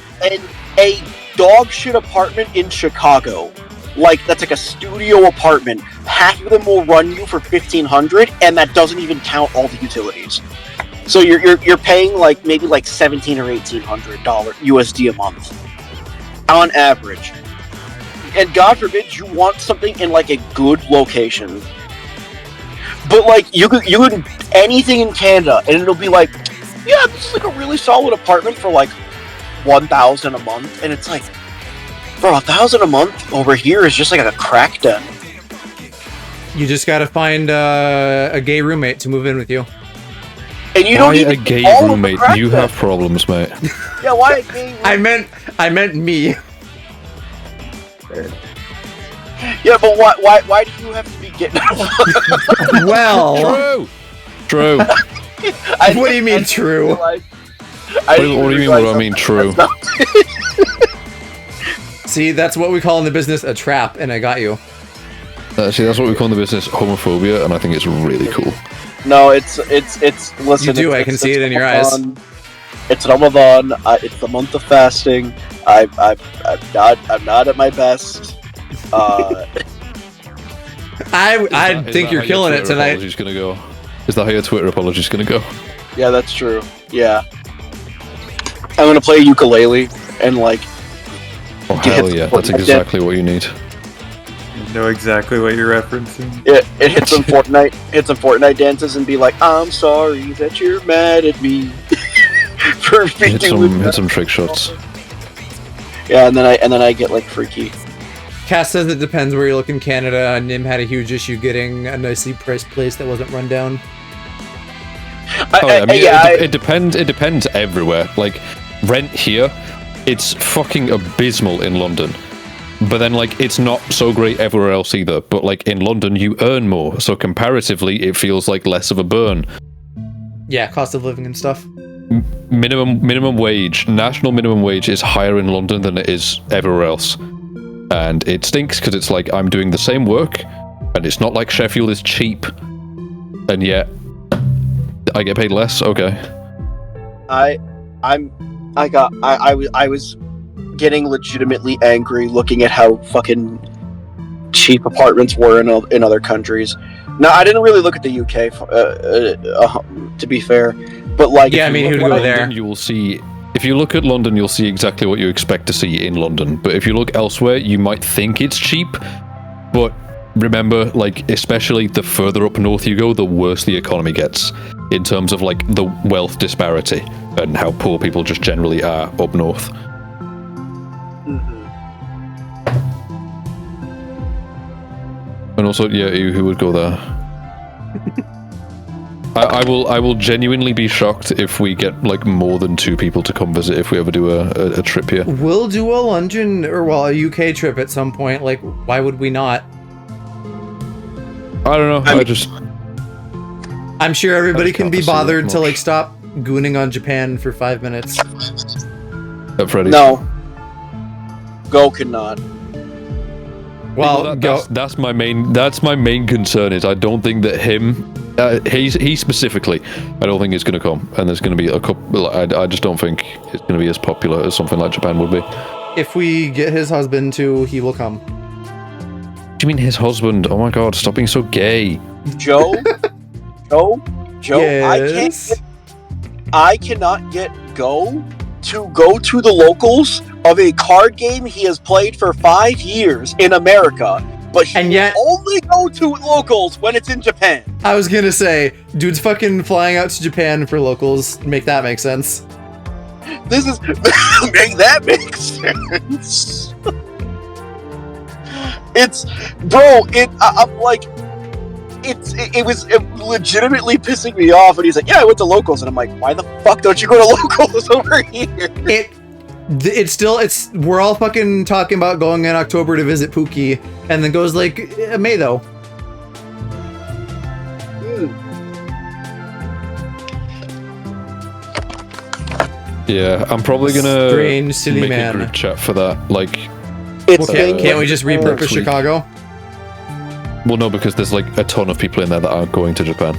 a dog shit apartment in Chicago, like that's like a studio apartment, half of them will run you for $1,500 and that doesn't even count all the utilities. So you're paying like maybe like $1,700 or $1,800 USD a month on average. And God forbid you want something in like a good location. But like you could anything in Canada and it'll be like, yeah, this is like a really solid apartment for like $1,000 a month, and it's like, bro, $1,000 a month over here is just like a crack den. You just gotta find a gay roommate to move in with you. And you Why don't a even gay all of the roommate? crack You den. have problems, mate. Yeah, why a gay roommate? I meant me. Yeah, but why do you have to be getting? Well, True. what do you mean true? What do you mean? What do I mean? True. See, that's what we call in the business a trap, and I got you. See, that's what we call in the business homophobia, and I think it's really cool. No, it's listen. You do. I can see it in your eyes. It's Ramadan. It's the month of fasting. I'm not at my best. I think you're killing it tonight. Gonna go? Is that how your Twitter apology's gonna go? Yeah, that's true. Yeah, I'm gonna play ukulele and like. Oh hell yeah! That's exactly what you need. You know exactly what you're referencing. It hits some Fortnite dances and be like, I'm sorry that you're mad at me. For hit some trick shots. Yeah, and then I get like freaky. Cass says it depends where you look in Canada. Nim had a huge issue getting a nicely priced place that wasn't run down. It depends. It depends everywhere. Like rent here, it's fucking abysmal in London. But then, like, it's not so great everywhere else either. But like in London, you earn more, so comparatively, it feels like less of a burn. Yeah, cost of living and stuff. Minimum wage, national minimum wage is higher in London than it is everywhere else. And it stinks because it's like I'm doing the same work, and it's not like Sheffield is cheap, and yet I get paid less. Okay. I was getting legitimately angry looking at how fucking cheap apartments were in other countries. Now, I didn't really look at the UK, to be fair, but like, yeah, I mean, who'd go there? You will see. If you look at London, you'll see exactly what you expect to see in London. But if you look elsewhere, you might think it's cheap. But remember, like, especially the further up north you go, the worse the economy gets in terms of like the wealth disparity and how poor people just generally are up north. And also, yeah, who would go there? I will genuinely be shocked if we get like more than 2 people to come visit if we ever do a trip here. We'll do a London or a UK trip at some point. Like, why would we not? I don't know. I'm sure everybody can be bothered to like stop gooning on Japan for 5 minutes. Freddy. No. Go cannot. Well, that's my main concern. Is I don't think that he specifically, I don't think it's going to come, and there's going to be a couple. I just don't think it's going to be as popular as something like Japan would be. What if we get his husband too, he will come. do you mean his husband? Oh my god, stop being so gay. Joe, Yes. I cannot get Go to the locals of a card game he has played for 5 years in America, but he only go to locals when it's in Japan. I was gonna say, dude's fucking flying out to Japan for locals. Make that make sense. This is make that make sense. I'm like, it was legitimately pissing me off, and he's like, yeah, I went to locals, and I'm like, why the fuck don't you go to locals over here? We're all fucking talking about going in October to visit Pookie, and then goes like May though. Yeah, I'm probably gonna Strange, silly make man. a group chat for that. Like, Can't we just repurpose Chicago? Well, no, because there's like a ton of people in there that aren't going to Japan.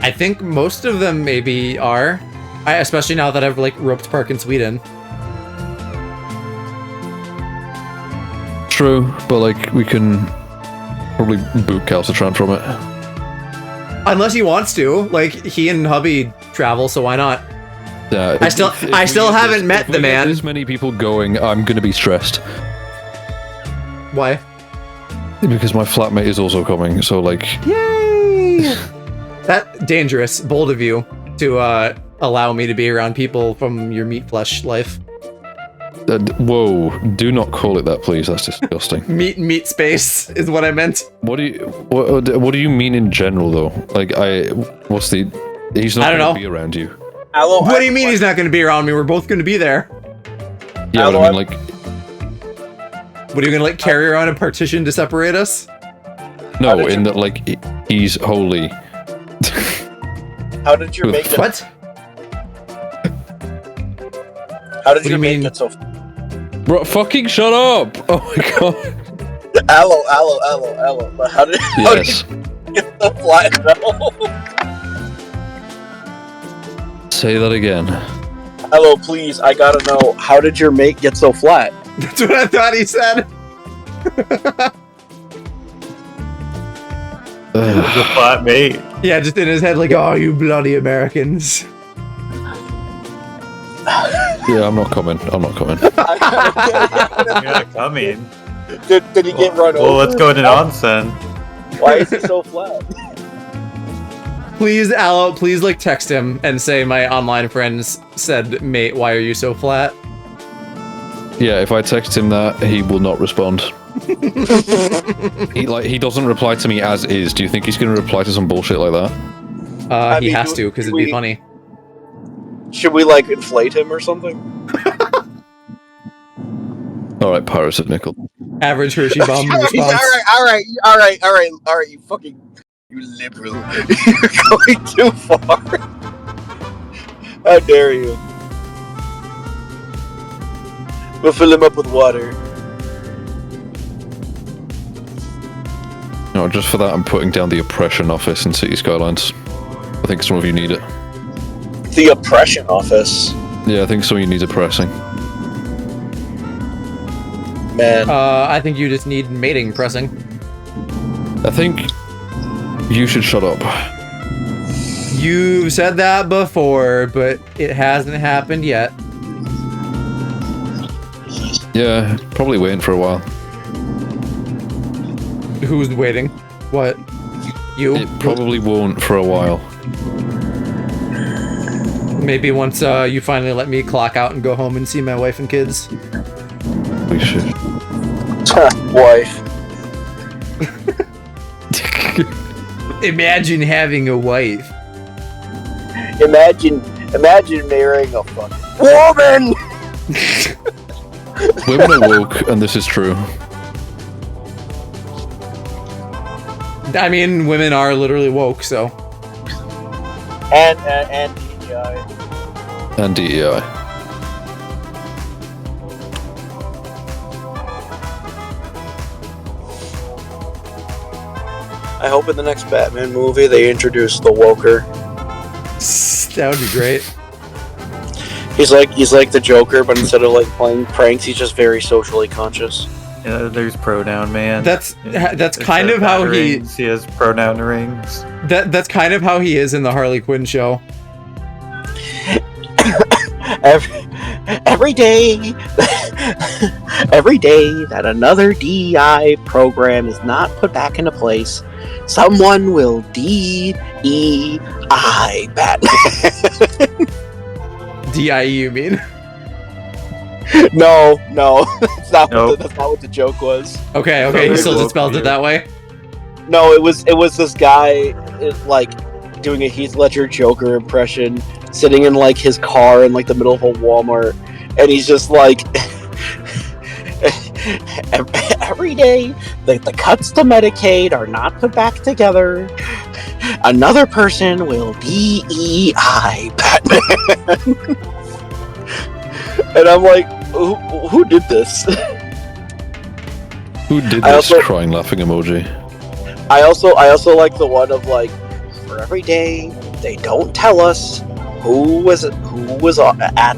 I think most of them maybe are. Especially now that I've like roped Park in Sweden. True, but like we can probably boot Calcitran from it. Unless he wants to. Like, he and hubby travel, so why not? Yeah, I still haven't met the man. There's many people going. I'm gonna be stressed. Why? Because my flatmate is also coming. So like, yay! That dangerous, bold of you to allow me to be around people from your meat flesh life. Whoa! Do not call it that, please. That's disgusting. meat space is what I meant. What do you mean in general though? Like he's not gonna be around you. What do you mean he's not going to be around me? We're both going to be there. Yeah, but I mean, like, What are you gonna like carry around a partition to separate us? No, in that like he's holy. How did your mate get? What? How did do your you mate mean? get so? Bro, fucking shut up! Oh my god. Hello. But how did Yes. you get so flat? Say that again. Hello, please. I gotta know. How did your mate get so flat? That's what I thought he said. It's a flat mate. Yeah, just in his head, like, oh, you bloody Americans. Yeah, I'm not coming. You're not coming. Did he get run over? Well, let's go to nonsense. Why is he so flat? Please, Aloe, please, like, text him and say my online friends said, mate, why are you so flat? Yeah, if I text him that, he will not respond. He doesn't reply to me as is. Do you think he's gonna reply to some bullshit like that? He has to, because it'd be funny. Should we, like, inflate him or something? Alright, Pirates of Nickel. Average Hershey bomb response. All right, you fucking, you liberal. You're going too far. How dare you? We'll fill him up with water. No, just for that, I'm putting down the oppression office in City Skylines. I think some of you need it. The oppression office. Yeah, I think some of you need oppressing. Man. I think you just need mating pressing. I think you should shut up. You've said that before, but it hasn't happened yet. Yeah, probably waiting for a while. Who's waiting? What? You? It probably won't for a while. Maybe once you finally let me clock out and go home and see my wife and kids. We should. Wife. Imagine having a wife. Imagine marrying a fucking woman. Women are woke, and this is true. I mean, women are literally woke, so. And DEI. And DEI. I hope in the next Batman movie they introduce the Woker. That would be great. He's like the Joker, but instead of like playing pranks, he's just very socially conscious. Yeah, there's pronoun man. That's Instead kind of how rings, he has pronoun rings. That's kind of how he is in the Harley Quinn show. Every day that another DEI program is not put back into place, someone will DEI Batman. DIE, you mean? No, that's not Nope. that's not what the joke was. Okay, he still just spelled it that way. No, it was this guy like doing a Heath Ledger Joker impression, sitting in like his car in like the middle of a Walmart, and he's just like, every day the cuts to Medicaid are not put back together. Another person will DEI Batman. And I'm like, who did this? Who did I this also- crying laughing emoji? I also like the one of like, for every day they don't tell us who was at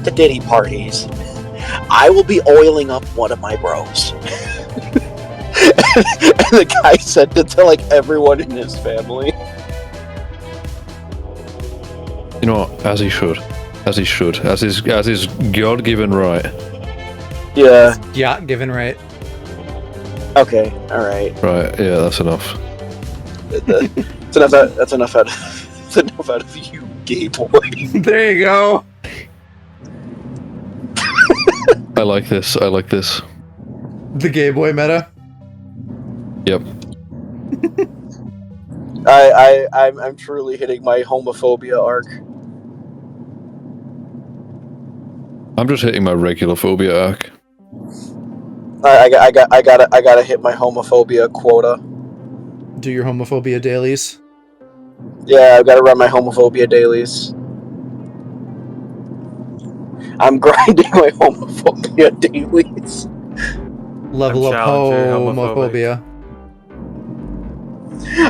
the Diddy parties, I will be oiling up one of my bros. And the guy said it to like everyone in his family. You know what? As he should. As his God-given right. Yeah. Yeah, given right. Okay. All right. Right. Yeah, that's enough. That's enough out of you, gay boy. There you go. I like this. The gay boy meta. Yep. I'm truly hitting my homophobia arc. I'm just hitting my regular phobia arc. I gotta hit my homophobia quota. Do your homophobia dailies. Yeah, I gotta run my homophobia dailies. I'm grinding my homophobia dailies. Level I'm up challenger homophobia.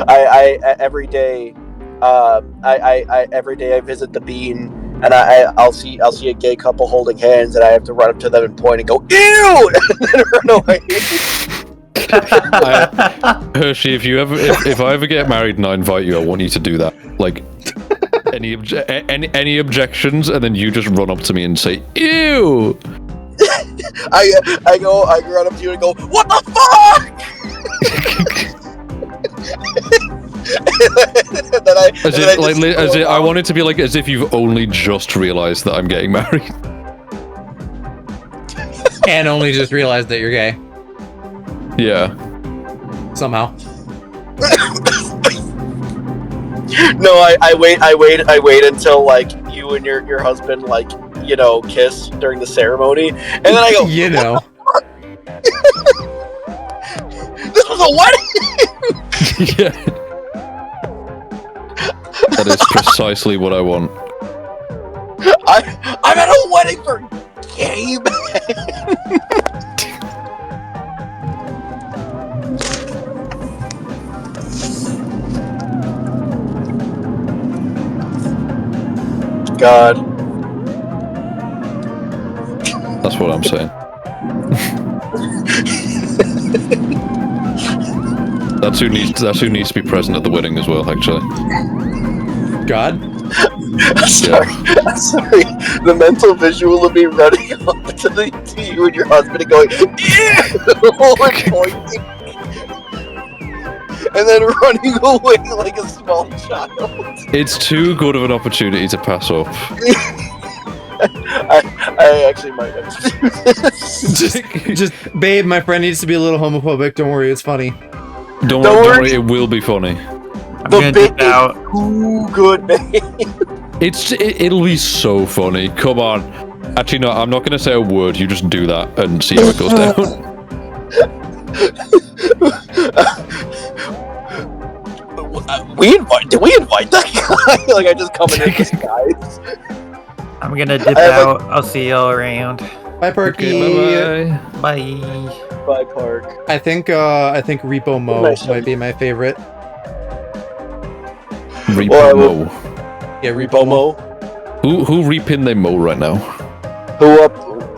I every day, I every day I visit the bean, and I'll see a gay couple holding hands, and I have to run up to them and point and go ew, and then run away. Hershey, if I ever get married and I invite you, I want you to do that. Like, any objections, and then you just run up to me and say ew. I run up to you and go, what the fuck? I want it to be like as if you've only just realized that I'm getting married. And only just realized that you're gay. Yeah. Somehow. No, I wait until like you and your husband like, you know, kiss during the ceremony, and then I go, you know. This was a wedding. Yeah. That is precisely what I want. I'm at a wedding for gay men. God. That's what I'm saying. That's who needs to be present at the wedding as well, actually. God? Sorry. The mental visual of me running up to you and your husband and going, ew, and pointing. And then running away like a small child. It's too good of an opportunity to pass up. I actually might have to do this. Just, babe, my friend needs to be a little homophobic. Don't worry, it's funny. Don't worry, it will be funny. The bit is too good, man. It'll be so funny. Come on. Actually, no, I'm not going to say a word. You just do that and see how it goes down. Did we invite that guy? Like, I just come in disguise. I'm gonna dip out. I'll see y'all around. Bye, Perky. Okay, Bye. Bye, Park. I think R.E.P.O Mo Nice. might be my favorite. REPO Mo. Yeah, R.E.P.O Mo. Who repin they Mo right now?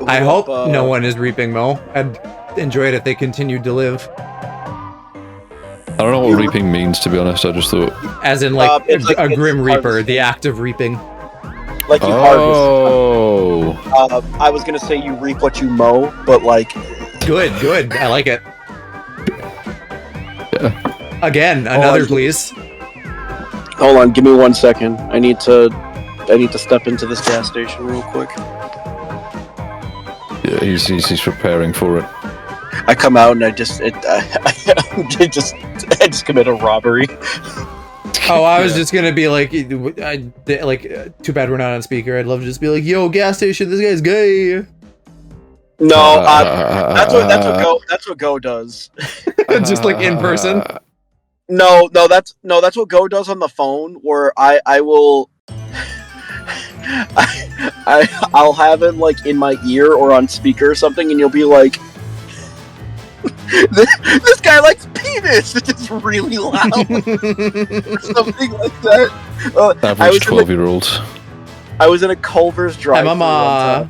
I hope no one is reaping Mo. I'd enjoy it if they continued to live. I don't know what reaping means, to be honest. I just thought... As in, like, it's like a Grim Reaper, harvesting. the act of reaping. Like you harvest. I was gonna say you reap what you mow, but like... Good. I like it. Yeah. Again, another please. Hold on, give me 1 second. I need to step into this gas station real quick. Yeah, he's preparing for it. I come out and I just commit a robbery. Oh, I was just gonna be like, too bad we're not on speaker. I'd love to just be like, yo, gas station, this guy's gay. No, that's what Go does. Just like in person. No, that's what Go does on the phone. Where I will, I'll have him like in my ear or on speaker or something, and you'll be like, this guy likes penis. It's really loud, or something like that. Average 12-year-olds. I was in a Culver's drive-thru Hi, Mama.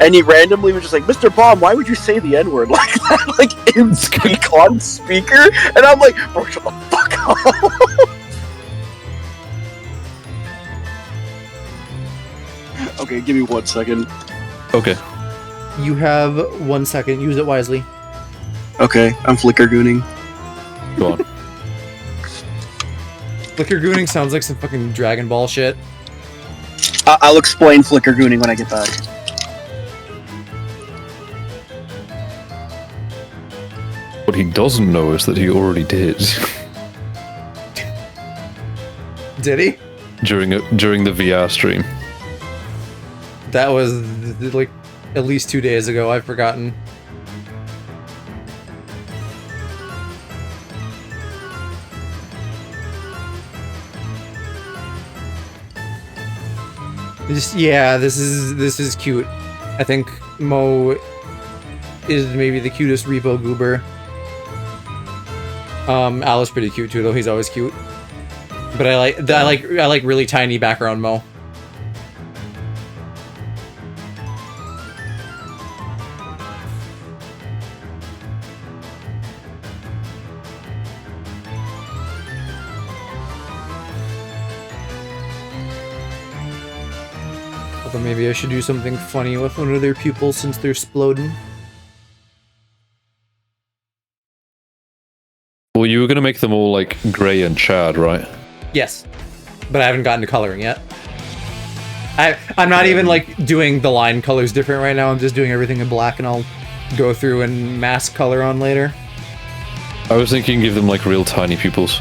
and he randomly was just like, Mr. Bomb, why would you say the N-word like that? Like on speaker? And I'm like, bro, shut the fuck up. Okay, give me 1 second. Okay. You have 1 second. Use it wisely. Okay, I'm flicker gooning. Go on. Flicker gooning sounds like some fucking Dragon Ball shit. I'll explain flicker gooning when I get back. What he doesn't know is that he already did. Did he? During the VR stream. That was like at least 2 days ago. I've forgotten. This is cute. I think Mo is maybe the cutest repo goober. Al is pretty cute too, though. He's always cute. But I like really tiny background Mo. Although maybe I should do something funny with one of their pupils since they're exploding. Well, you were gonna make them all like grey and charred, right? Yes, but I haven't gotten to coloring yet. I'm not even like doing the line colors different right now. I'm just doing everything in black, and I'll go through and mask color on later. I was thinking give them like real tiny pupils.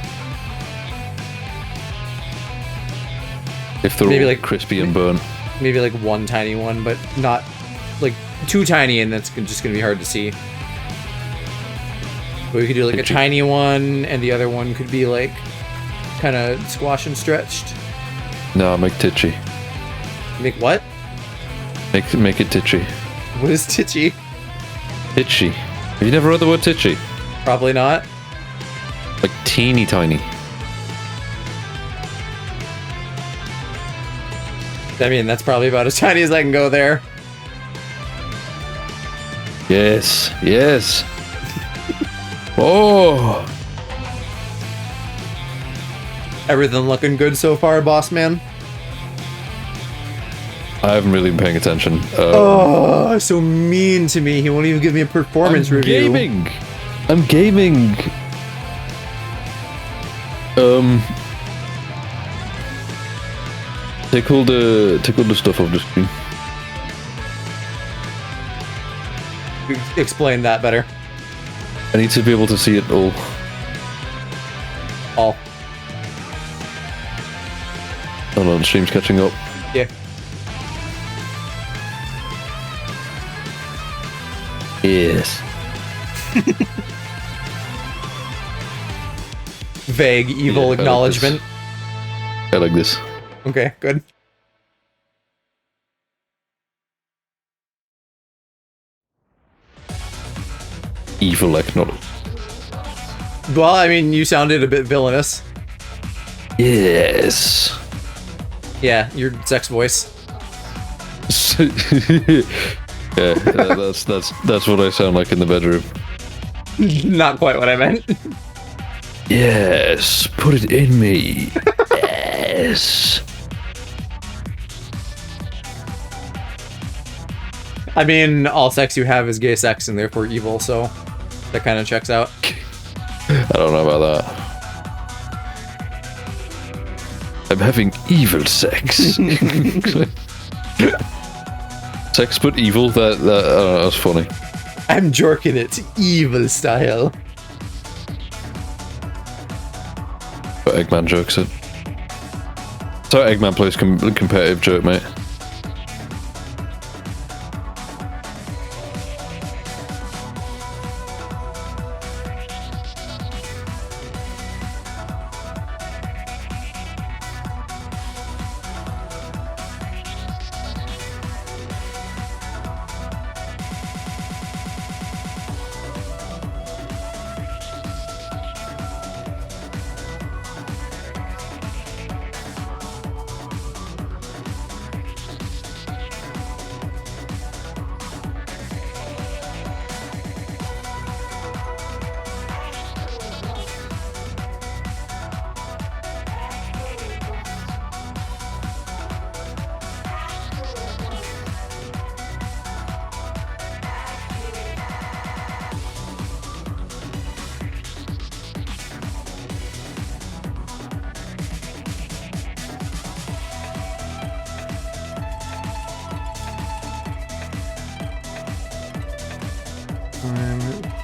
If they're Maybe all like crispy and burnt. Maybe like one tiny one, but not like too tiny, and that's just gonna be hard to see. But we could do like a tiny one, and the other one could be like kind of squash and stretched. No, make titchy. Make what? Make it titchy. What is titchy? Titchy. Have you never heard the word titchy? Probably not. Like teeny tiny. I mean, that's probably about as tiny as I can go there. Yes, yes. Oh. Everything looking good so far, boss man? I haven't really been paying attention. Oh, so mean to me. He won't even give me a performance review. Gaming. I'm gaming. Take all the stuff off the screen. Explain that better. I need to be able to see it all. All. Hold on, stream's catching up. Yeah. Yes. Vague, evil acknowledgement. I like this. Okay, good. Evil acknowledgement. Well, I mean, you sounded a bit villainous. Yes. Yeah, your sex voice. Yeah, that's what I sound like in the bedroom. Not quite what I meant. Yes, put it in me. Yes. I mean, all sex you have is gay sex and therefore evil, so that kind of checks out. I don't know about that. I'm having evil sex. Sex but evil? That I don't know, that's funny. I'm jorking it evil style. But Eggman jokes it. So Eggman plays competitive joke, mate.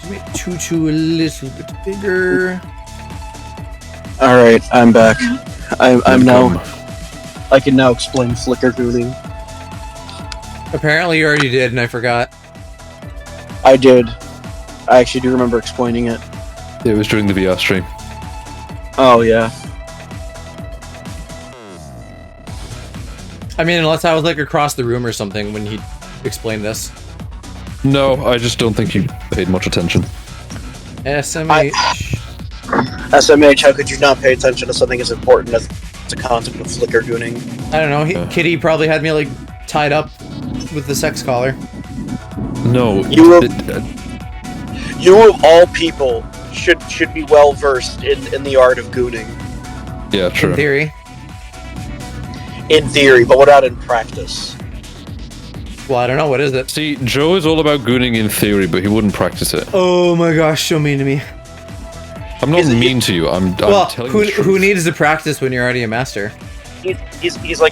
To make Tutu a little bit bigger. All right, I'm back. I'm now. I can now explain flicker gooning. Apparently you already did, and I forgot. I did. I actually do remember explaining it. It was during the VR stream. Oh yeah. I mean, unless I was like across the room or something when he explained this. No, I just don't think you paid much attention. SMH. SMH, how could you not pay attention to something as important as the concept of flicker gooning? I don't know. Kitty probably had me like tied up with the sex collar. No, You of all people should be well versed in the art of gooning. yeah, true. In theory. In theory, but what about in practice? Well, I don't know. What is it? See, Joe is all about gooning in theory, but he wouldn't practice it. Oh my gosh, so mean to me. I'm not mean to you. I'm Well, telling you the truth. who needs to practice when you're already a master? He's like a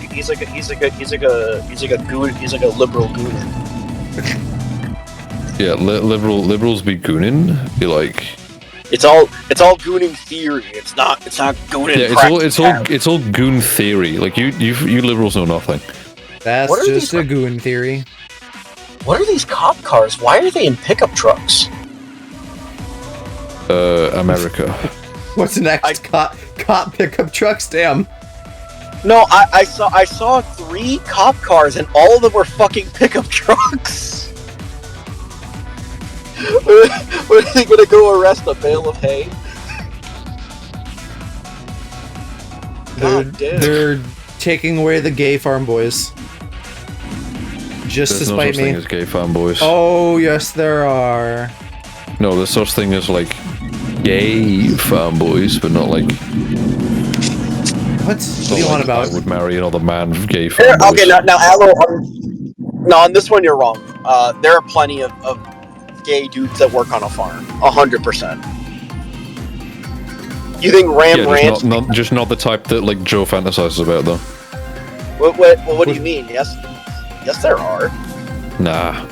liberal gooner. Yeah, liberals be gooning. Be like, It's all gooning theory. It's not gooning. yeah, it's all goon theory. Like you liberals know nothing. That's What are just these- a goon theory. What are these cop cars? Why are they in pickup trucks? America. What's next? Cop pickup trucks? Damn. No, I saw 3 cop cars and all of them were fucking pickup trucks. What are they gonna go arrest a bale of hay? God damn. They're taking away the gay farm boys. Just There's to no spite such me. thing as gay fanboys. Oh, yes, there are. No, there's such thing as like gay fanboys, but not like. What do you want about? I would marry another man of gay There- fanboys. okay, now Aloe, no, on this one you're wrong. There are plenty of gay dudes that work on a farm. 100%. You think Ram Yeah, Ranch? just not the type that like Joe fantasizes about though. What do you mean? Yes, there are. Nah.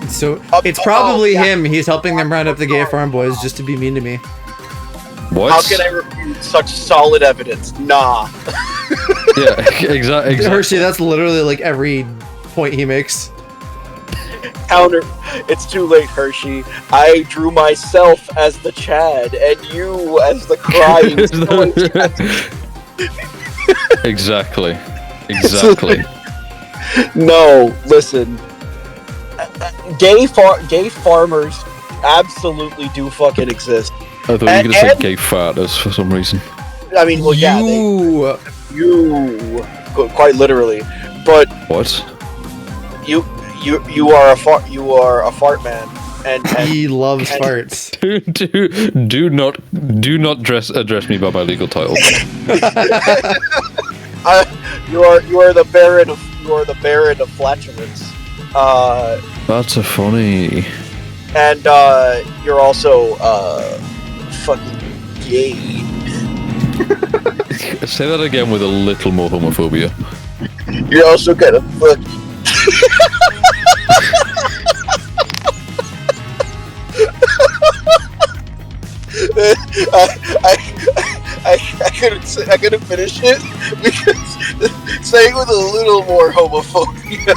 So it's probably him. He's helping them round up the gay farm boys just to be mean to me. What? How can I refute such solid evidence? Nah. Yeah, exactly. Hershey, that's literally like every point he makes. Counter. It's too late, Hershey. I drew myself as the Chad and you as the crying. Exactly. No, listen. Gay farmers absolutely do fucking exist. I thought you were gonna say gay fatters for some reason. I mean, well, yeah, you quite literally, but What? you are a fart man, and He loves farts. Do not address me by my legal title. you are the Baron of flatulence. That's a funny. And you're also fucking gay. Say that again with a little more homophobia. You're also kind of fucking. I couldn't finish it because saying with a little more homophobia.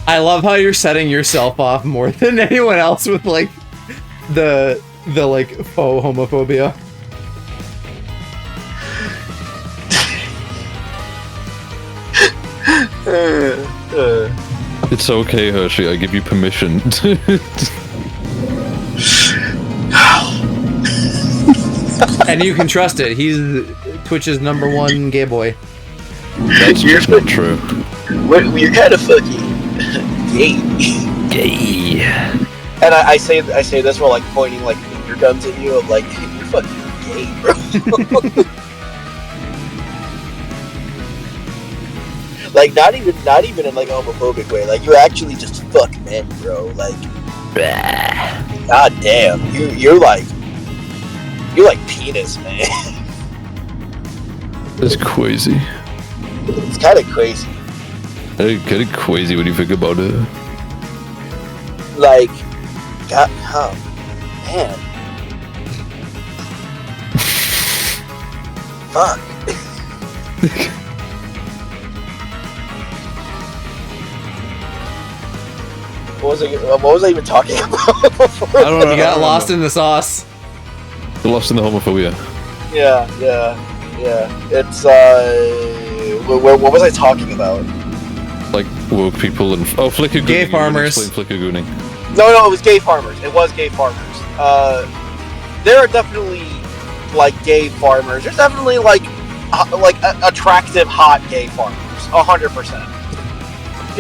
I love how you're setting yourself off more than anyone else with like the like faux homophobia. It's okay, Hershey. I give you permission. And you can trust it. He's Twitch's #1 gay boy. That's just not true. You're kind of fucking gay. Gay. And I say this while like pointing like finger guns at you. I'm like, you're fucking gay, bro. Like not even in like a homophobic way. Like you actually just fuck men, bro. Like, god damn, you're like penis, man. That's crazy. It's kind of crazy. Kind of crazy when you think about it. Like, god, oh, man. Fuck. What was I even talking about before? I don't know. You got lost in the sauce. Lost in the homophobia. Yeah. It's What was I talking about? Like woke people and flicker gooning. Gay farmers. Flicker gooning. No, it was gay farmers. It was gay farmers. There are definitely like gay farmers. There's definitely like attractive, hot gay farmers. 100%.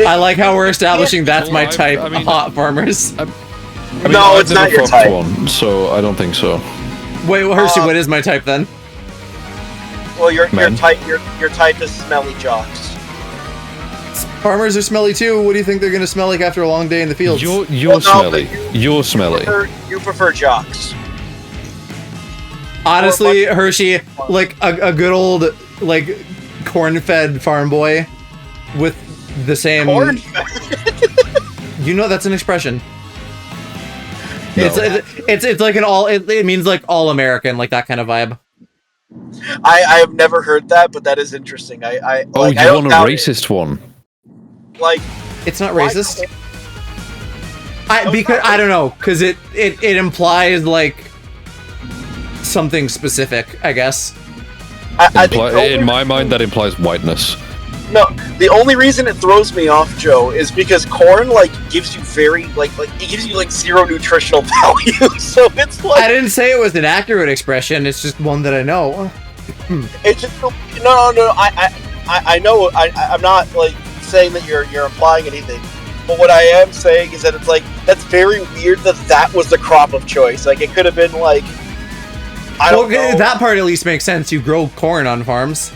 I like how we're establishing that's my Well, type. I mean- hot farmers. I mean, No, I've it's never not your fucked type. one, so I don't think so. Wait, well, Hershey, what is my type then? Well, your Men. type is smelly jocks. Farmers are smelly too. What do you think they're gonna smell like after a long day in the fields? You're Well, no, smelly. but You're smelly. You prefer jocks. Honestly, Hershey, like a good old like corn-fed farm boy with the same. Corn. You know that's an expression. No. It's like an all. It means like all American, like that kind of vibe. I have never heard that, but that is interesting. Oh, like, I you don't want a doubt it. racist one? Like, It's not why racist. corn? Because I don't know, because it implies like something specific, I guess. I think the In only- my mind, that implies whiteness. No, the only reason it throws me off, Joe, is because corn like gives you very like it gives you like zero nutritional value. So it's I like didn't say it was an accurate expression. It's just one that I know. it's just no. I know. I'm not like saying that you're implying anything. But what I am saying is that it's like that's very weird that was the crop of choice. Like it could have been like I don't know. That part at least makes sense. You grow corn on farms.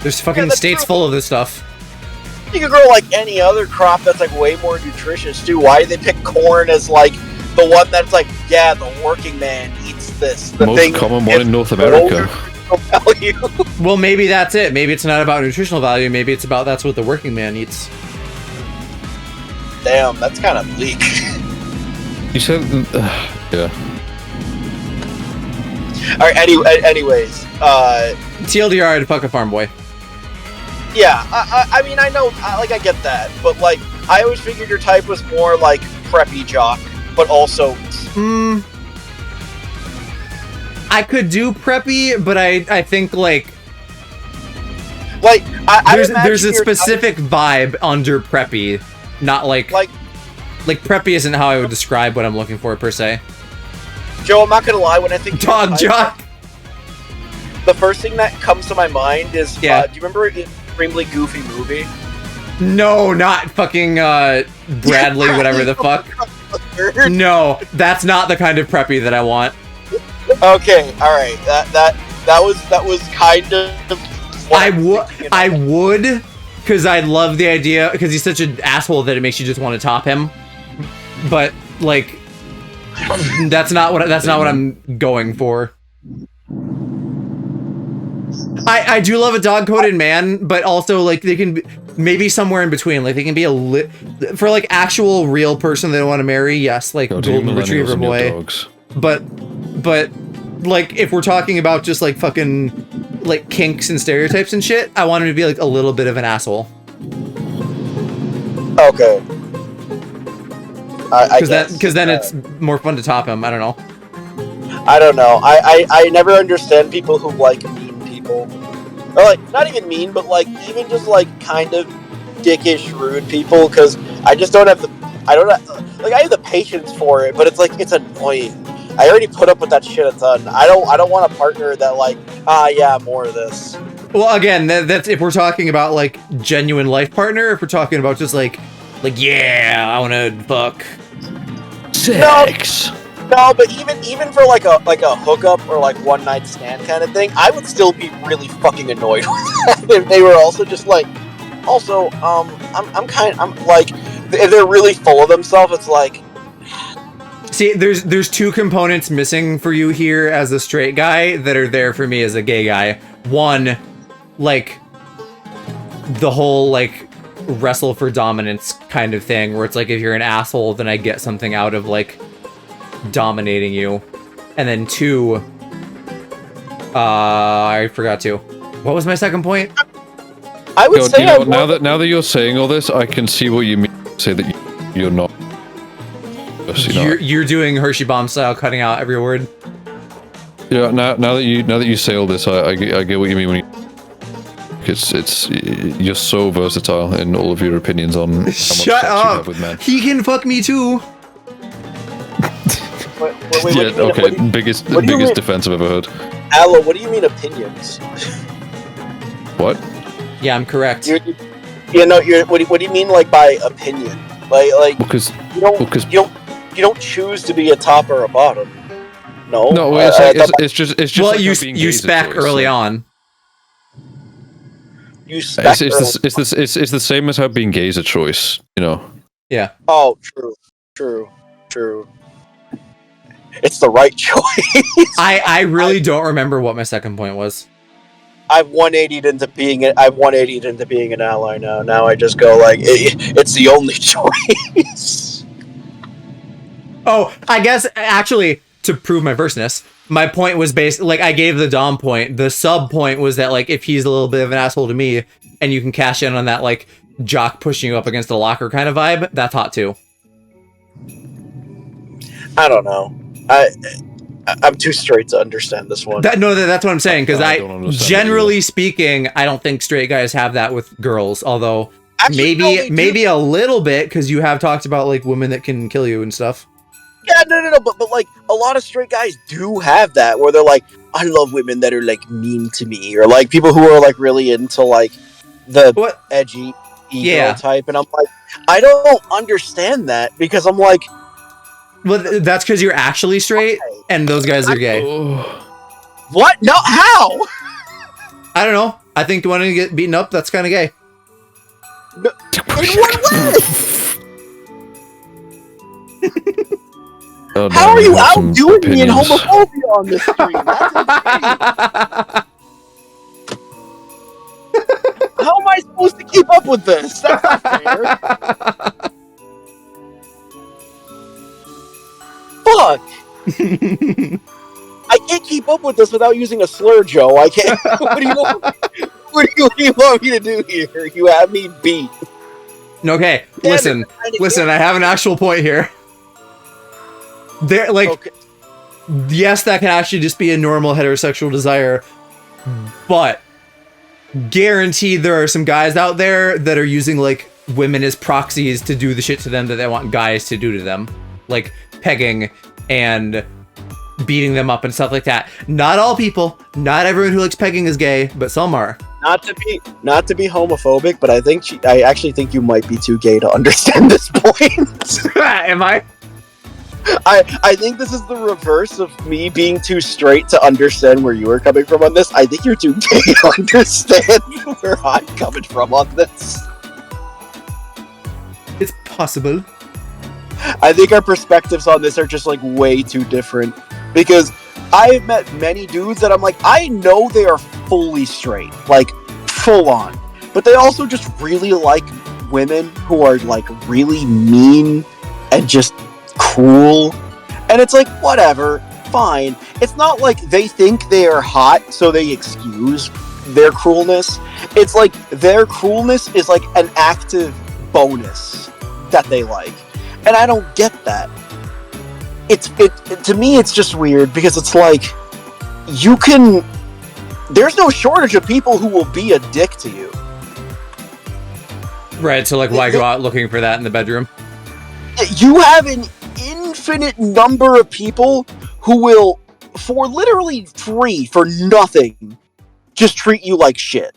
There's fucking that's states true. full of this stuff. You could grow like any other crop that's like way more nutritious too. Why did they pick corn as like the one that's like, yeah, the working man eats this. The Most thing common one is in North low America. nutritional value. Well, maybe that's it. Maybe it's not about nutritional value. Maybe it's about that's what the working man eats. Damn, that's kind of bleak. You said, yeah. All right. Anyways, TLDR, I'd fuck a farm boy. yeah. I mean, I know, I get that, but like, I always figured your type was more like preppy jock, but also. I could do preppy, but I think like Like, there's a imagine your specific vibe under preppy, not like Like- preppy isn't how I would describe what I'm looking for per se. Joe, I'm not gonna lie. When I think Dog jock. the first thing that comes to my mind is, Yeah. do you remember the extremely goofy movie? No, not fucking Bradley, whatever the fuck. No, that's not the kind of preppy that I want. Okay, all right. That was kind of. what I'm thinking I about. would, because I love the idea, because he's such an asshole that it makes you just want to top him. But like, that's not what I'm going for. I do love a dog-coated man, but also like they can be, maybe somewhere in between. Like they can be for like actual real person they want to marry. Yes, like Go to your golden millennials retriever and your boy. dogs. But like if we're talking about just like fucking like kinks and stereotypes and shit, I want him to be like a little bit of an asshole. Okay. I guess. Because then it's more fun to top him. I don't know. I don't know. I never understand people who like mean people, or like not even mean, but like even just like kind of dickish, rude people. Because I just don't have I have the patience for it, but it's like it's annoying. I already put up with that shit a ton. I don't want a partner that like yeah, more of this. Well, again, that's if we're talking about like genuine life partner. If we're talking about just like yeah, I want to fuck. Sex. No, but even for like a hookup or like one night stand kind of thing, I would still be really fucking annoyed with that if they were also just like. Also, I'm like, if they're really full of themselves, it's like. See, there's two components missing for you here as a straight guy that are there for me as a gay guy. One, like the whole like wrestle for dominance kind of thing, where it's like if you're an asshole, then I get something out of like dominating you. And then two, I forgot to. What was my second point? I would God, say you know, I now that you're saying all this, I can see what you mean. Say that you're not. You're doing Hershey bomb style, cutting out every word. Yeah. Now that you say all this, I get what you mean when you. Like it's you're so versatile in all of your opinions on how much Shut sex you up. have with men. He can fuck me too. Yeah, okay. Biggest defense I've ever heard. Aloe, what do you mean opinions? What? Yeah, I'm correct. What do you mean like by opinion? Like Because you don't choose to be a top or a bottom. No. no, it's just Well, like you how being you gay is a spec choice, early like- on. You spec It's the same as how being gay is a choice, you know. Yeah. Oh, true. It's the right choice. I really don't remember what my second point was. I've 180'd into being an ally now. Now I just go like it's the only choice. Oh, I guess actually to prove my verseness, my point was based like I gave the Dom point. The sub point was that like if he's a little bit of an asshole to me, and you can cash in on that like jock pushing you up against a locker kind of vibe, that's hot too. I don't know. I'm too straight to understand this one. That's what I'm saying because I don't understand generally speaking, I don't think straight guys have that with girls. Although Actually, no, maybe a little bit because you have talked about like women that can kill you and stuff. Yeah, no, but like a lot of straight guys do have that where they're like, I love women that are like mean to me, or like people who are like really into like the edgy ego type, and I'm like, I don't understand that because I'm like, well, that's because you're actually straight, and those guys are gay. What? No, how? I don't know. I think wanting to get beaten up, that's kind of gay. No, in what way? Oh, how are you outdoing me in homophobia on this stream? That's insane. How am I supposed to keep up with this? That's not fair. Fuck. I can't keep up with this without using a slur, Joe. I can't. What do you want me to do here? You have me beat. Okay, listen. I have an actual point here. There, like, yes, that can actually just be a normal heterosexual desire, but guaranteed there are some guys out there that are using like women as proxies to do the shit to them that they want guys to do to them, like pegging and beating them up and stuff like that. Not all people, not everyone who likes pegging is gay, but some are. Not to be homophobic, but I actually think you might be too gay to understand this point. Am I? I think this is the reverse of me being too straight to understand where you are coming from on this. I think you're too gay to understand where I'm coming from on this. It's possible. I think our perspectives on this are just like way too different. Because I've met many dudes that I'm like, I know they are fully straight, like full on. But they also just really like women who are like really mean and just cruel, and it's like whatever, fine. It's not like they think they are hot so they excuse their cruelness. It's like their cruelness is like an active bonus that they like, and I don't get that. It to me it's just weird because it's like there's no shortage of people who will be a dick to you, right? So like why go out looking for that in the bedroom? You have an infinite number of people who will, for literally free, for nothing, just treat you like shit.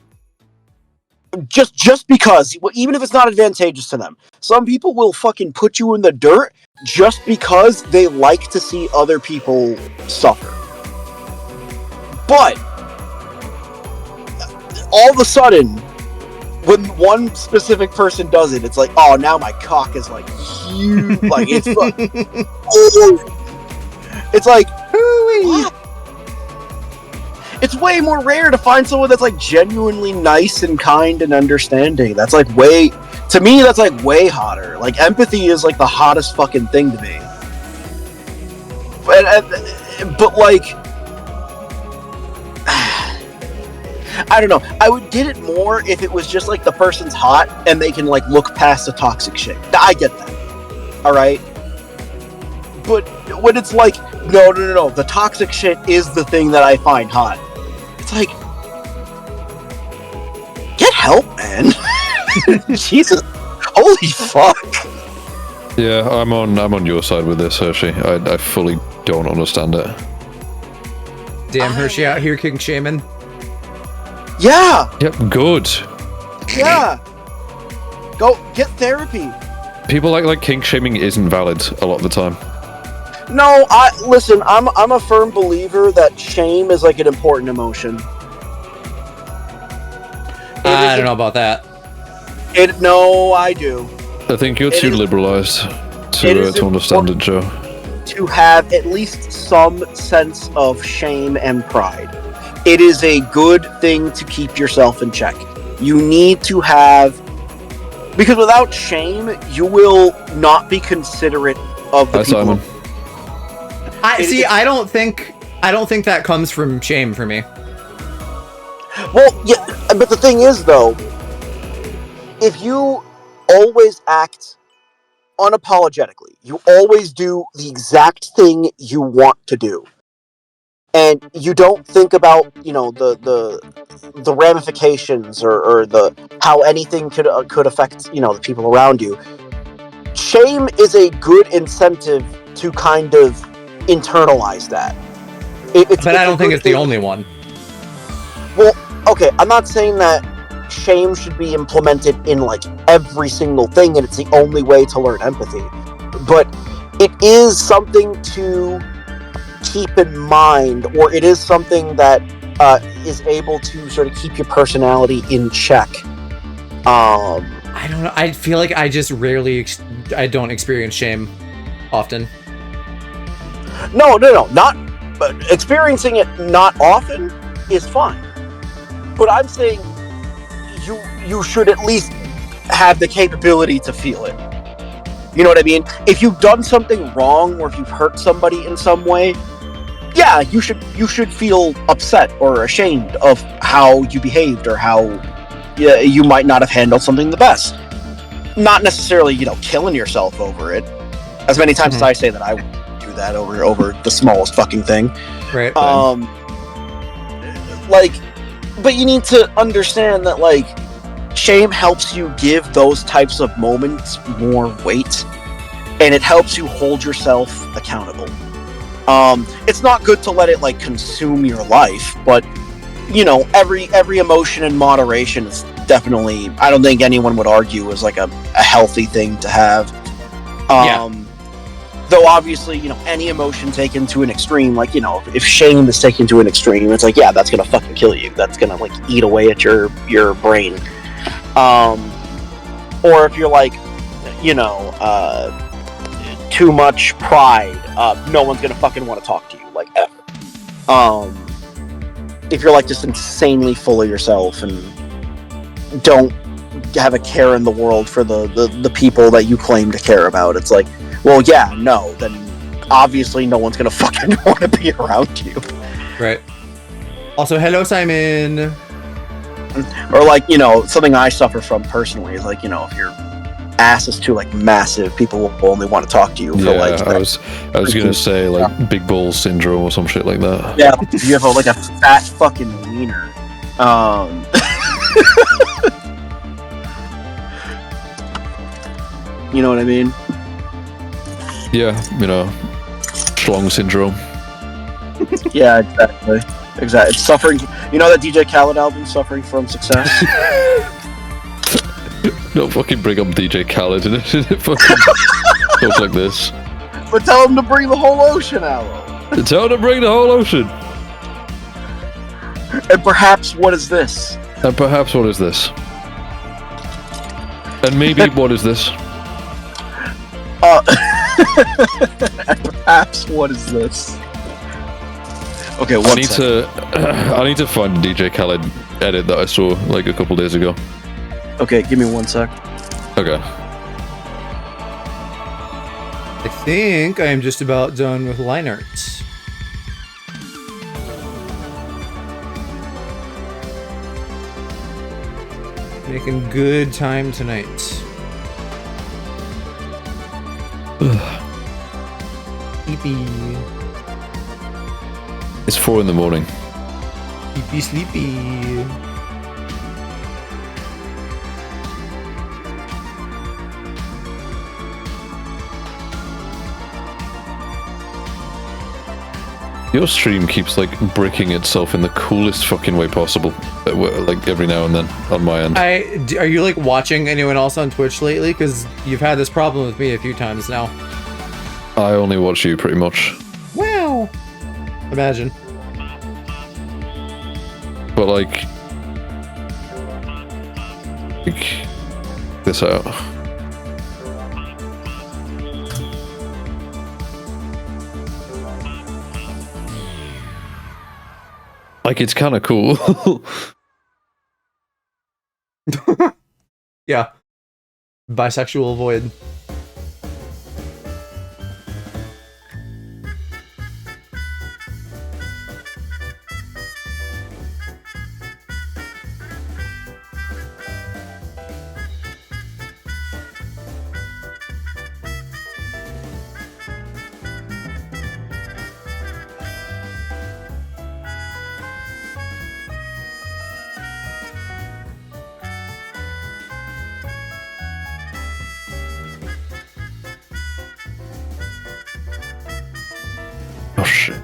Just because, even if it's not advantageous to them. Some people will fucking put you in the dirt just because they like to see other people suffer. But, all of a sudden, when one specific person does it, it's like, oh, now my cock is like huge, like it's like, it's like, what? It's way more rare to find someone that's like genuinely nice and kind and understanding. That's like to me, that's like way hotter. Like empathy is like the hottest fucking thing to me. But like, I don't know. I would get it more if it was just like the person's hot and they can like look past the toxic shit. I get that. All right. But when it's like, no, the toxic shit is the thing that I find hot. It's like, help, man. Jesus, holy fuck. Yeah, I'm on your side with this, Hershey. I fully don't understand it. Damn Hershey out here kicking shaman. Yeah, Yep, good. yeah. Go get therapy. People act like kink shaming isn't valid a lot of the time. No, listen. I'm a firm believer that shame is like an important emotion. I don't know about that. No, I do. I think you're too liberalized to understand it, Joe. To have at least some sense of shame and pride. It is a good thing to keep yourself in check. You need to have, because without shame, you will not be considerate of the Hi, people. Simon. I don't think that comes from shame for me. Well, yeah, but the thing is, though, if you always act unapologetically, you always do the exact thing you want to do, and you don't think about, the ramifications or the how anything could affect, the people around you. Shame is a good incentive to kind of internalize that. It's But I don't think it's the thing. only one. Well, okay, I'm not saying that shame should be implemented in like every single thing and it's the only way to learn empathy, but it is something to keep in mind, or it is something that is able to sort of keep your personality in check. I don't know. I feel like I just rarely I don't experience shame often. No, not experiencing it not often is fine, but I'm saying you should at least have the capability to feel it. You know what I mean? If you've done something wrong or if you've hurt somebody in some way, yeah, you should feel upset or ashamed of how you behaved or how you might not have handled something the best. Not necessarily, killing yourself over it. As many times as I say that I would do that over the smallest fucking thing. Right. But you need to understand that, like, shame helps you give those types of moments more weight, and it helps you hold yourself accountable. It's not good to let it, like, consume your life, but, every emotion in moderation is definitely, I don't think anyone would argue, is, like, a healthy thing to have. Though, obviously, any emotion taken to an extreme, like, if shame is taken to an extreme, it's like, yeah, that's gonna fucking kill you. That's gonna, like, eat away at your brain. Or if you're, like, too much pride, no one's gonna fucking want to talk to you, like, ever. If you're, like, just insanely full of yourself and don't have a care in the world for the people that you claim to care about, it's like, well, yeah, no, then obviously no one's gonna fucking want to be around you. Right. Also, hello, Simon. Or, like, something I suffer from personally is, like, if your ass is too, like, massive, people will only want to talk to you for, like... I was gonna say, like, big balls syndrome or some shit like that. Yeah, you have, like, a fat fucking wiener. You know what I mean? Yeah, schlong syndrome. Yeah, exactly. It's suffering. You know that DJ Khaled album, Suffering from Success? Don't fucking bring up DJ Khaled in it. Fucking stuff like this. But tell him to bring the whole ocean out. Tell him to bring the whole ocean. And perhaps what is this? And perhaps what is this? And maybe what is this? And perhaps what is this? Okay, I need to find the DJ Khaled edit that I saw like a couple days ago. Okay, give me 1 sec. Okay. I think I am just about done with line art. Making good time tonight. Sleepy. It's 4 in the morning. Sleepy, sleepy. Your stream keeps like breaking itself in the coolest fucking way possible, like every now and then on my end. Are you like watching anyone else on Twitch lately? Because you've had this problem with me a few times now. I only watch you pretty much. Wow. Imagine. But like this out. Like, it's kind of cool. Yeah. Bisexual void. Oh shit.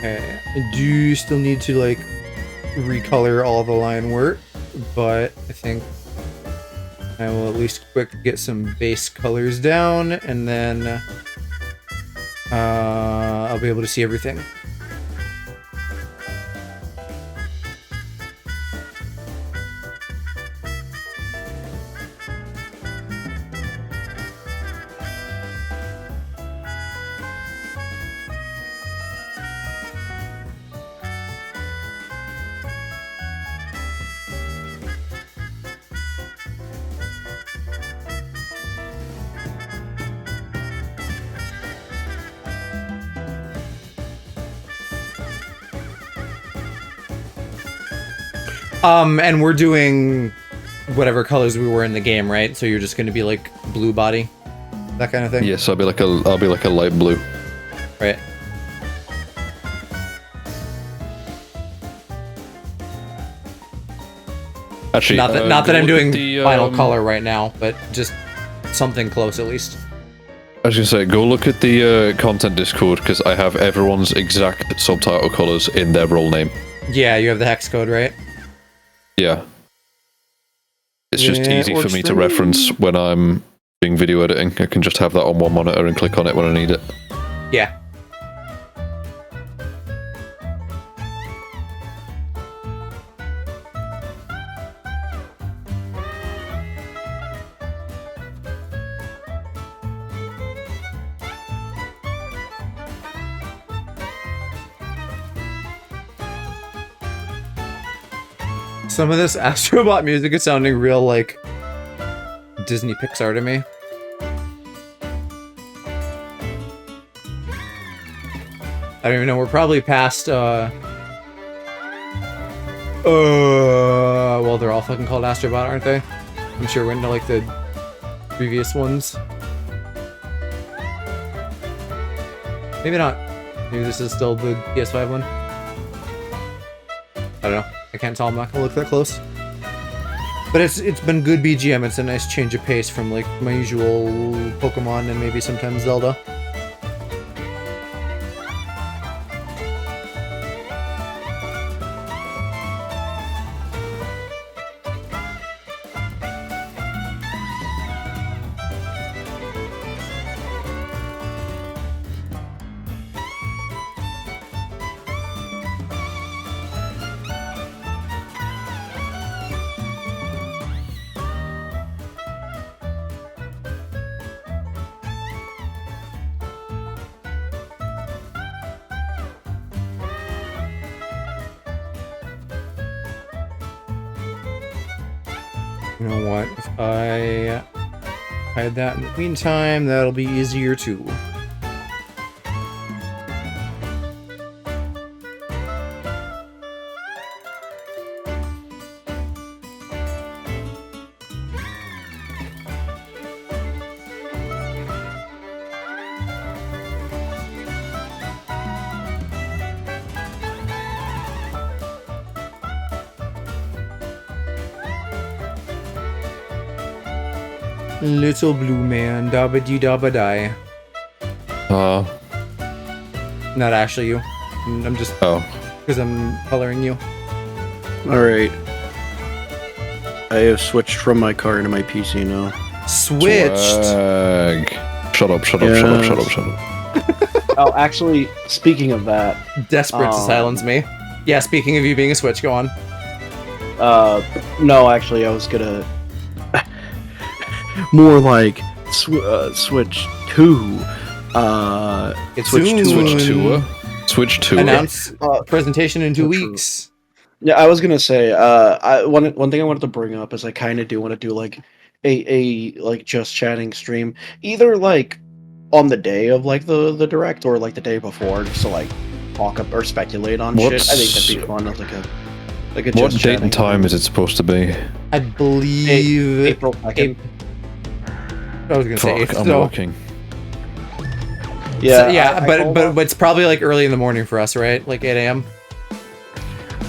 Okay. I do still need to like recolor all the line work, but I think I will at least quick get some base colors down, and then I'll be able to see everything. And we're doing whatever colors we were in the game, right? So you're just going to be like blue body, that kind of thing. Yes, I'll be like a light blue. Right. Actually, Not that I'm doing the, final color right now, but just something close at least. I was gonna say, go look at the content Discord, because I have everyone's exact subtitle colors in their role name. Yeah, you have the hex code, right? Yeah. It's just Yeah, easy for works me for to me. reference when I'm doing video editing. I can just have that on one monitor and click on it when I need it. Yeah. Some of this Astrobot music is sounding real like Disney Pixar to me. I don't even know, we're probably past well, they're all fucking called Astrobot, aren't they? I'm sure we're into like the previous ones. Maybe not. Maybe this is still the PS5 one. I don't know. I can't tell. I'm not gonna look that close. But it's been good BGM. It's a nice change of pace from like my usual Pokemon and maybe sometimes Zelda. You know what? If I Hide that in the meantime. That'll be easier too. Little blue man, dabba dee dabba die. Not actually you. I'm just because I'm coloring you. Alright. I have switched from my car to my PC now. Switched. Shut up. Oh, actually, speaking of that, Desperate to silence me. Yeah, speaking of you being a Switch, go on. no, actually, I was gonna more like Switch 2. It's Switch soon. Switch 2. Announce presentation in 2 weeks. Yeah, I was gonna say, one thing I wanted to bring up is I kind of do want to do like a like just chatting stream, either like on the day of like the direct or like the day before, just to like talk up or speculate on shit. I think that'd be fun as like a What just date and chatting time is it supposed to be? I believe April 2nd. I was gonna say Fuck, 8th, I'm so- working. Yeah, So, yeah, I but it's probably like early in the morning for us, right? Like 8 a.m.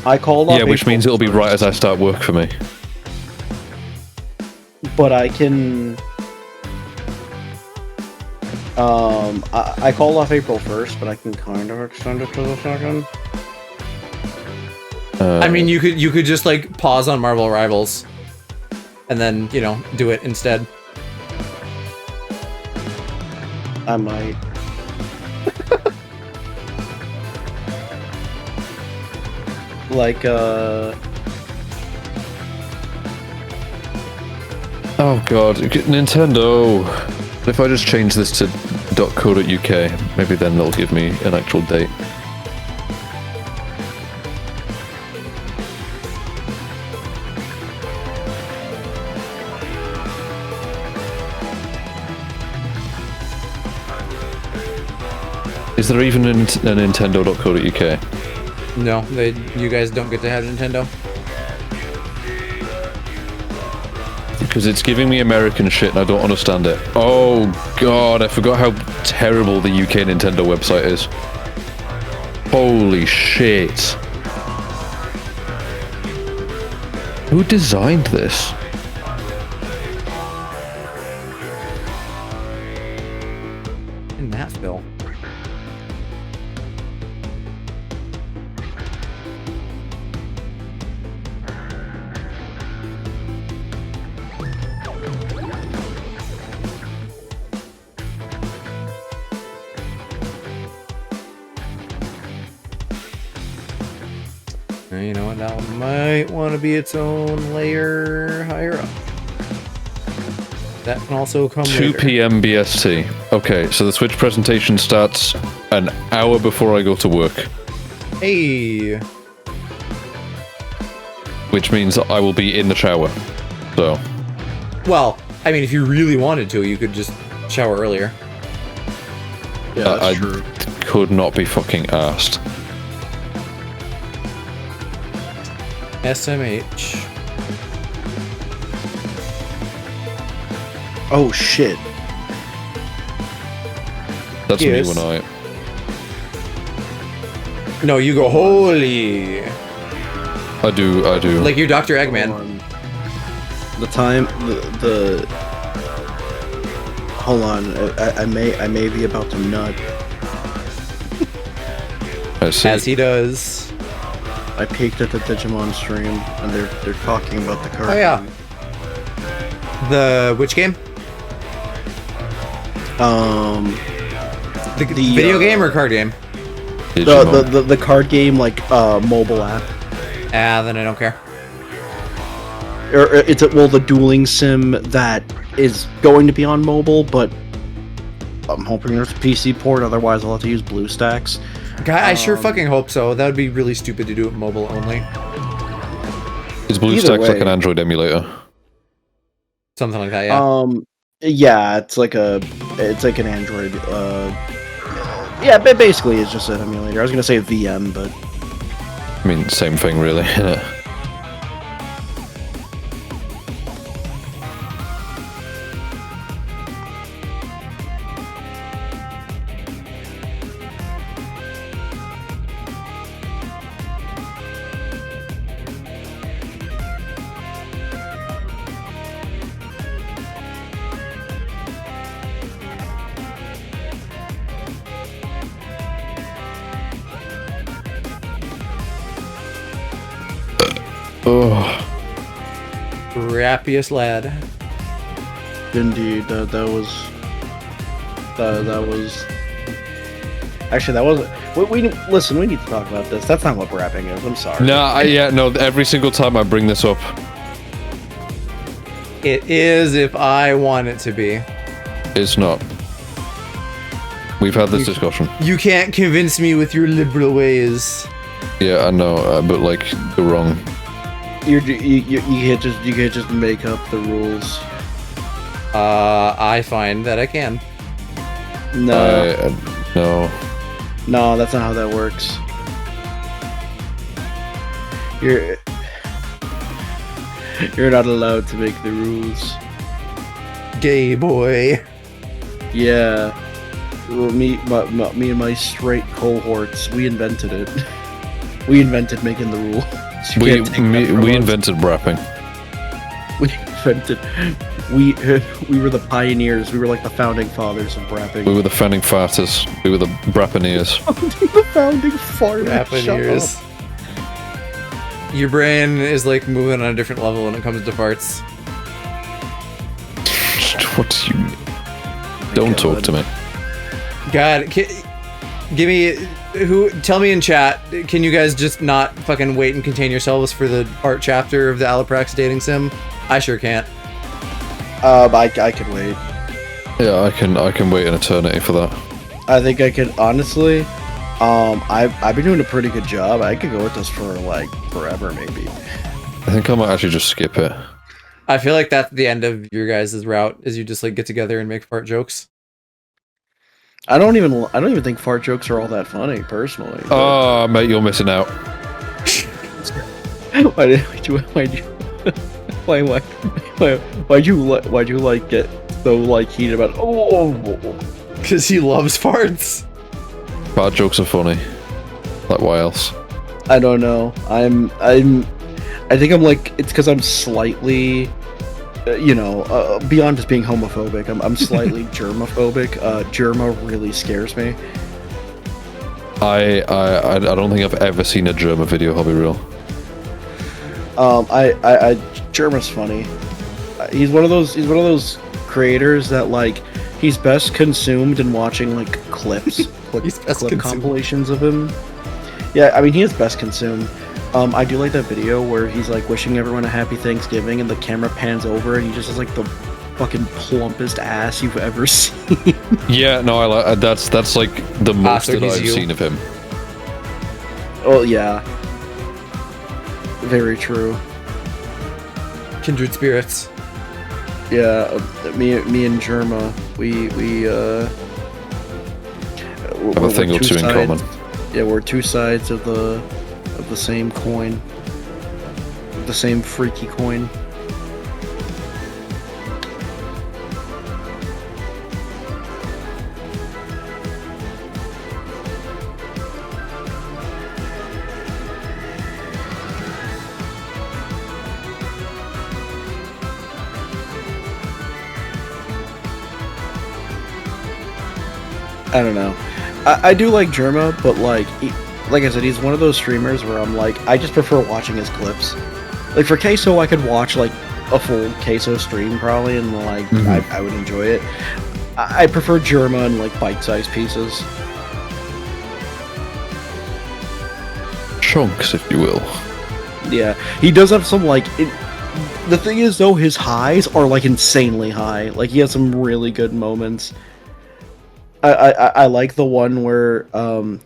I called off Yeah, which April means it'll be right as I 1st, start work for me. but I can. I called off April 1st, but I can kind of extend it to the 2nd. I mean, you could just like pause on Marvel Rivals, and then do it instead. I might. Like, Oh god, Nintendo! If I just change this to .co.uk, maybe then they'll give me an actual date. Is there even a Nintendo.co.uk? No, you guys don't get to have Nintendo. Because it's giving me American shit and I don't understand it. Oh god, I forgot how terrible the UK Nintendo website is. Holy shit. Who designed this? In Nashville. You know what? That might want to be its own layer higher up. That can also come 2 later. p.m. BST. Okay, so the Switch presentation starts an hour before I go to work. Hey, Which means I will be in the shower. So, well, I mean, if you really wanted to, you could just shower earlier. yeah, that's I true. could not be fucking arsed. SMH. Oh shit. That's Yes. me when I... No, you go holy. I do. Like you're Dr. Eggman. The time, the hold on, I may be about to nut. I see. As he does. I peeked at the Digimon stream, and they're talking about the card. Oh, yeah. game. The which game? The video game or card game? Digimon. the card game, like mobile app. Ah, then I don't care. Or it's the dueling sim that is going to be on mobile, but I'm hoping there's a PC port. Otherwise, I'll have to use BlueStacks. God, I sure fucking hope so. That would be really stupid to do it mobile only. Is BlueStacks like way. an Android emulator? Something like that, yeah. Yeah, it's like an Android. Yeah, but basically it's just an emulator. I was gonna say VM, but I mean, same thing, really. Oh, Rappiest lad. indeed, that was. Actually, that wasn't. Listen. We need to talk about this. That's not what rapping is. I'm sorry. no. Every single time I bring this up, It is if I want it to be. it's not. We've had this discussion. You can't convince me with your liberal ways. Yeah, I know, but like you're wrong. You can't just make up the rules. I find that I can. No, No. no, that's not how that works. You're not allowed to make the rules. Gay boy. Yeah. Well, me and my straight cohorts, we invented it. We invented making the rule. We invented rapping. We invented. We were the pioneers. We were like the founding fathers of rapping. We were the founding fathers. We were the brappaneers. The founding fathers. Rappineers. Your brain is like moving on a different level when it comes to farts. What do you mean? Don't talk to me. God, give me tell me in chat, can you guys just not fucking wait and contain yourselves for the art chapter of the Aloprax dating sim? I sure can't. I could wait. Yeah, I can wait an eternity for that. I think I could honestly. I've been doing a pretty good job. I could go with this for like forever, maybe. I think I might actually just skip it. I feel like that's the end of your guys' route, is you just like get together and make fart jokes. I don't even think fart jokes are all that funny, personally. Oh, mate, you're missing out. Why'd you like get so like heated about? Because he loves farts. Bad jokes are funny. Like, why else? I don't know. I think I'm like, it's because I'm slightly, beyond just being homophobic. I'm slightly germophobic. Germa really scares me. I don't think I've ever seen a Germa video. I'll be real. Germa's funny. He's one of those creators that like he's best consumed in watching like clips, clip compilations of him. Yeah, I mean he is best consumed. I do like that video where he's like wishing everyone a happy Thanksgiving and the camera pans over and he just has like the fucking plumpest ass you've ever seen. Yeah, no, I like that's like the most that I've seen of him. Oh yeah, very true. Kindred spirits. Yeah, me and Germa, we Have a thing or two in common. Yeah, we're two sides of the same coin, the same freaky coin. I don't know. I do like Germa, but like I said, he's one of those streamers where I'm like, I just prefer watching his clips. Like for Queso, I could watch like a full Queso stream probably, and like I would enjoy it. I prefer Germa in like bite-sized pieces. Chunks, if you will. Yeah, he does have some like. The thing is, though, his highs are like insanely high. Like he has some really good moments. I like the one where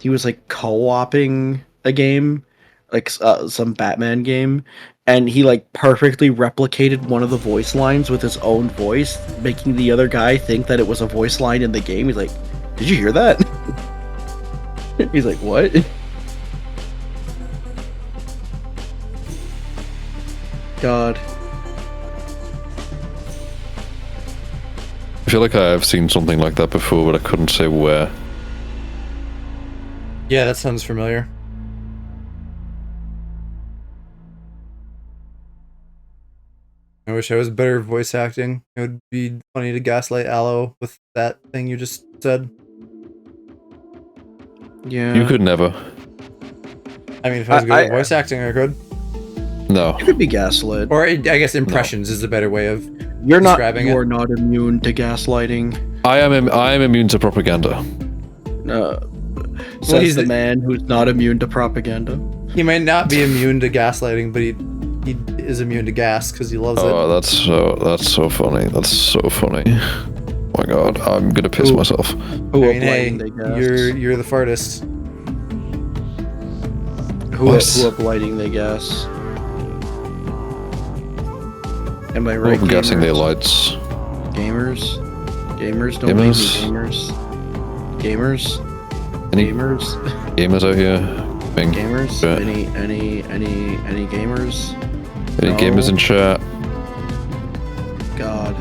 he was like co-oping a game like some Batman game, and he like perfectly replicated one of the voice lines with his own voice, making the other guy think that it was a voice line in the game. He's like, "Did you hear that?" He's like, "What?" God. I feel like I have seen something like that before, but I couldn't say where. Yeah, that sounds familiar. I wish I was better at voice acting. It would be funny to gaslight Aloe with that thing you just said. Yeah. You could never. I mean, if I was good at voice acting, I could. No. You could be gaslit. Or I guess impressions is a better way of You're not. describing You're it. not immune to gaslighting. I am immune to propaganda. Says he's the the- man who's not immune to propaganda. He might not be immune to gaslighting, but he is immune to gas because he loves Oh, it. that's so funny. That's so funny. Oh my god, I'm gonna piss myself. Who I are mean, hey, blighting they gas? you're the fartist. Who are blighting they gas? Am I right? I'm guessing they gamers? lights. Gamers? Gamers? Don't make me gamers. Gamers? Any Gamers? gamers out here? Bing. Gamers? Chat. Any gamers? Any No. gamers in chat? God.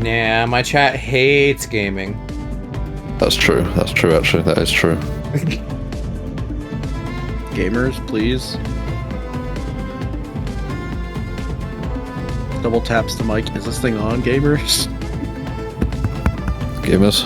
Nah, my chat hates gaming. That's true. That's true. Actually, that is true. Gamers, please. Double taps the mic. Is this thing on, gamers? Gamers.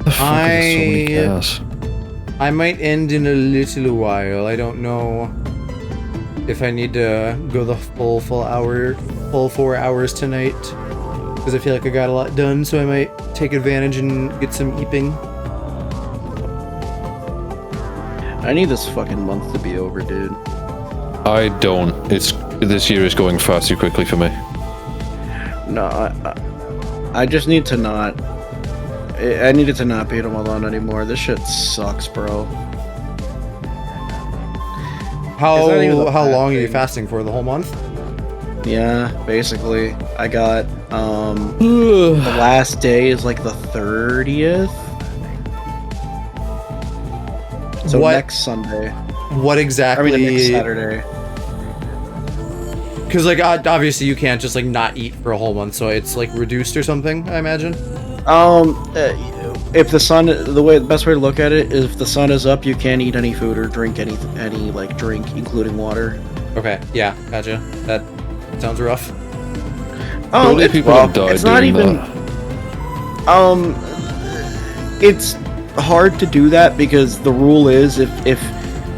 The fuck is so many gas? I might end in a little while. I don't know if I need to go the full 4 hours tonight, because I feel like I got a lot done. So I might take advantage and get some eeping. I need this fucking month to be over, dude. I don't. This year is going far too quickly for me. No, I just need to not. I needed to not beat him alone anymore. This shit sucks, bro. How not even a how bad long are you thing. fasting for? The whole month? Yeah, basically. I got the last day is like the 30th. So What- next Sunday. What I exactly? mean, next Saturday. Because like obviously you can't just like not eat for a whole month, so it's like reduced or something. I imagine. If the sun, the best way to look at it is if the sun is up, you can't eat any food or drink any like drink, including water. Okay, yeah, gotcha. That sounds rough. Only It's people rough. have died It's not doing even. It's hard to do that because the rule is if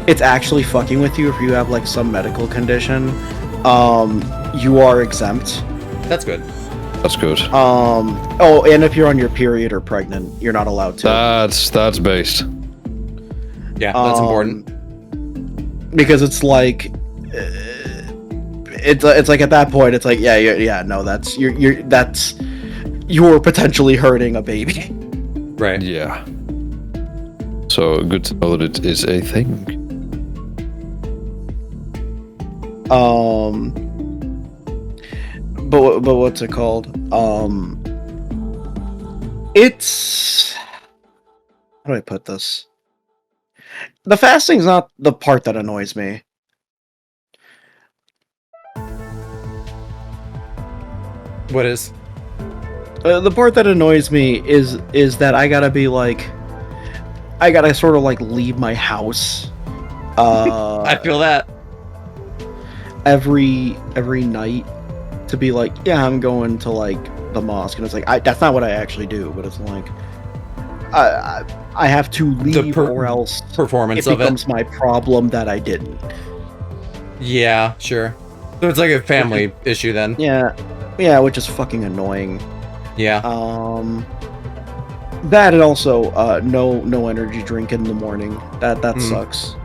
it's actually fucking with you, if you have like some medical condition, you are exempt. That's good. That's good. Oh, and if you're on your period or pregnant, you're not allowed to. That's based. Yeah, that's important. Because it's like it's like at that point it's like no, that's you're potentially hurting a baby. Right. Yeah. So good to know that it is a thing. But what's it called? It's how do I put this? The fasting's not the part that annoys me. What is? The part that annoys me is that I gotta be like, I gotta sort of like leave my house. I feel that. every night to be like, yeah, I'm going to like the mosque, and it's like that's not what I actually do, but it's like I have to leave or else Performance it of it. becomes my problem that I didn't. Yeah, sure. So it's like a family issue then. Yeah, which is fucking annoying. Yeah. That and also no energy drink in the morning. That sucks.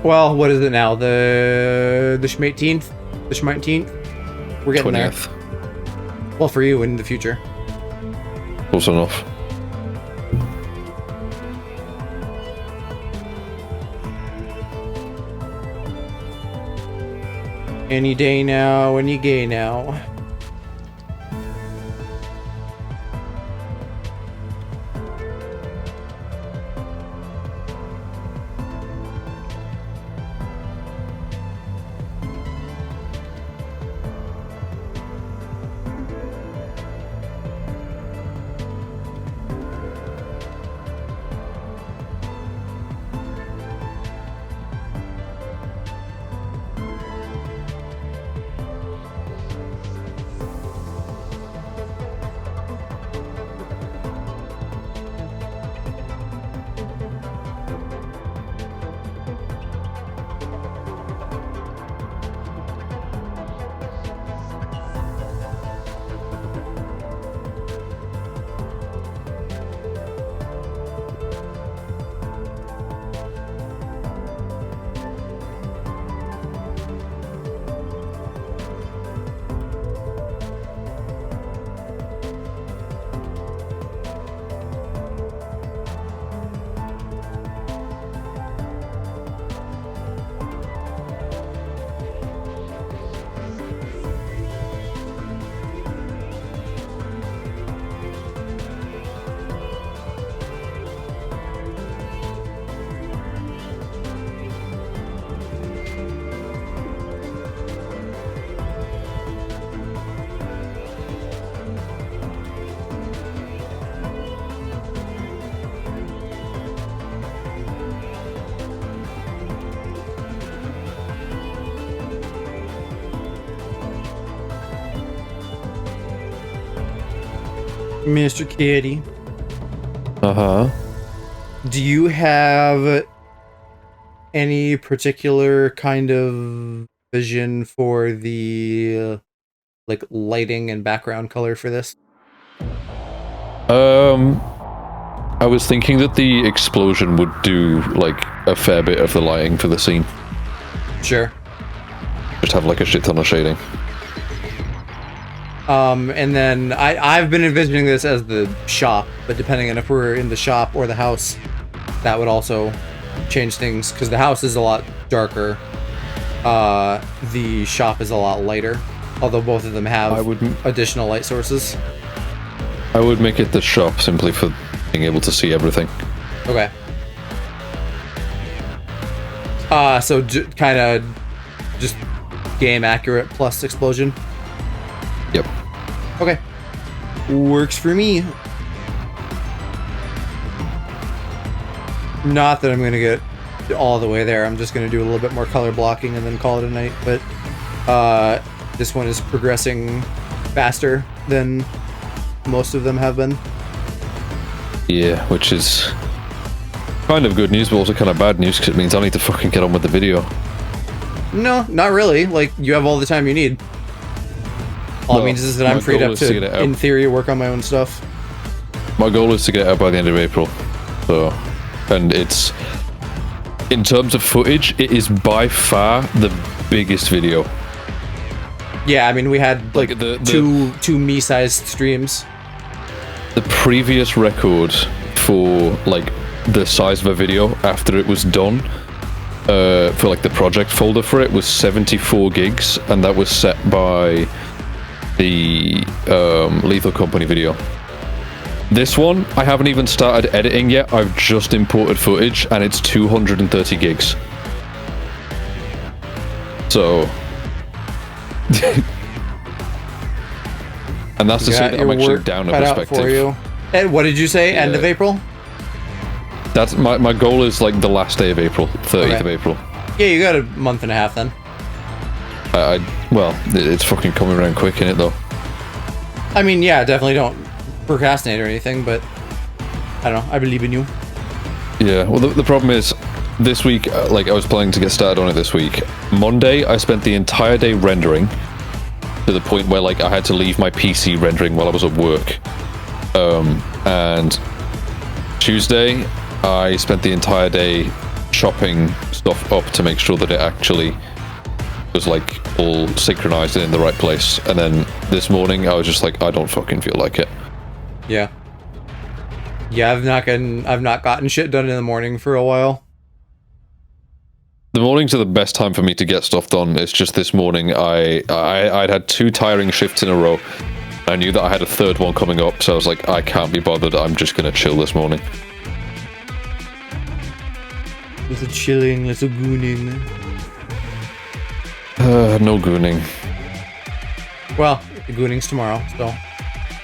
Well, what is it now? The 18th? The 19th? We're getting 20th. there. Well, for you in the future. Close enough. Any day now, any gay now. Mr. Kitty, Uh-huh. do you have any particular kind of vision for the like lighting and background color for this? I was thinking that the explosion would do like a fair bit of the lighting for the scene. Sure. Just have like a shit ton of shading. And then I've been envisioning this as the shop, but depending on if we're in the shop or the house, that would also change things, because the house is a lot darker. The shop is a lot lighter, although both of them have additional light sources. I would make it the shop simply for being able to see everything. Okay. So kind of just game accurate plus explosion. Yep. Okay. Works for me. Not that I'm gonna get all the way there. I'm just gonna do a little bit more color blocking and then call it a night. But this one is progressing faster than most of them have been. Yeah, which is kind of good news, but also kind of bad news because it means I need to fucking get on with the video. No, not really. Like, you have all the time you need. All it means is that I'm freed up to, in theory, work on my own stuff. My goal is to get it out by the end of April. So, and it's, in terms of footage, it is by far the biggest video. Yeah, I mean, we had like two me-sized streams. The previous record for like the size of a video after it was done, for like the project folder for it, was 74 gigs, and that was set by the Lethal Company video. This one, I haven't even started editing yet. I've just imported footage, and it's 230 gigs. So, and that's to say that I'm actually down a perspective. For you. And what did you say? Yeah. End of April? That's my goal is like the last day of April, 30th of April. Yeah, you got a month and a half then. Well, it's fucking coming around quick, innit, though? I mean, yeah, definitely don't procrastinate or anything, but I don't know. I believe in you. Yeah, well, the problem is, this week, like, I was planning to get started on it this week. Monday, I spent the entire day rendering, to the point where, like, I had to leave my PC rendering while I was at work. And Tuesday, I spent the entire day chopping stuff up to make sure that it actually was, like, all synchronized and in the right place. And then this morning, I was just like, I don't fucking feel like it. Yeah. Yeah, I've not gotten shit done in the morning for a while. The mornings are the best time for me to get stuff done. It's just this morning I'd had 2 tiring shifts in a row. I knew that I had a third one coming up, so I was like, I can't be bothered. I'm just gonna chill this morning. Little chilling, little gooning. No gooning. Well, the gooning's tomorrow, so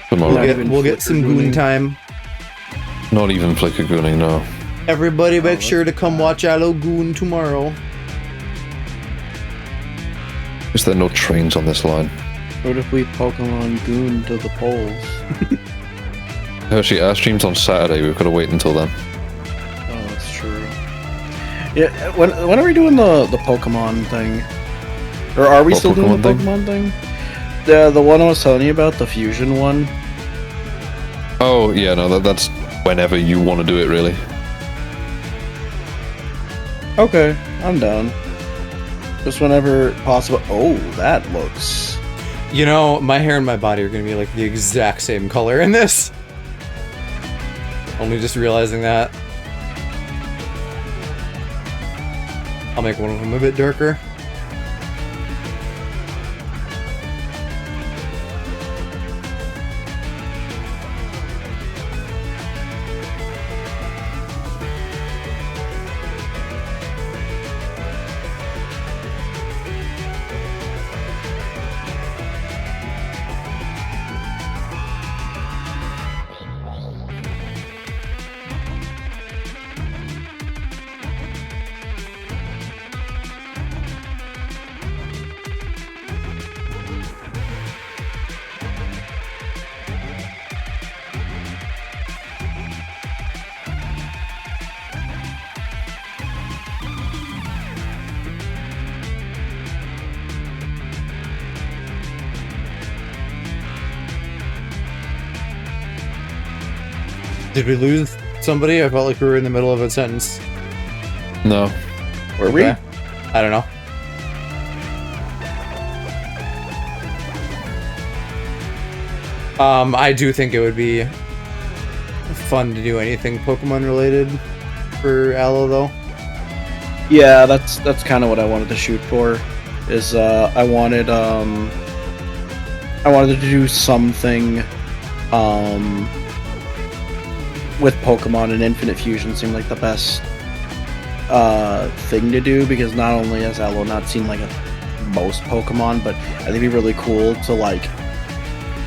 Tomorrow. we'll get some goon time. Not even flicker gooning, no. Everybody make sure to come watch Allo Goon tomorrow. Is there no trains on this line? What if we Pokemon Goon to the polls? Actually, our stream's on Saturday. We've got to wait until then. Oh, that's true. Yeah, when are we doing the Pokemon thing? Or are we still doing the Pokemon thing? The one I was telling you about, the fusion one. Oh yeah, no, that's whenever you want to do it, really. Okay, I'm down. Just whenever possible. Oh, that looks... You know, my hair and my body are gonna be like the exact same color in this. Only just realizing that. I'll make one of them a bit darker. Did we lose somebody? I felt like we were in the middle of a sentence. No. Were we? I don't know. I do think it would be fun to do anything Pokemon related for Aloe, though. Yeah, that's kind of what I wanted to shoot for. Is I wanted to do something with Pokemon, and Infinite Fusion seemed like the best thing to do, because not only has Aloe not seen like most Pokemon, but I think it'd be really cool to like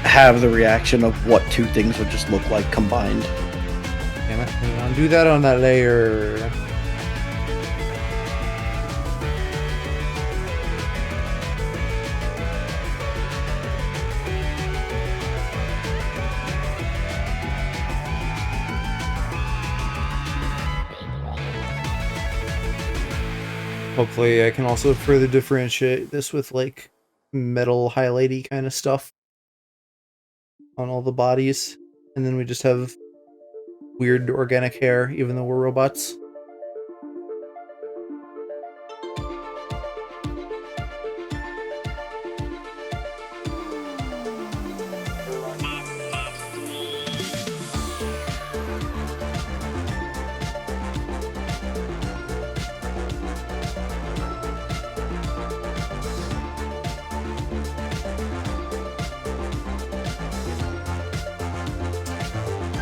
have the reaction of what 2 things would just look like combined. Damn it, we want to do that on that layer. Hopefully I can also further differentiate this with like metal highlighty kind of stuff on all the bodies, and then we just have weird organic hair even though we're robots.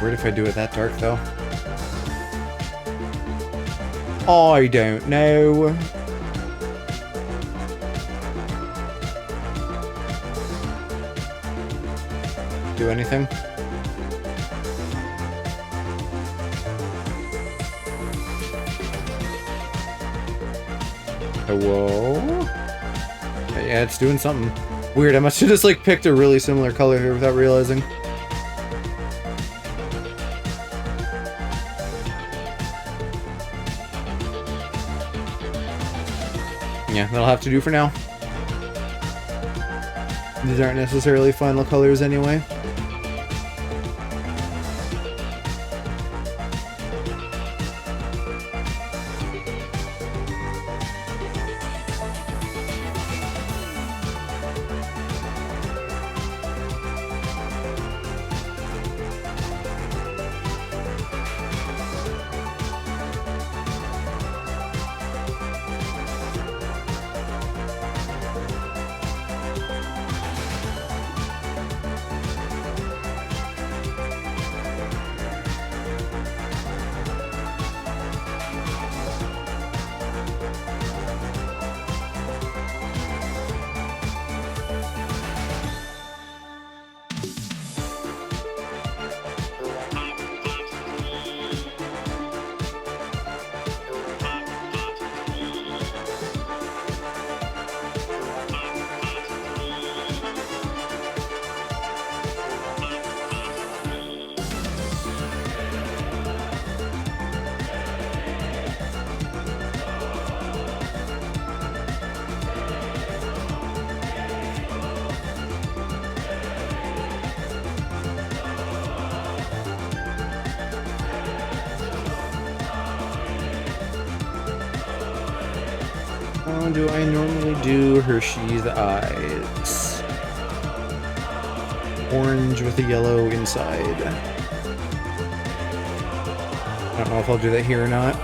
Weird if I do it that dark, though. I don't know. Do anything? Hello? Yeah, it's doing something. Weird, I must have just like picked a really similar color here without realizing. Yeah, that'll have to do for now. These aren't necessarily final colors anyway. How do I normally do Hershey's eyes? Orange with a yellow inside. I don't know if I'll do that here or not.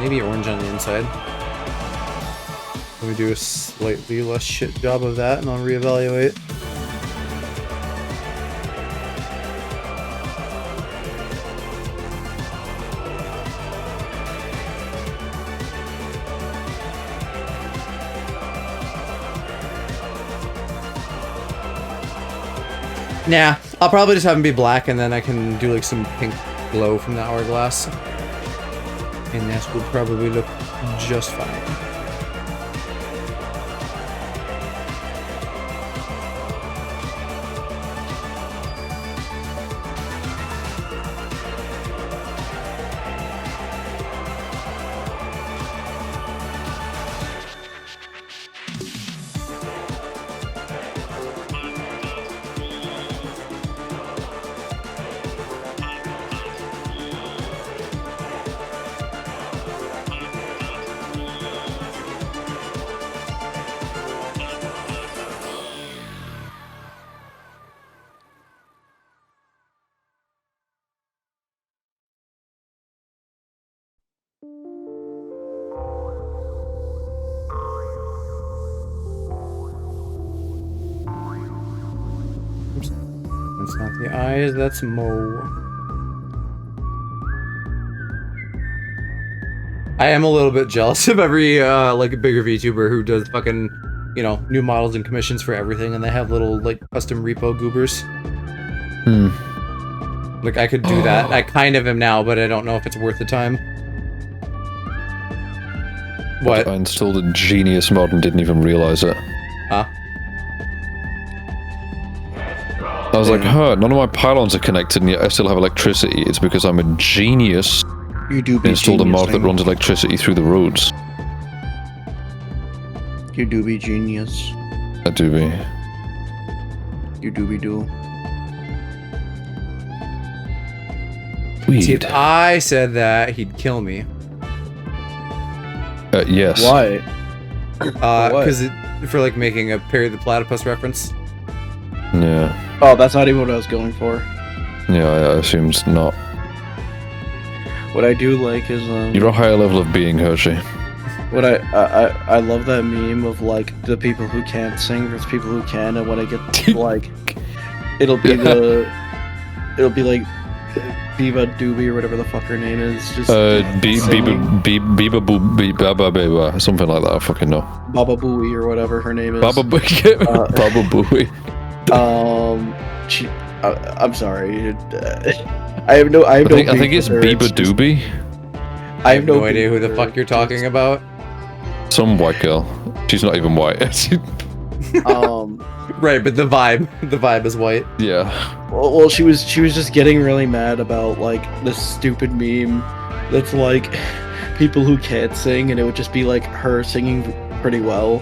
Maybe orange on the inside. Let me do a slightly less shit job of that and I'll reevaluate. Nah, I'll probably just have them be black and then I can do like some pink glow from the hourglass. And that would probably look just fine. That's not the eyes, that's Mo. I am a little bit jealous of every, like, a bigger VTuber who does fucking, you know, new models and commissions for everything, and they have little, like, custom repo goobers. Like, I could do that. I kind of am now, but I don't know if it's worth the time. What? I installed a genius mod and didn't even realize it. Huh? I was like, none of my pylons are connected and yet I still have electricity. It's because I'm a genius. You do be Installed a mod that runs electricity through the roads. You do be genius. I do be. You do be do. See, if I said that, he'd kill me. Yes. Why? Because for like making a Perry the Platypus reference. Yeah. Oh, that's not even what I was going for. Yeah, I assumed not. What I do like is You're a higher level of being, Hershey. What I love that meme of like the people who can't sing versus people who can, and when I get like, it'll be like Viva Doobie or whatever the fuck her name is. Just Biba, something like that. I fucking know. Baba Booey or whatever her name is. Baba Booey. I'm sorry. I think it's Biba Doobie. I have no idea who the fuck you're talking about. Some white girl. She's not even white. Right, but the vibe is white. Yeah. Well, she was just getting really mad about like this stupid meme that's like people who can't sing, and it would just be like her singing pretty well,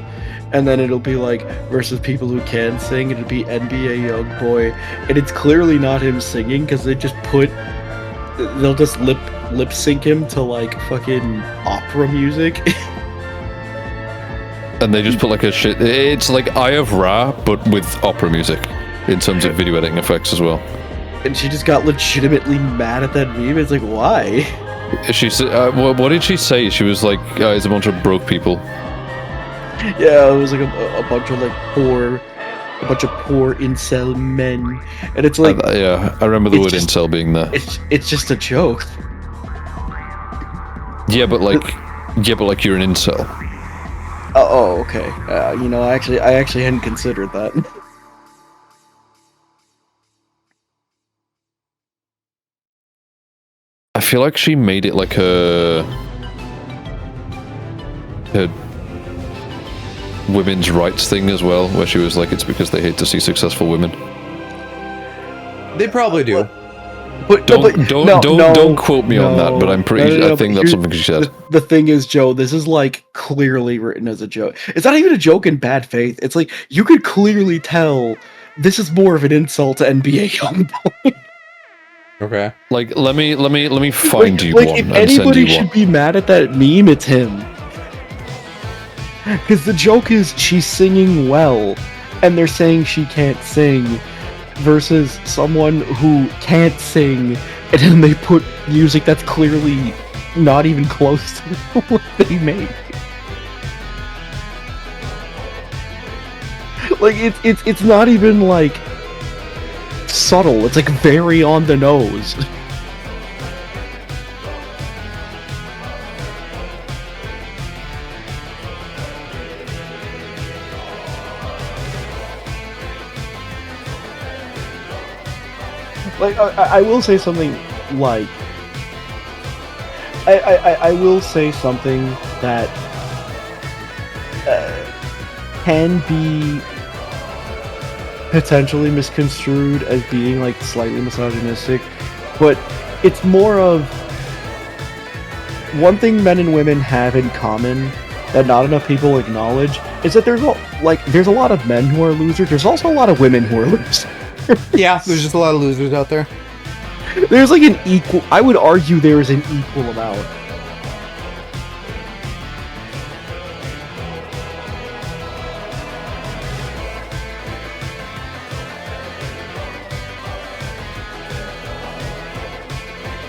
and then it'll be like versus people who can sing, and it'll be NBA Youngboy, and it's clearly not him singing because they'll just lip sync him to like fucking opera music. And they just put like a shit. It's like Eye of Ra, but with opera music in terms of video editing effects as well. And she just got legitimately mad at that meme. It's like, why? She said, what did she say? She was like, it's a bunch of broke people. Yeah, it was like a bunch of poor incel men, and it's like, yeah, I remember the word incel being there. It's just a joke. Yeah, but like you're an incel. Oh, okay. I actually hadn't considered that. I feel like she made it like her women's rights thing as well, where she was like, it's because they hate to see successful women. They probably do. But don't quote me on that, but I'm pretty. I think that's something she said. The thing is, Joe, this is like clearly written as a joke. It's not even a joke in bad faith. It's like you could clearly tell this is more of an insult to NBA Youngboy. Okay. Like, let me find you one. If and anybody should be mad at that meme, it's him. Because the joke is she's singing well, and they're saying she can't sing. Versus someone who can't sing, and then they put music that's clearly not even close to what they make. Like it's not even like subtle. It's like very on the nose. Like I will say something like I will say something that can be potentially misconstrued as being like slightly misogynistic, but it's more of one thing men and women have in common that not enough people acknowledge is that there's a lot of men who are losers. There's also a lot of women who are losers. Yeah, there's just a lot of losers out there. There's like an equal. I would argue there is an equal amount.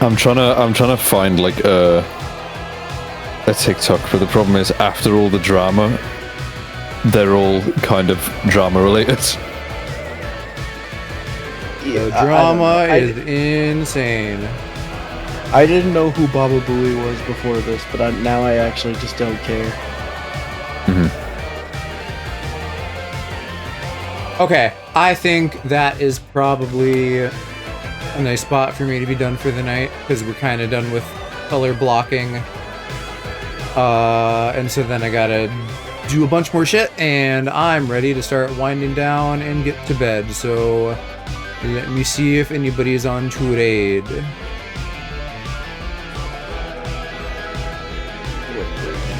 I'm trying to find like a TikTok, but the problem is after all the drama, they're all kind of drama related. The drama is insane. I didn't know who Baba Booey was before this, but now I actually just don't care. Mm-hmm. Okay, I think that is probably a nice spot for me to be done for the night, because we're kind of done with color blocking. And so then I gotta do a bunch more shit, and I'm ready to start winding down and get to bed, so let me see if anybody's on to raid.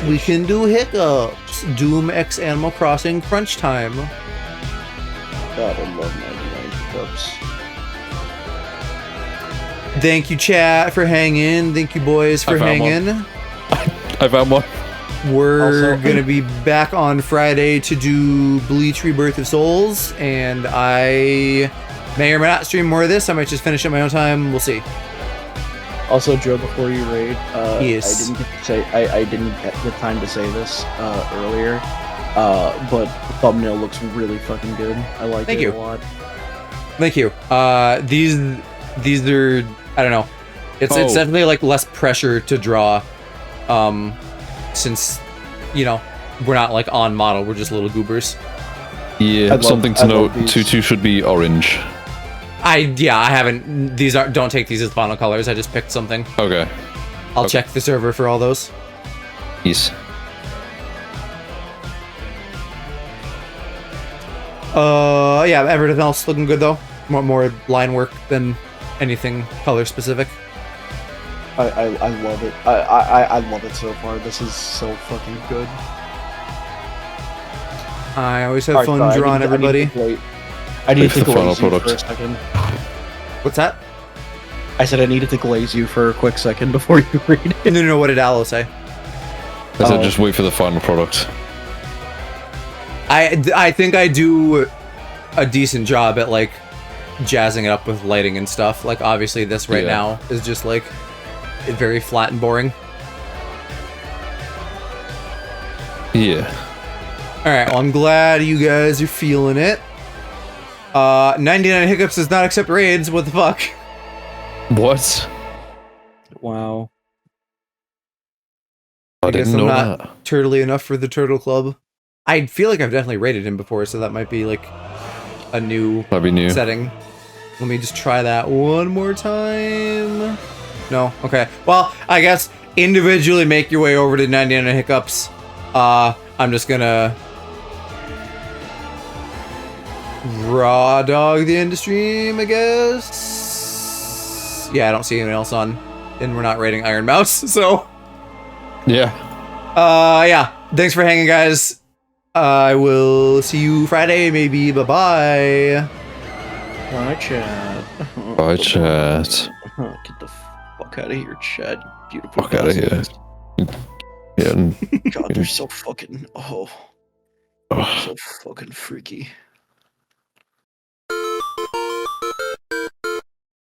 We can do hiccups. Doom X Animal Crossing crunch time. God, I love 99 hiccups. Thank you, chat, for hanging. Thank you, boys, for hanging. I found one. We're gonna be back on Friday to do Bleach Rebirth of Souls, and I may or may not stream more of this. I might just finish at my own time. We'll see. Also, Joe, before you raid, yes. I didn't get the time to say this earlier, but the thumbnail looks really fucking good. I like it a lot. Thank you. These are I don't know. It's definitely like less pressure to draw, since we're not like on model. We're just little goobers. Yeah, something to note. Tutu should be orange. I haven't. Don't take these as final colors. I just picked something. Okay. I'll check the server for all those. Yes. Yeah, everything else looking good though. More line work than anything color specific. I love it. I love it so far. This is so fucking good. I always have fun drawing everybody. I need to the final glaze you product for a second. What's that? I said I needed to glaze you for a quick second before you read it. No. What did Aloe say? I said just wait for the final product. I think I do a decent job at like jazzing it up with lighting and stuff. Like obviously this right now is just like very flat and boring. Yeah. Alright, well I'm glad you guys are feeling it. 99 Hiccups does not accept raids, what the fuck? What? Wow. I guess didn't I'm know not that. turtly enough for the Turtle Club. I feel like I've definitely raided him before, so that might be like a new setting. Let me just try that one more time. No? Okay. Well, I guess individually make your way over to 99 Hiccups. I'm just gonna raw dog the end stream, I guess. Yeah, I don't see anyone else on, and we're not raiding Iron Mouse, so yeah. Yeah. Thanks for hanging, guys. I will see you Friday, maybe. Bye-bye. Bye, chat. Bye, chat. Get the fuck out of here, chat. Beautiful. Fuck out of here. Yeah. God, they're so fucking... so fucking freaky.